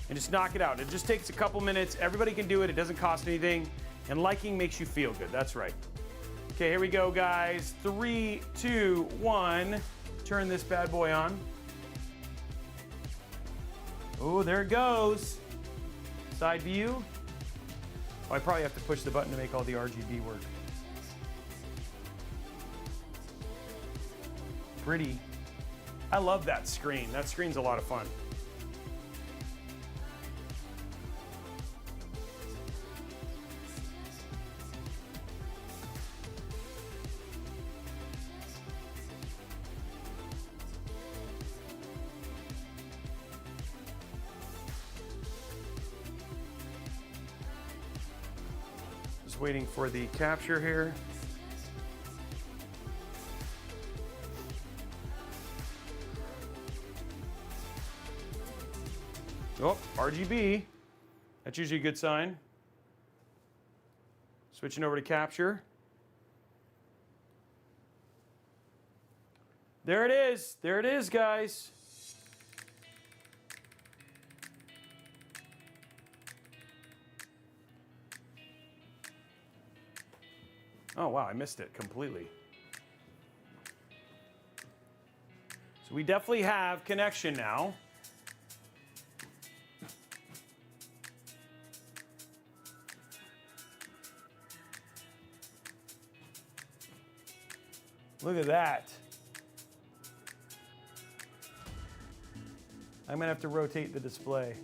and just knock it out. It just takes a couple minutes. Everybody can do it. It doesn't cost anything. And liking makes you feel good. That's right. Okay, here we go, guys. 3, 2, 1. Turn this bad boy on. Oh, there it goes. Side view. Oh, I probably have to push the button to make all the RGB work. Pretty. I love that screen. That screen's a lot of fun. Waiting for the capture here. Oh, RGB. That's usually a good sign. Switching over to capture. There it is. There it is, guys. Oh, wow, I missed it completely. So we definitely have connection now. Look at that. I'm gonna have to rotate the display.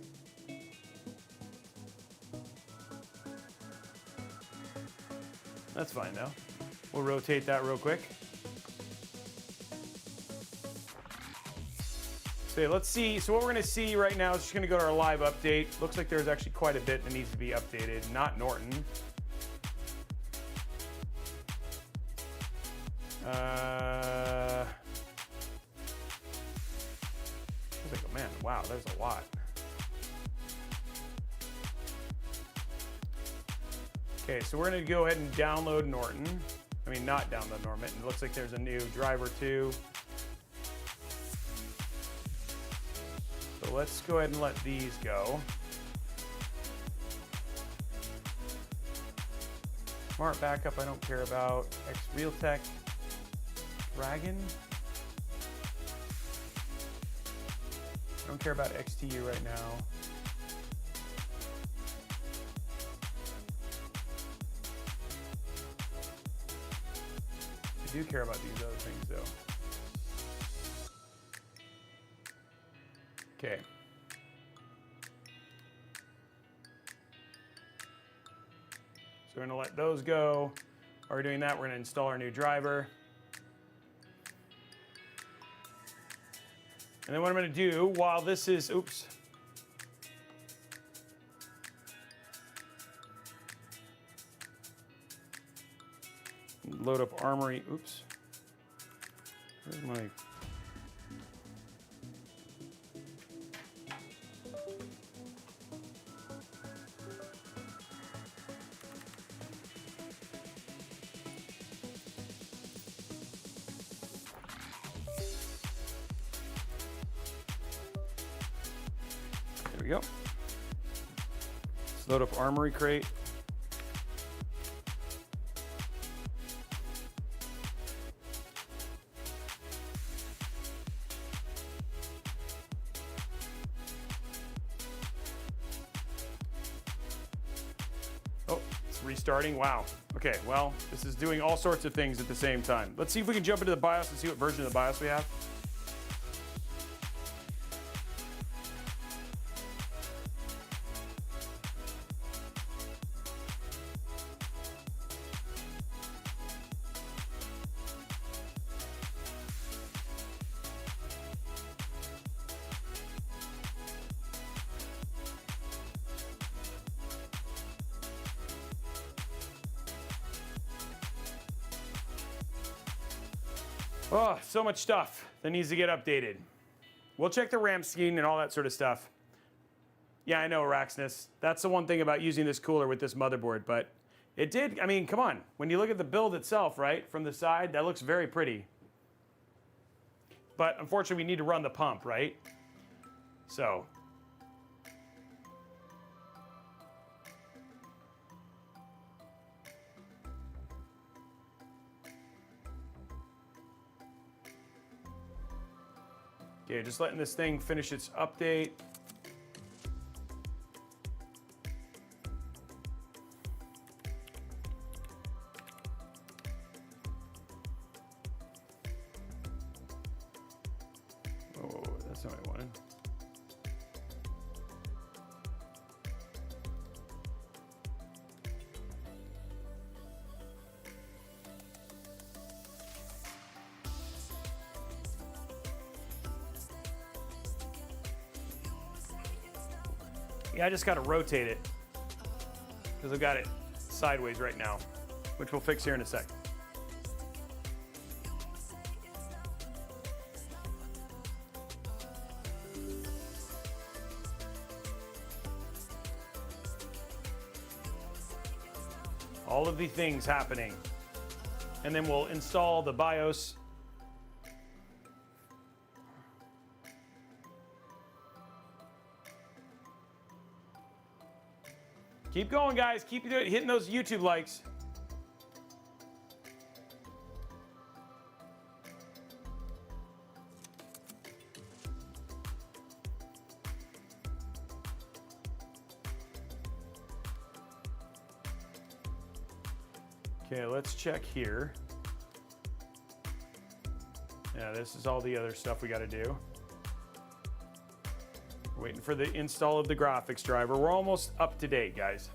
That's fine though. We'll rotate that real quick. So let's see. So what we're gonna see right now is just gonna go to our live update. Looks like there's actually quite a bit that needs to be updated. Not Norton. I was like, oh man, wow, there's a lot. Okay, so we're gonna go ahead and download Norton. I mean, not download Norton. It looks like there's a new driver too. So let's go ahead and let these go. Smart backup, I don't care about. Realtek Dragon. I don't care about XTU right now. I do care about these other things though. Okay. So we're gonna let those go. While we're doing that, we're gonna install our new driver. And then what I'm gonna do while this is, oops. Load up Armory. Oops. Where's my... There we go. Let's load up Armory crate. Oh, it's restarting. Wow. Okay, well, this is doing all sorts of things at the same time. Let's see if we can jump into the BIOS and see what version of the BIOS we have. Oh, so much stuff that needs to get updated. We'll check the RAM scheme and all that sort of stuff. Yeah, I know, Araxness. That's the one thing about using this cooler with this motherboard, but it did, I mean, come on. When you look at the build itself, right, from the side, that looks very pretty. But unfortunately, we need to run the pump, right? So. Okay, just letting this thing finish its update. Oh, that's not what I wanted. Yeah, I just got to rotate it because I've got it sideways right now, which we'll fix here in a sec. All of the things happening. And then we'll install the BIOS. Keep going, guys. Keep hitting those YouTube likes. Okay, let's check here. Yeah, this is all the other stuff we got to do. Waiting for the install of the graphics driver. We're almost up to date, guys.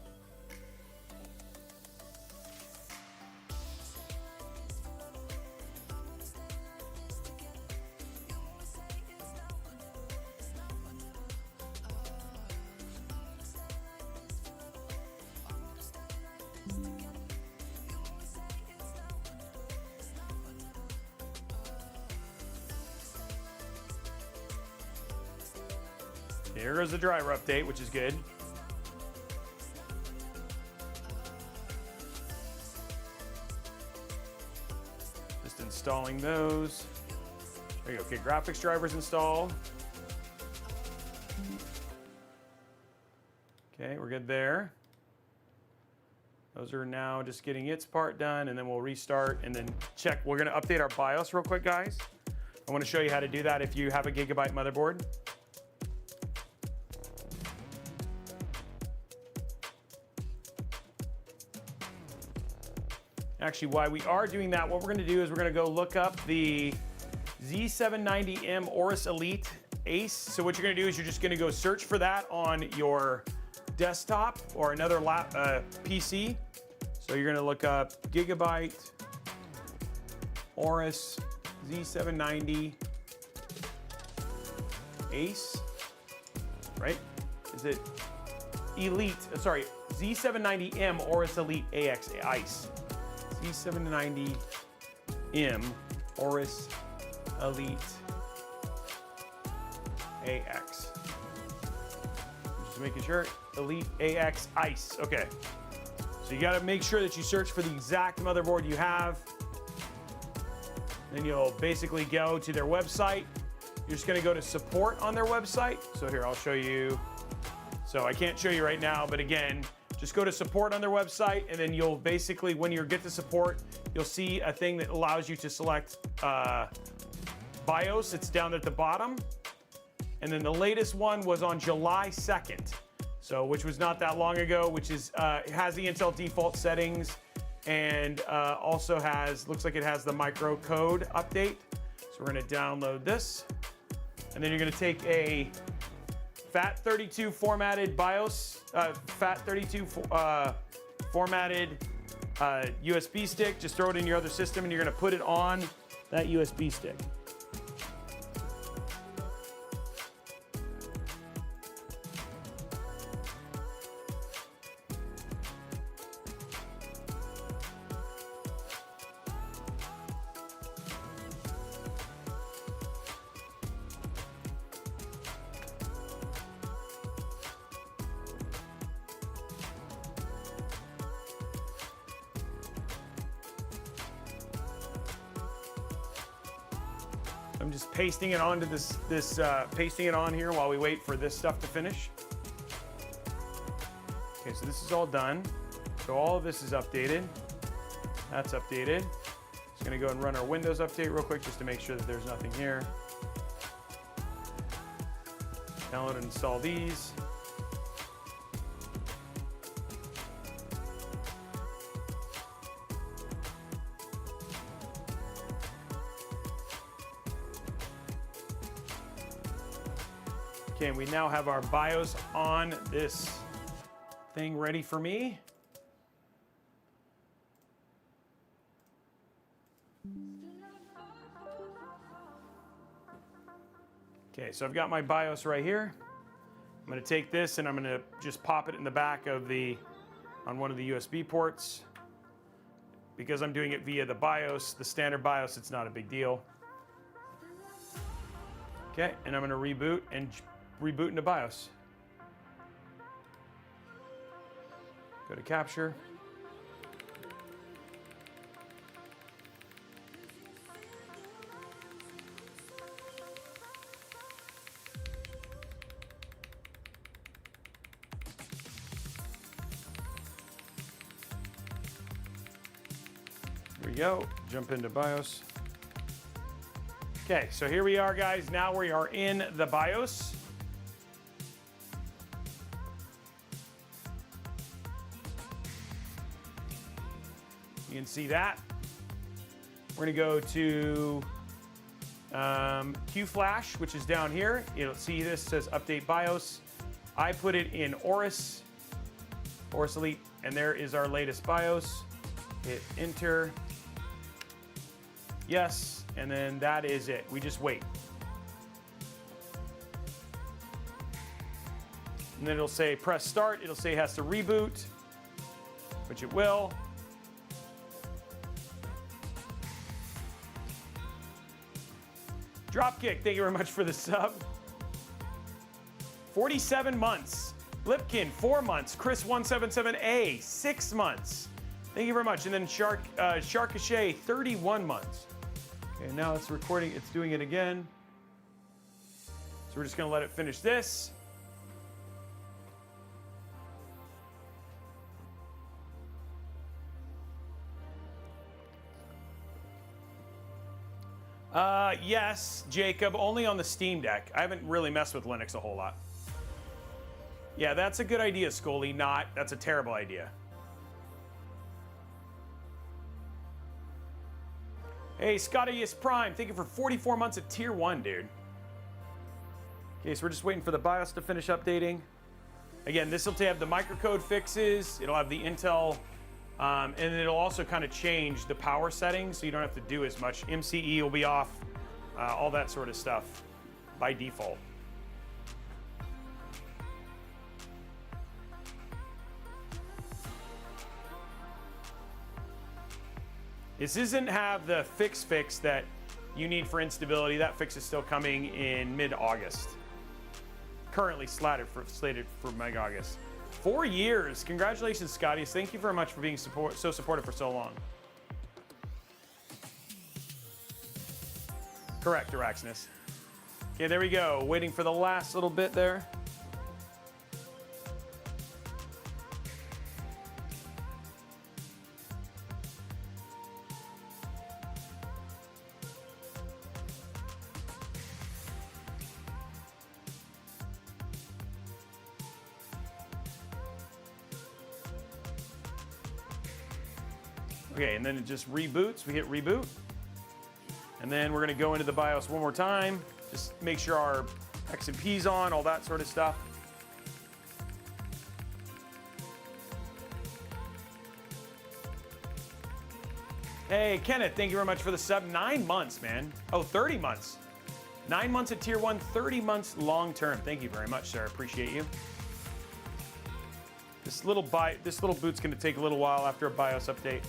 Here goes the driver update, which is good. Just installing those. There you go. Okay, graphics drivers installed. Okay, we're good there. Those are now just getting its part done, and then we'll restart and then check. We're going to update our BIOS real quick, guys. I want to show you how to do that if you have a Gigabyte motherboard. Actually, while we are doing that, what we're going to do is we're going to go look up the Z790M Aorus Elite Ace. So what you're going to do is you're just going to go search for that on your desktop or another PC. So you're going to look up Gigabyte Aorus Z790 Ace, right? Is it Elite? Sorry, Z790M Aorus Elite AX Ice. Z790M Aorus Elite AX. Just making sure. Elite AX Ice. Okay. So you got to make sure that you search for the exact motherboard you have. Then you'll basically go to their website. You're just going to go to support on their website. So here, I'll show you. So I can't show you right now, but again, just go to support on their website, and then you'll basically, when you get to support, you'll see a thing that allows you to select BIOS. It's down at the bottom. And then the latest one was on July 2nd. So, which was not that long ago, which is, it has the Intel default settings, and also looks like it has the microcode update. So we're gonna download this. And then you're gonna take a FAT32 formatted BIOS, FAT32 formatted USB stick. Just throw it in your other system, and you're gonna put it on that USB stick. I'm just pasting it onto pasting it on here while we wait for this stuff to finish. Okay, so this is all done. So all of this is updated. That's updated. Just gonna go and run our Windows update real quick just to make sure that there's nothing here. Download and install these. Okay, and we now have our BIOS on this thing ready for me. Okay, so I've got my BIOS right here. I'm gonna take this and I'm gonna just pop it in the back of on one of the USB ports. Because I'm doing it via the BIOS, the standard BIOS, it's not a big deal. Okay, and I'm gonna reboot and reboot into BIOS. Go to capture. Here we go, jump into BIOS. Okay, so here we are, guys. Now we are in the BIOS. You can see that. We're gonna go to QFlash, which is down here. You'll see this says update BIOS. I put it in Aorus Elite, and there is our latest BIOS. Hit enter. Yes, and then that is it. We just wait. And then it'll say press start. It'll say it has to reboot, which it will. Dropkick, thank you very much for the sub. 47 months. Blipkin, 4 months. Chris177A, 6 months. Thank you very much. And then Sharkachet, 31 months. Okay, now it's recording. It's doing it again. So we're just going to let it finish this. Yes, Jacob, only on the Steam Deck. I haven't really messed with Linux a whole lot. Yeah, that's a good idea, Scully. That's a terrible idea. Hey, Scottius Prime, thank you for 44 months at Tier 1, dude. Okay, so we're just waiting for the BIOS to finish updating. Again, this will have the microcode fixes. It'll have the Intel, and it'll also kind of change the power settings, so you don't have to do as much. MCE will be off, all that sort of stuff by default. This doesn't have the fix that you need for instability. That fix is still coming in mid-August. Currently slated for mid-August. 4 years. Congratulations, Scotty. Thank you very much for being so supportive for so long. Correct, Araxnus. Okay, there we go. Waiting for the last little bit there. Okay, and then it just reboots. We hit reboot. And then we're gonna go into the BIOS one more time. Just make sure our XMP's on, all that sort of stuff. Hey, Kenneth, thank you very much for the sub. 9 months, man. Oh, 30 months. 9 months at tier 1, 30 months long term. Thank you very much, sir. Appreciate you. This little boot's gonna take a little while after a BIOS update.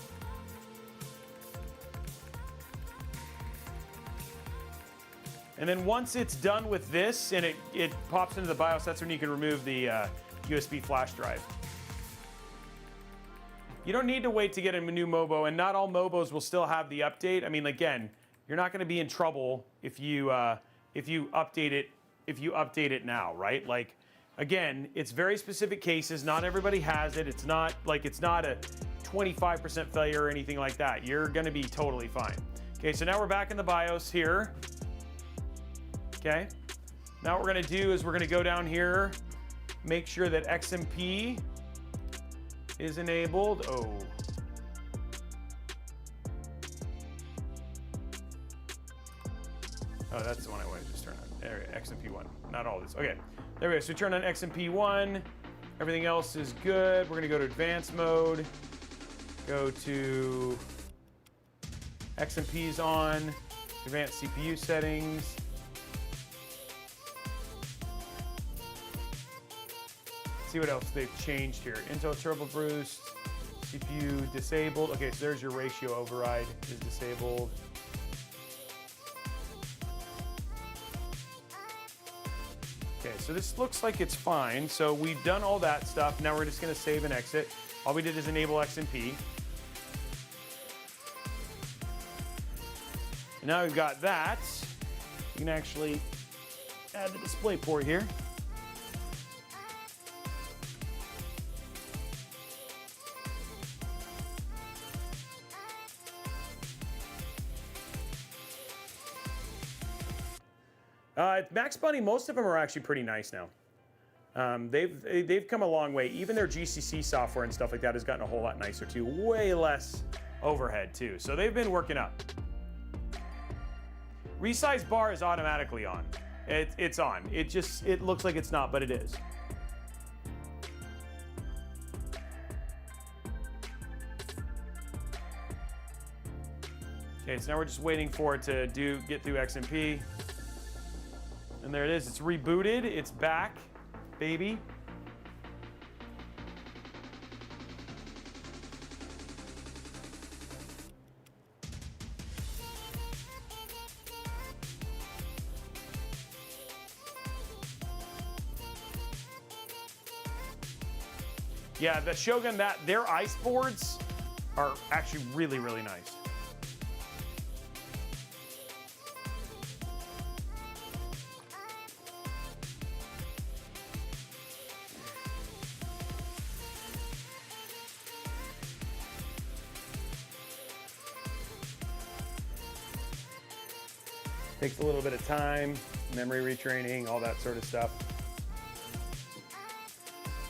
And then once it's done with this and it pops into the BIOS, that's when you can remove the USB flash drive. You don't need to wait to get a new Mobo, and not all Mobos will still have the update. I mean, again, you're not going to be in trouble if you update it now, right? Like, again, it's very specific cases. Not everybody has it. It's not a 25% failure or anything like that. You're going to be totally fine. Okay, so now we're back in the BIOS here. Okay, now what we're gonna do is we're gonna go down here, make sure that XMP is enabled. Oh, that's the one I wanted to just turn on. There, XMP1, not all this. Okay, there we go. So turn on XMP1. Everything else is good. We're gonna go to advanced mode. Go to XMP's on. Advanced CPU settings. See what else they've changed here. Intel Turbo Boost, CPU disabled. Okay, so there's your ratio override is disabled. Okay, so this looks like it's fine. So we've done all that stuff. Now we're just gonna save and exit. All we did is enable XMP. And now we've got that. You can actually add the display port here. Max Bunny, most of them are actually pretty nice now. They've come a long way. Even their GCC software and stuff like that has gotten a whole lot nicer too. Way less overhead too. So they've been working up. Resize bar is automatically on. It's on. It looks like it's not, but it is. Okay, so now we're just waiting for it to get through XMP. And there it is. It's rebooted. It's back, baby. Yeah, the Shogun, their ice boards are actually really, really nice. Takes a little bit of time, memory retraining, all that sort of stuff.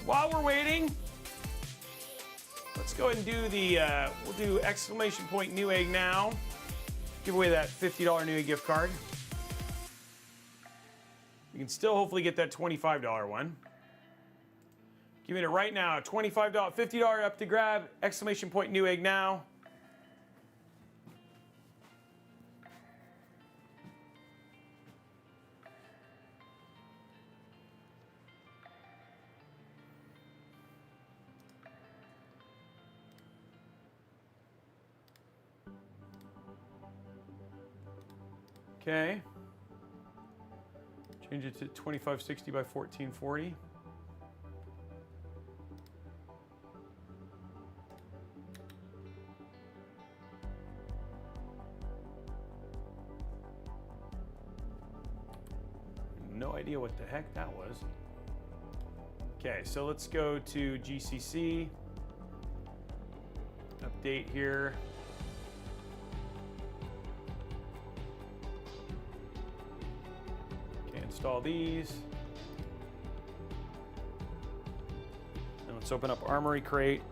While we're waiting, let's go ahead and do we'll do exclamation point Newegg now. Give away that $50 Newegg gift card. You can still hopefully get that $25 one. Giving it right now, $25, $50 up to grab, exclamation point Newegg now. Okay. Change it to 2560 by 1440. No idea what the heck that was. Okay, so let's go to GCC. Update here. Okay, install these. And let's open up Armory Crate.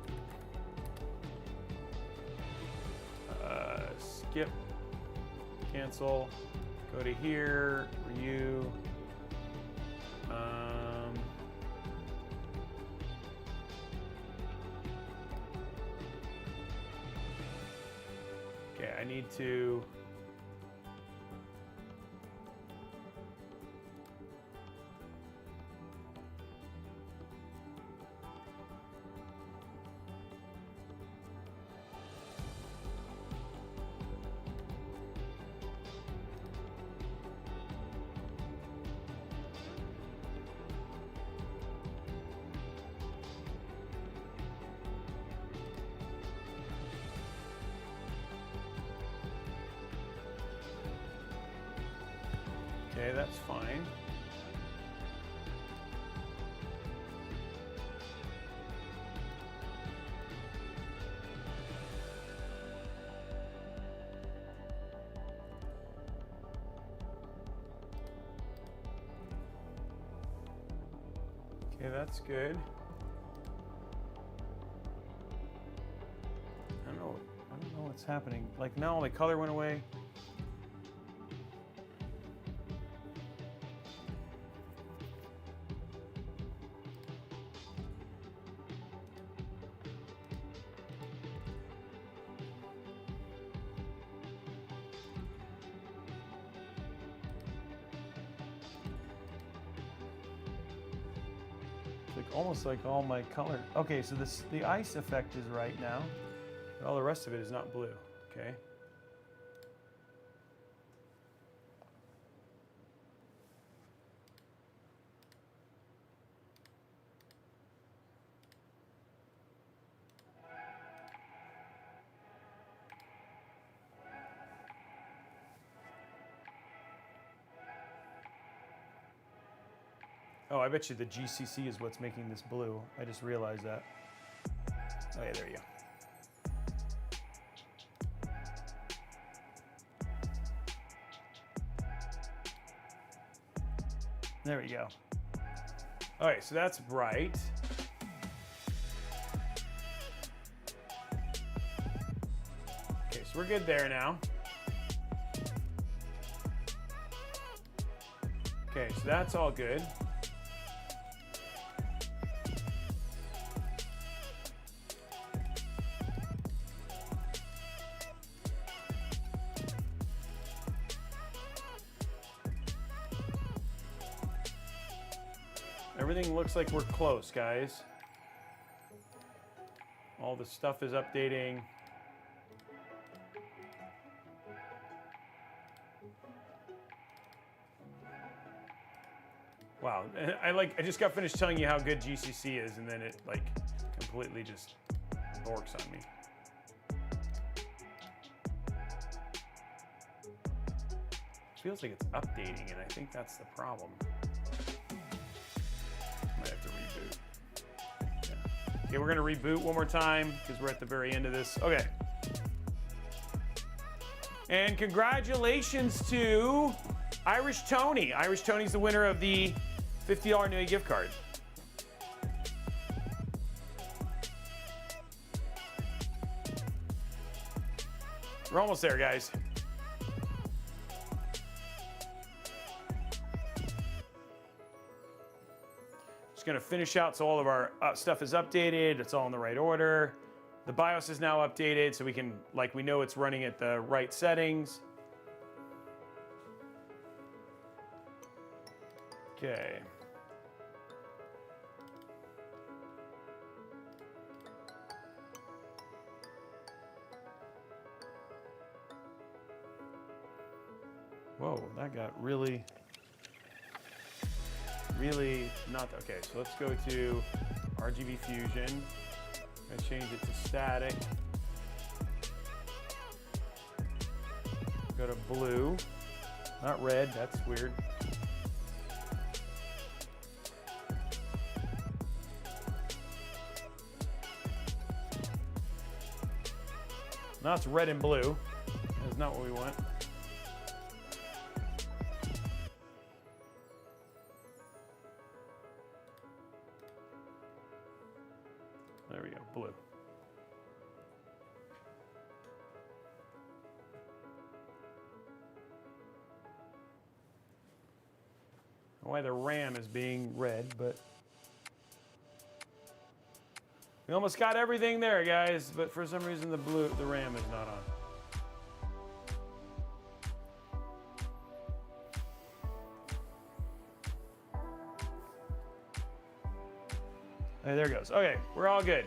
Skip. Cancel. Go to here. Review. Okay, I need to okay, that's fine. Okay, that's good. I don't know what's happening. Like now the color went away. Almost like all my color. Okay, so the ice effect is right now, but all the rest of it is not blue. Okay. Oh, I bet you the GCC is what's making this blue. I just realized that. Oh yeah, there you go. There we go. All right, so that's bright. Okay, so we're good there now. Okay, so that's all good. Everything looks like we're close, guys. All the stuff is updating. Wow, I just got finished telling you how good GCC is, and then it like completely just borks on me. It feels like it's updating, and I think that's the problem. Might have to reboot. Yeah. Okay, we're gonna reboot one more time because we're at the very end of this. Okay. And congratulations to Irish Tony. Irish Tony's the winner of the $50 Nui gift card. We're almost there, guys. Just gonna finish out so all of our stuff is updated. It's all in the right order. The BIOS is now updated so we can, like, we know it's running at the right settings. Okay. Whoa, that got really not, okay, so let's go to RGB Fusion. I'm gonna change it to static. Go to blue, not red, that's weird. Now it's red and blue. That's not what we want. There we go, blue. Why the RAM is being red, but we almost got everything there, guys, but for some reason the RAM is not on. Hey, there it goes. Okay, we're all good.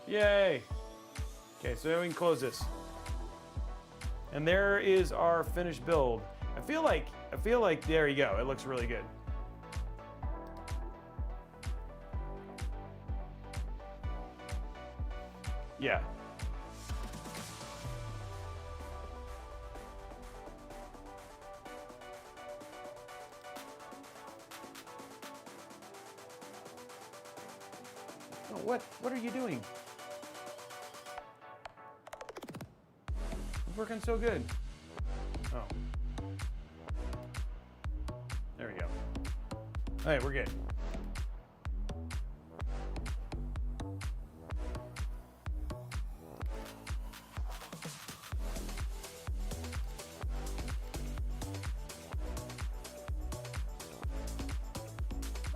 Yay. Okay, so we can close this. And there is our finished build. I feel like there you go. It looks really good. Yeah. Oh, what are you doing? It's working so good. Oh. There we go. All right, we're good.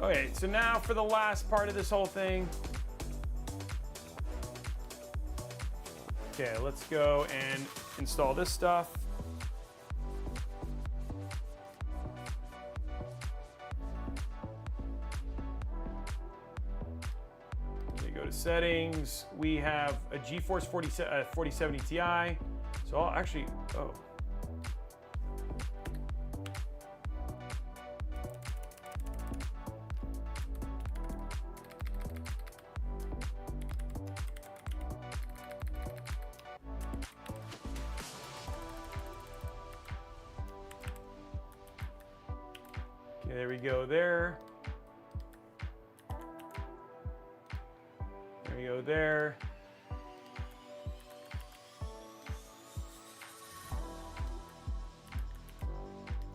Okay, so now for the last part of this whole thing. Okay, let's go and install this stuff. Okay, go to settings. We have a GeForce 4070 Ti. So I'll actually, oh. Okay, there we go there. There we go there.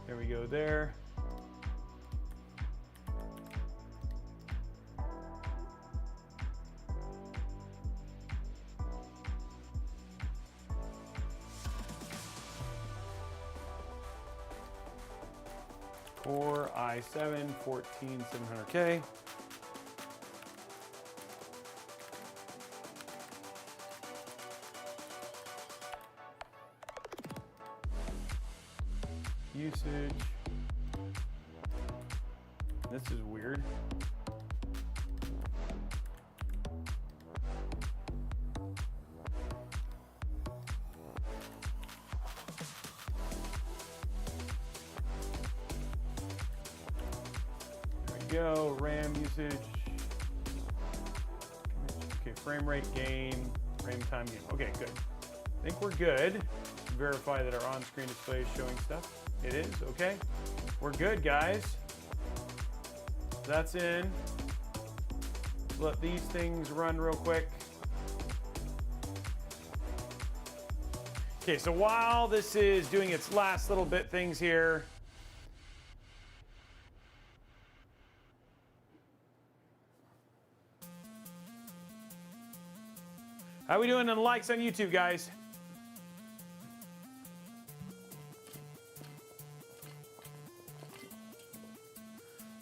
There we go there. Core i7 14700K. Usage. This is weird. Go, RAM usage. Okay, frame rate gain, frame time gain. Okay, good. I think we're good. Verify that our on-screen display is showing stuff. It is, okay. We're good, guys. That's in. Let these things run real quick. Okay, so while this is doing its last little bit things here, how we doing in likes on YouTube, guys?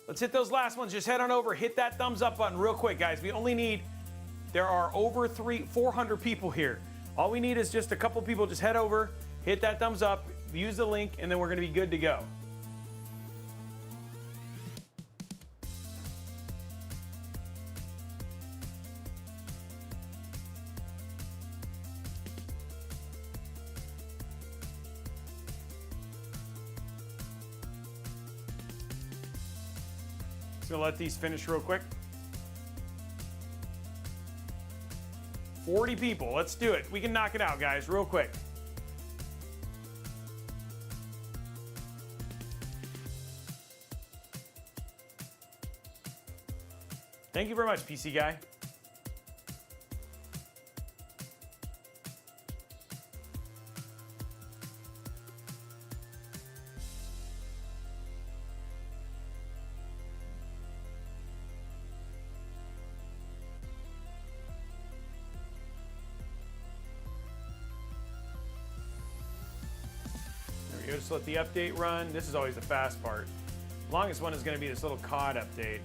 Let's hit those last ones. Just head on over, hit that thumbs up button real quick, guys. We only need, there are over 400 people here. All we need is just a couple people. Just head over, hit that thumbs up, use the link, and then we're gonna be good to go. gonna let these finish real quick. 40 people, let's do it. We can knock it out, guys, real quick. Thank you very much, PC guy. There we go, just let the update run. This is always the fast part. The longest one is going to be this little COD update.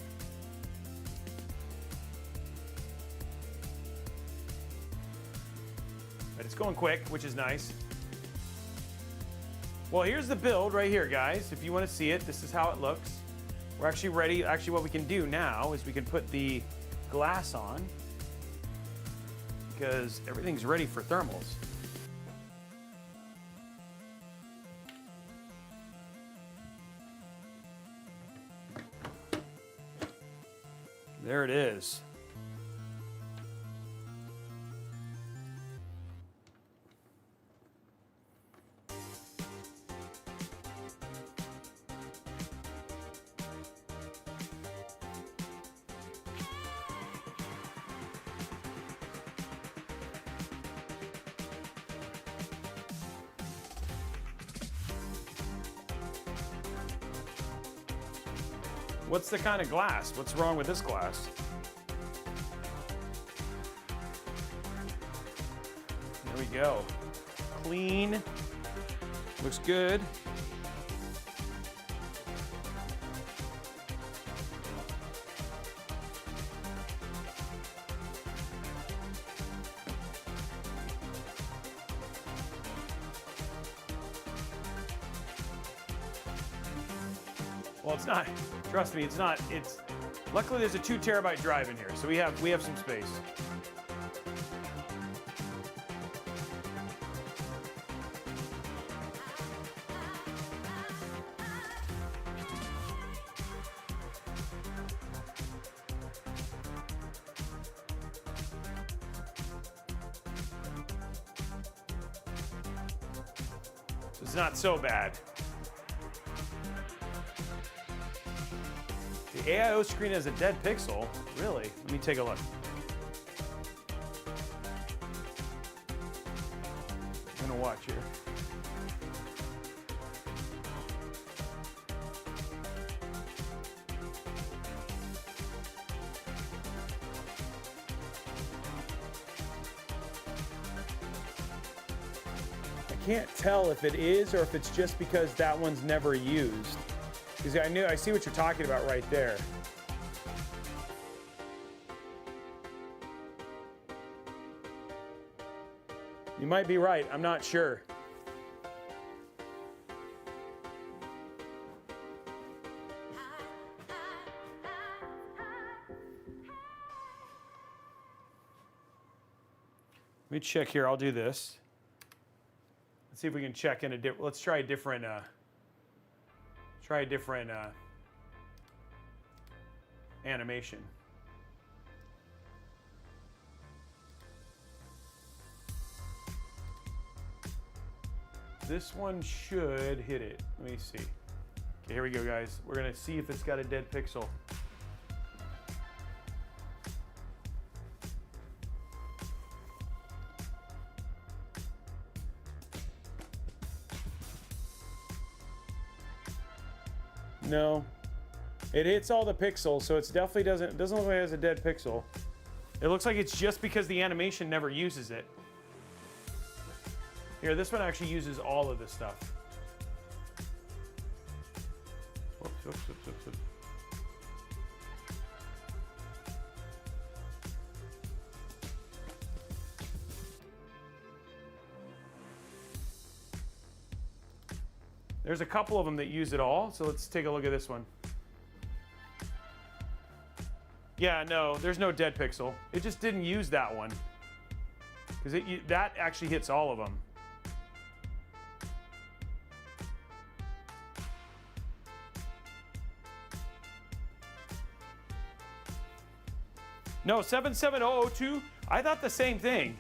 But it's going quick, which is nice. Well, here's the build right here, guys. If you want to see it, this is how it looks. We're actually ready. Actually, what we can do now is we can put the glass on because everything's ready for thermals. There it is. What's the kind of glass? What's wrong with this glass? There we go. Clean. Looks good. Well, it's not. Trust me, it's not. It's luckily there's a 2 terabyte drive in here, so we have some space. So it's not so bad. The AIO screen has a dead pixel? Really? Let me take a look. I'm gonna watch here. I can't tell if it is or if it's just because that one's never used. Because I see what you're talking about right there. You might be right, I'm not sure. Let me check here, I'll do this. Let's see if we can check in a different, let's try a different, animation. This one should hit it. Let me see. Okay, here we go, guys. We're gonna see if it's got a dead pixel. No, it hits all the pixels, so it definitely doesn't look like it has a dead pixel. It looks like it's just because the animation never uses it. Here, this one actually uses all of this stuff. Whoops, whoops, whoops, whoops, whoops. There's a couple of them that use it all, so let's take a look at this one. Yeah, no, there's no dead pixel. It just didn't use that one. Because that actually hits all of them. No, 77002. I thought the same thing.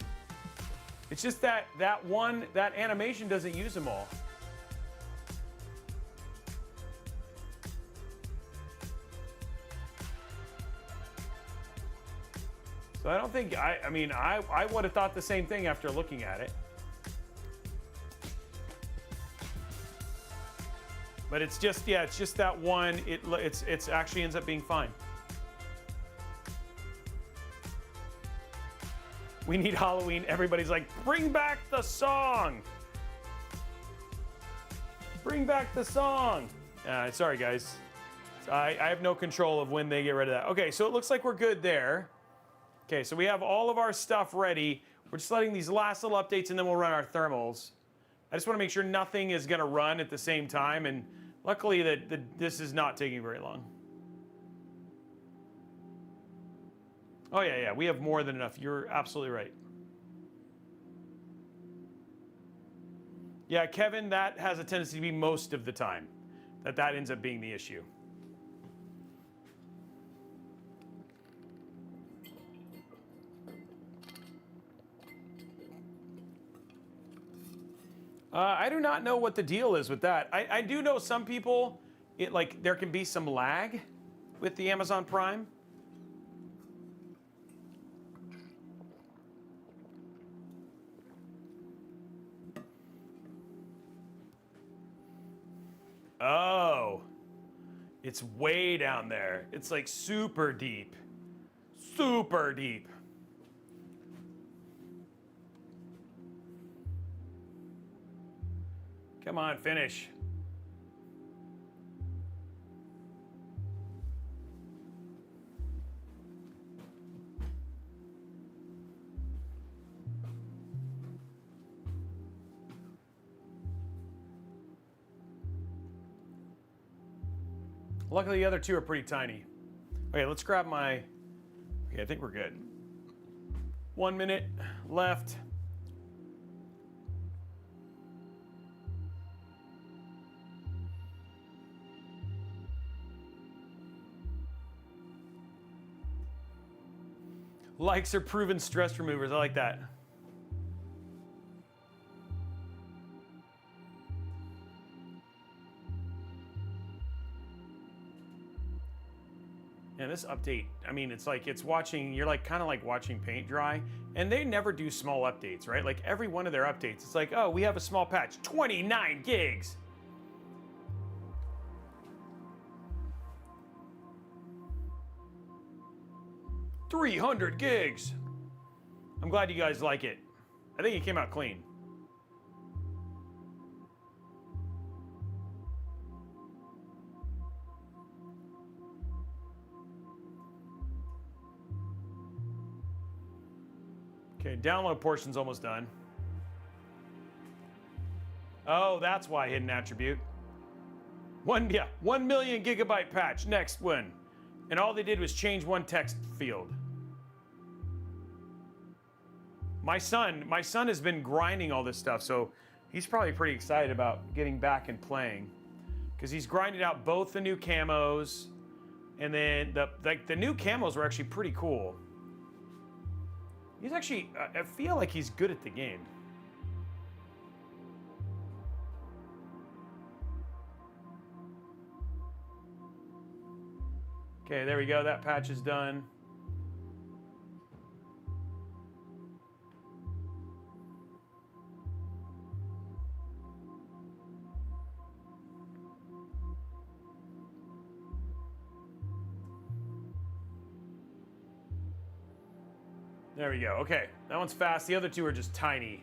It's just that that animation doesn't use them all. So I don't think, I mean, I would have thought the same thing after looking at it. But it's just, yeah, it's just that one, it's actually ends up being fine. We need Halloween. Everybody's like, bring back the song. Bring back the song. Sorry, guys. I have no control of when they get rid of that. Okay, so it looks like we're good there. Okay, so we have all of our stuff ready. We're just letting these last little updates and then we'll run our thermals. I just want to make sure nothing is going to run at the same time, and luckily this is not taking very long. Oh, yeah, we have more than enough. You're absolutely right. Yeah, Kevin, that has a tendency to be most of the time that ends up being the issue. I do not know what the deal is with that. I do know some people, there can be some lag with the Amazon Prime. Oh, it's way down there. It's like super deep. Super deep. Come on, finish. Luckily, the other two are pretty tiny. Okay, let's grab my... Okay, I think we're good. 1 minute left. Likes are proven stress removers. I like that. And this update, I mean, it's like it's watching, you're like kind of like watching paint dry, and they never do small updates, right? Like every one of their updates, it's like, oh, we have a small patch, 29 gigs. $300 gigs. I'm glad you guys like it. I think it came out clean. Okay, download portion's almost done. Oh, that's why hidden attribute. 1 million gigabyte patch, next one. And all they did was change one text field. My son has been grinding all this stuff, so he's probably pretty excited about getting back and playing, because he's grinded out both the new camos, and then the new camos were actually pretty cool. He's actually, I feel like he's good at the game. Okay, there we go. That patch is done. There we go. Okay, that one's fast. The other two are just tiny.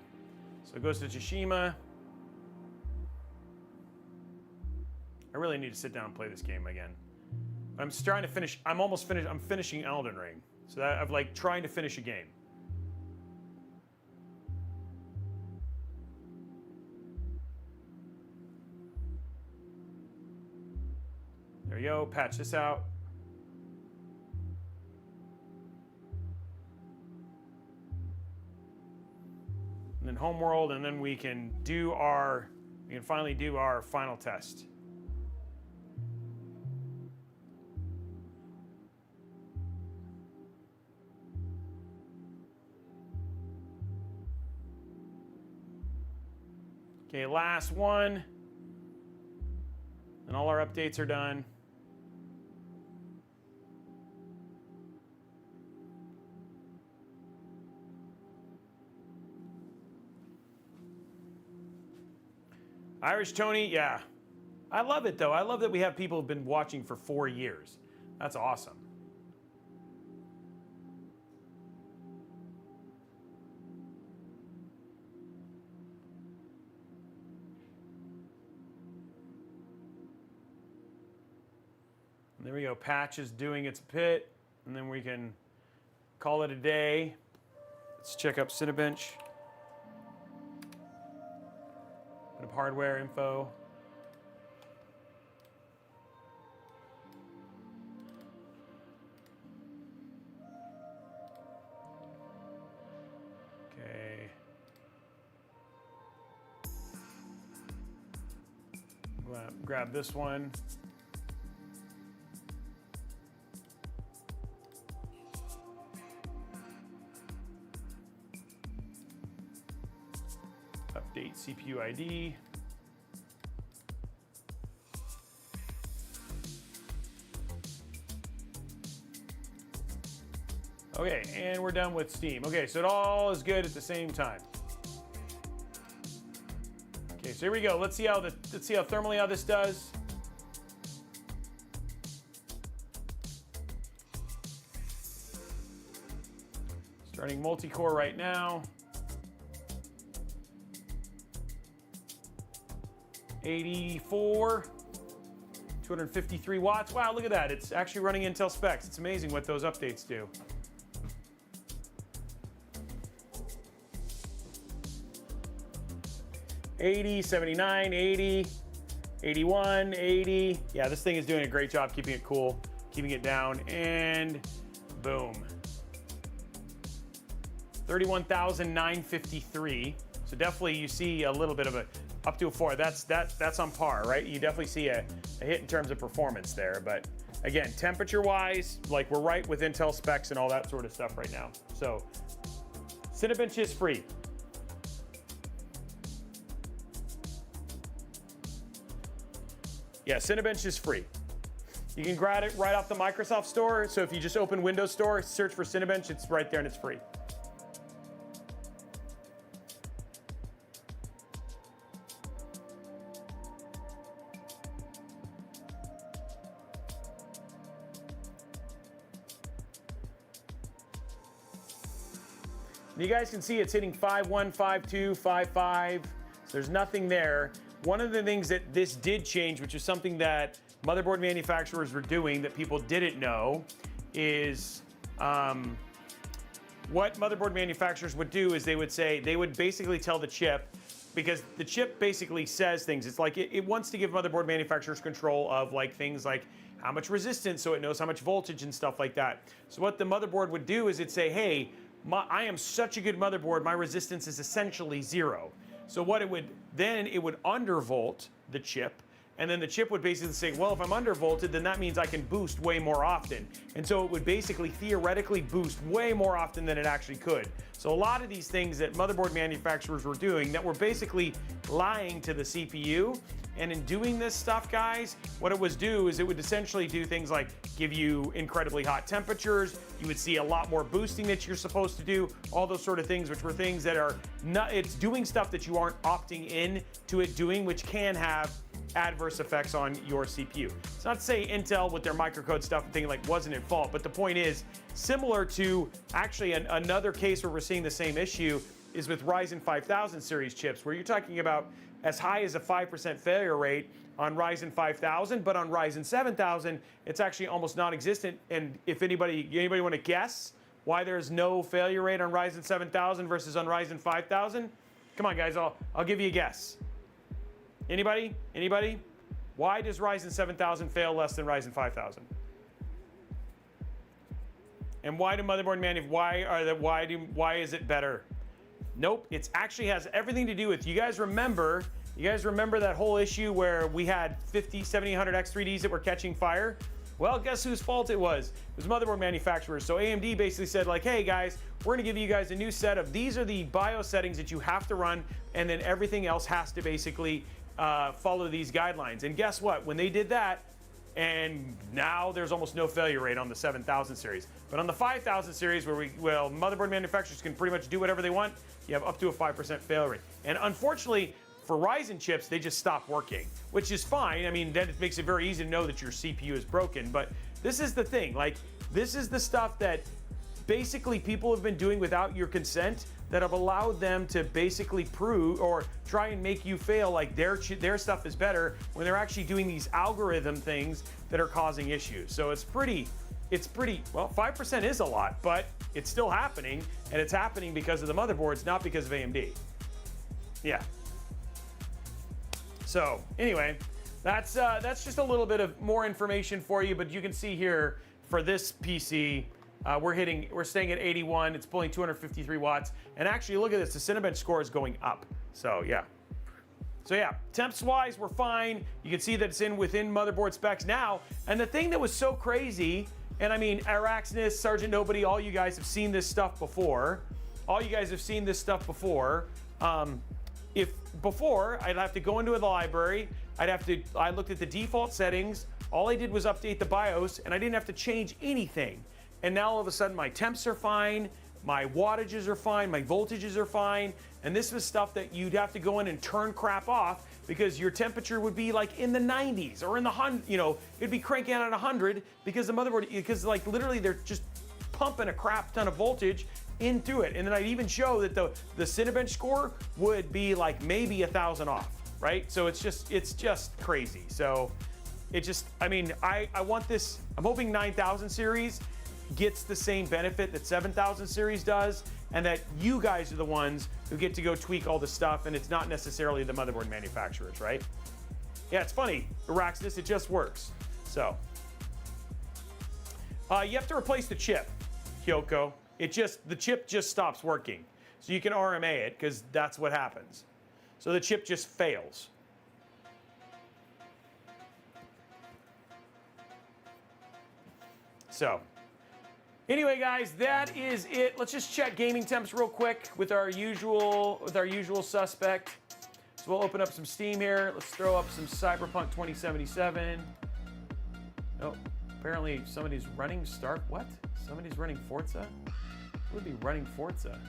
So it goes to Tsushima. I really need to sit down and play this game again. I'm trying to finish. I'm almost finished. I'm finishing Elden Ring. So that I'm like trying to finish a game. There we go. Patch this out. And then Homeworld, and then we can finally do our final test. Okay, last one. And all our updates are done. Irish Tony, yeah. I love it though. I love that we have people who've been watching for 4 years. That's awesome. And there we go. Patch is doing its bit, and then we can call it a day. Let's check up Cinebench. Bit of hardware info. Okay. Grab this one. Update CPU ID. Okay, and we're done with Steam. Okay, so it all is good at the same time. Okay, so here we go. Let's see how thermally how this does. Starting multi-core right now. 84, 253 watts. Wow, look at that. It's actually running Intel specs. It's amazing what those updates do. $80, $79, $80, $81, $80. Yeah, this thing is doing a great job keeping it cool, keeping it down, and boom. 31,953. So definitely you see a little bit of a up to a 4. That's on par, right? You definitely see a hit in terms of performance there. But again, temperature-wise, like we're right with Intel specs and all that sort of stuff right now. So Cinebench is free. Yeah, Cinebench is free. You can grab it right off the Microsoft Store. So if you just open Windows Store, search for Cinebench, it's right there and it's free. You guys can see it's hitting 5.1, 5.2, 5.5. So there's nothing there. One of the things that this did change, which is something that motherboard manufacturers were doing that people didn't know, is what motherboard manufacturers would do is they would basically tell the chip, because the chip basically says things. It's like it wants to give motherboard manufacturers control of like things like how much resistance, so it knows how much voltage and stuff like that. So what the motherboard would do is it'd say, hey, I am such a good motherboard, my resistance is essentially 0. So what it would undervolt the chip, and then the chip would basically say, well, if I'm undervolted, then that means I can boost way more often. And so it would basically theoretically boost way more often than it actually could. So a lot of these things that motherboard manufacturers were doing that were basically lying to the CPU. And in doing this stuff, guys, what it would do is it would essentially do things like give you incredibly hot temperatures. You would see a lot more boosting that you're supposed to do, all those sort of things, which were things that are not, it's doing stuff that you aren't opting in to it doing, which can have adverse effects on your CPU. It's not to say Intel with their microcode stuff and thing like wasn't at fault, but the point is, similar to actually another case where we're seeing the same issue is with Ryzen 5000 series chips, where you're talking about as high as a 5% failure rate on Ryzen 5000, but on Ryzen 7000, it's actually almost non-existent. And if anybody want to guess why there's no failure rate on Ryzen 7000 versus on Ryzen 5000? Come on, guys, I'll give you a guess. Anybody? Anybody? Why does Ryzen 7000 fail less than Ryzen 5000? And why do motherboard why is it better? Nope, it actually has everything to do with, you guys remember that whole issue where we had 50, 70, 100 X3Ds that were catching fire? Well, guess whose fault it was? It was motherboard manufacturers. So AMD basically said like, hey guys, we're gonna give you guys a new set of, these are the BIOS settings that you have to run, and then everything else has to basically follow these guidelines. And guess what? When they did that, and now there's almost no failure rate on the 7000 series. But on the 5000 series, where motherboard manufacturers can pretty much do whatever they want, you have up to a 5% failure rate. And unfortunately, for Ryzen chips, they just stop working, which is fine. I mean, then it makes it very easy to know that your CPU is broken. But this is the thing, like, this is the stuff that basically people have been doing without your consent that have allowed them to basically prove or try and make you feel like their stuff is better when they're actually doing these algorithm things that are causing issues. So it's pretty, well, 5% is a lot, but it's still happening, and it's happening because of the motherboards, not because of AMD. Yeah. So anyway, that's just a little bit of more information for you, but you can see here for this PC, we're staying at 81, it's pulling 253 watts, and actually look at this, the Cinebench score is going up. So yeah. So yeah, temps-wise, we're fine. You can see that it's within motherboard specs now. And the thing that was so crazy, and I mean, Araxness, Sergeant Nobody, all you guys have seen this stuff before. If before, I'd have to go into the library, I looked at the default settings, all I did was update the BIOS, and I didn't have to change anything. And now all of a sudden my temps are fine, my wattages are fine, my voltages are fine, and this was stuff that you'd have to go in and turn crap off because your temperature would be like in the 90s or in the 100, you know, it'd be cranking out at 100 because the motherboard, because like literally they're just pumping a crap ton of voltage into it. And then I'd even show that the Cinebench score would be like maybe 1,000 off, right? So it's just crazy. So it just, I mean, I want this, I'm hoping 9000 series gets the same benefit that 7000 series does, and that you guys are the ones who get to go tweak all the stuff, and it's not necessarily the motherboard manufacturers, right? Yeah, it's funny, Araxness, it just works. So, you have to replace the chip, Kyoko. The chip just stops working. So you can RMA it, because that's what happens. So the chip just fails. So, anyway, guys, that is it. Let's just check gaming temps real quick with our usual suspect. So we'll open up some Steam here. Let's throw up some Cyberpunk 2077. Oh, apparently somebody's running what? Somebody's running Forza? Who would be running Forza?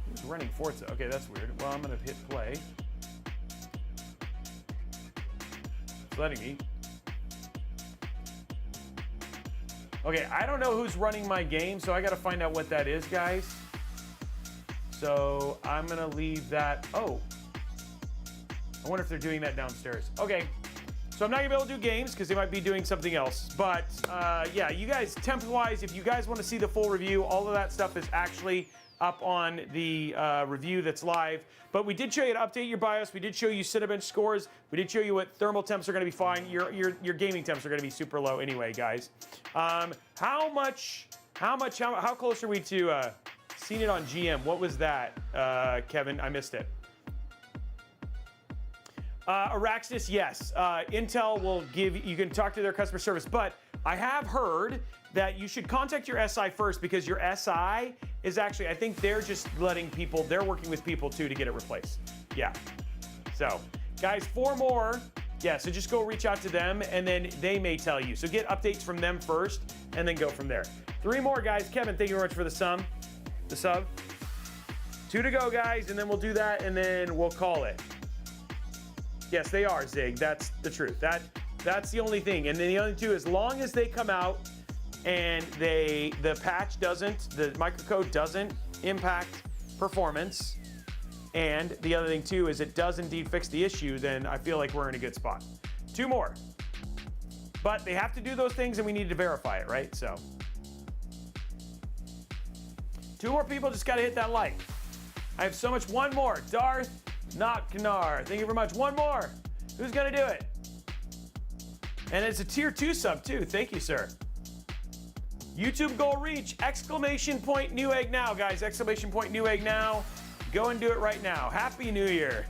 Who's running Forza? Okay, that's weird. Well, I'm gonna hit play. Letting me. Okay, I don't know who's running my game, so I gotta find out what that is, guys. So I'm gonna leave that. Oh, I wonder if they're doing that downstairs. Okay, so I'm not gonna be able to do games because they might be doing something else. But yeah, you guys, temp-wise, if you guys want to see the full review, all of that stuff is actually up on the review that's live. But we did show you to update your BIOS. We did show you Cinebench scores. We did show you what thermal temps are going to be fine. Your gaming temps are going to be super low anyway, guys. How close are we to seeing it on GM? What was that, Kevin? I missed it. Araxness, yes. Intel will you can talk to their customer service, but I have heard that you should contact your SI first because your SI is actually, I think they're just letting people, they're working with people too to get it replaced. Yeah. So, guys, 4 more. Yeah, so just go reach out to them and then they may tell you. So get updates from them first and then go from there. 3 more, guys. Kevin, thank you very much for the sub. 2 to go, guys, and then we'll do that and then we'll call it. Yes, they are, Zig. That's the truth. That's the only thing. And then the other 2, as long as they come out and the patch doesn't, the microcode doesn't impact performance, and the other thing too is it does indeed fix the issue, then I feel like we're in a good spot. 2 more. But they have to do those things and we need to verify it, right? So 2 more people just gotta hit that like. I have so much. 1 more. Darth Knocknar. Thank you very much. 1 more. Who's gonna do it? And it's a tier 2 sub too. Thank you, sir. YouTube goal reach! Exclamation point Newegg now, guys. Exclamation point Newegg now. Go and do it right now. Happy New Year.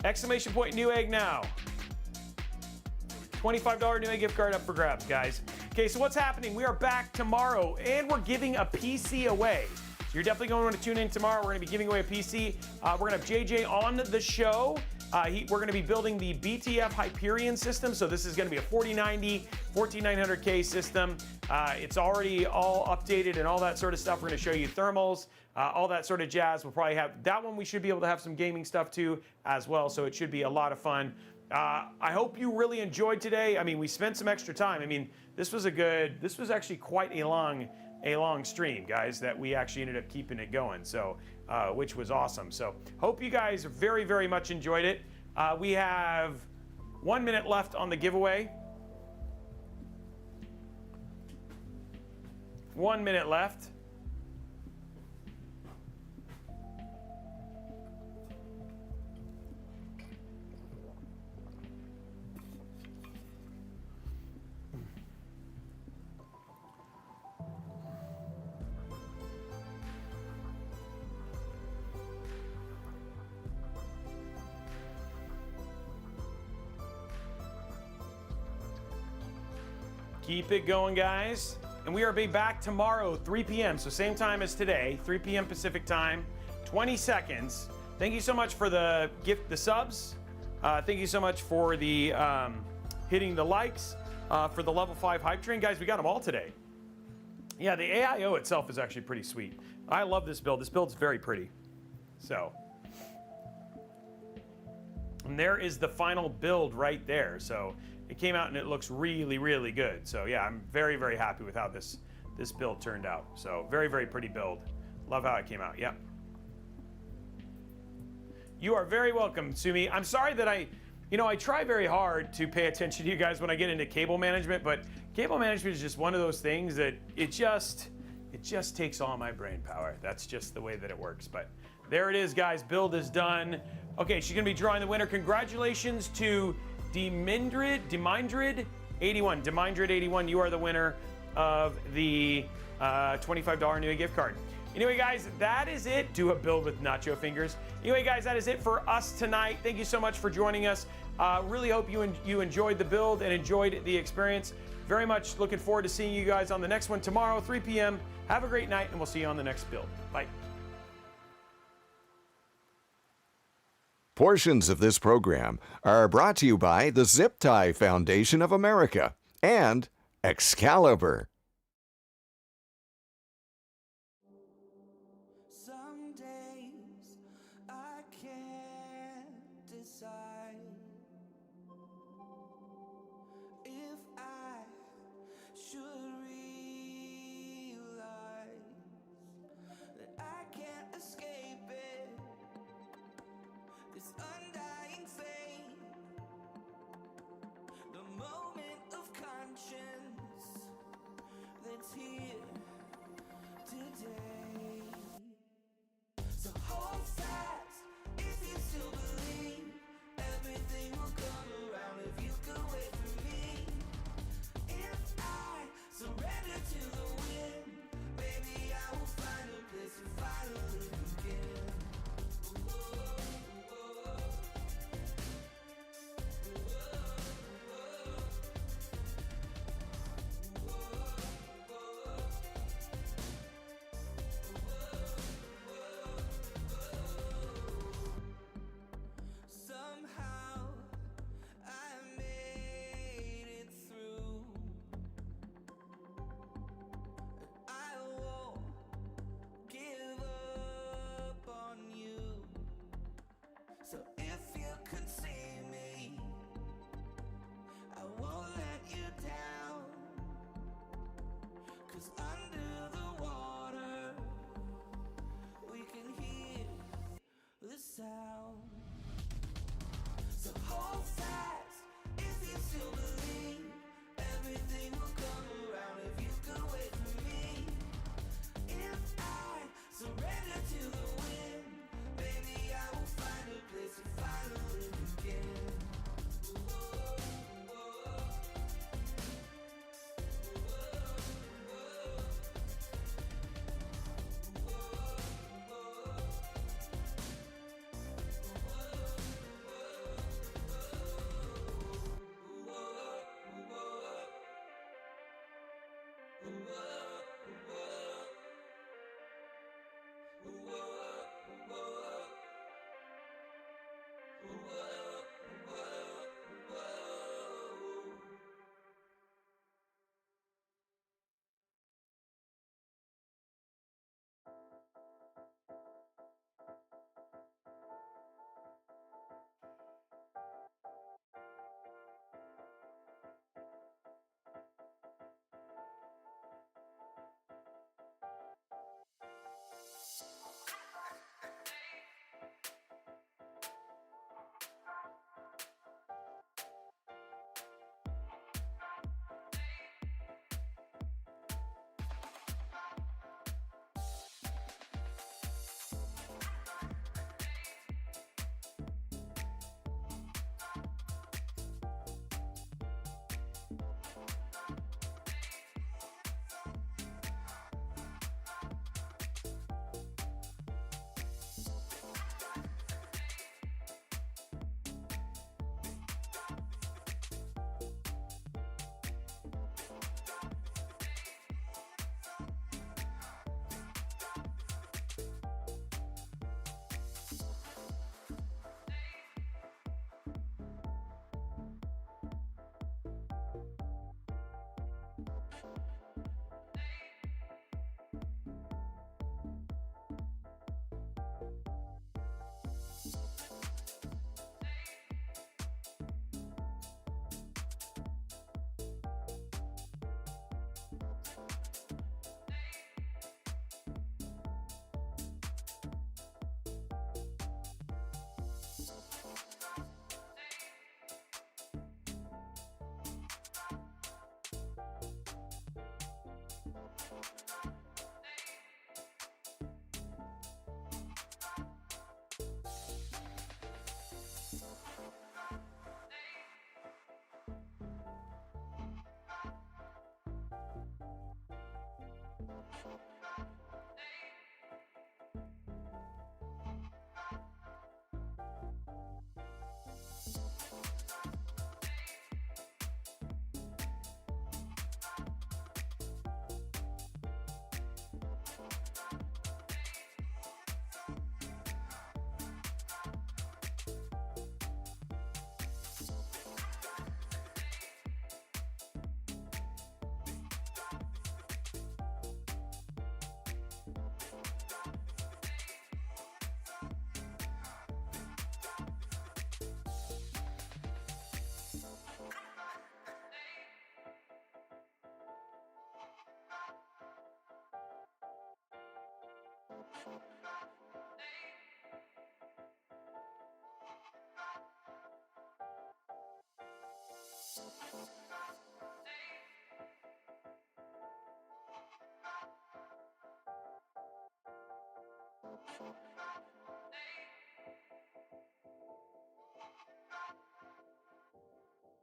Exclamation point Newegg now. $25 Newegg gift card up for grabs, guys. Okay, so what's happening? We are back tomorrow, and we're giving a PC away. So you're definitely going to want to tune in tomorrow. We're going to be giving away a PC. We're going to have JJ on the show. We're going to be building the BTF Hyperion system. So this is going to be a 4090, 14900K system. It's already all updated and all that sort of stuff. We're going to show you thermals, all that sort of jazz. We'll probably have that one. We should be able to have some gaming stuff too as well. So it should be a lot of fun. I hope you really enjoyed today. I mean, we spent some extra time. I mean, this was actually quite a long stream, guys, that we actually ended up keeping it going. So, which was awesome. So hope you guys very, very much enjoyed it. We have 1 minute left on the giveaway. 1 minute left. Keep it going, guys. And we are back tomorrow, 3 p.m. So same time as today, 3 p.m. Pacific time, 20 seconds. Thank you so much for the subs. Thank you so much for the hitting the likes, for the level 5 hype train. Guys, we got them all today. Yeah, the AIO itself is actually pretty sweet. I love this build. This build's very pretty. So, and there is the final build right there. So it came out and it looks really, really good. So yeah, I'm very, very happy with how this build turned out. So very, very pretty build. Love how it came out. Yep. You are very welcome, Sumi. I'm sorry that I try very hard to pay attention to you guys when I get into cable management, but cable management is just one of those things that it just takes all my brain power. That's just the way that it works. But there it is, guys. Build is done. Okay, she's gonna be drawing the winner. Congratulations to Demindrid 81. Demindrid 81, you are the winner of the $25 Newegg gift card. Anyway, guys, that is it. Do a build with nacho fingers. Anyway, guys, that is it for us tonight. Thank you so much for joining us. Really hope you enjoyed the build and enjoyed the experience. Very much looking forward to seeing you guys on the next one tomorrow, 3 p.m. Have a great night, and we'll see you on the next build. Bye. Portions of this program are brought to you by the Zip Tie Foundation of America and Excalibur. Some days I can't decide if I should realize that I can't escape it. This undying fate, the moment of conscience that's here today. So hold fast if you still believe everything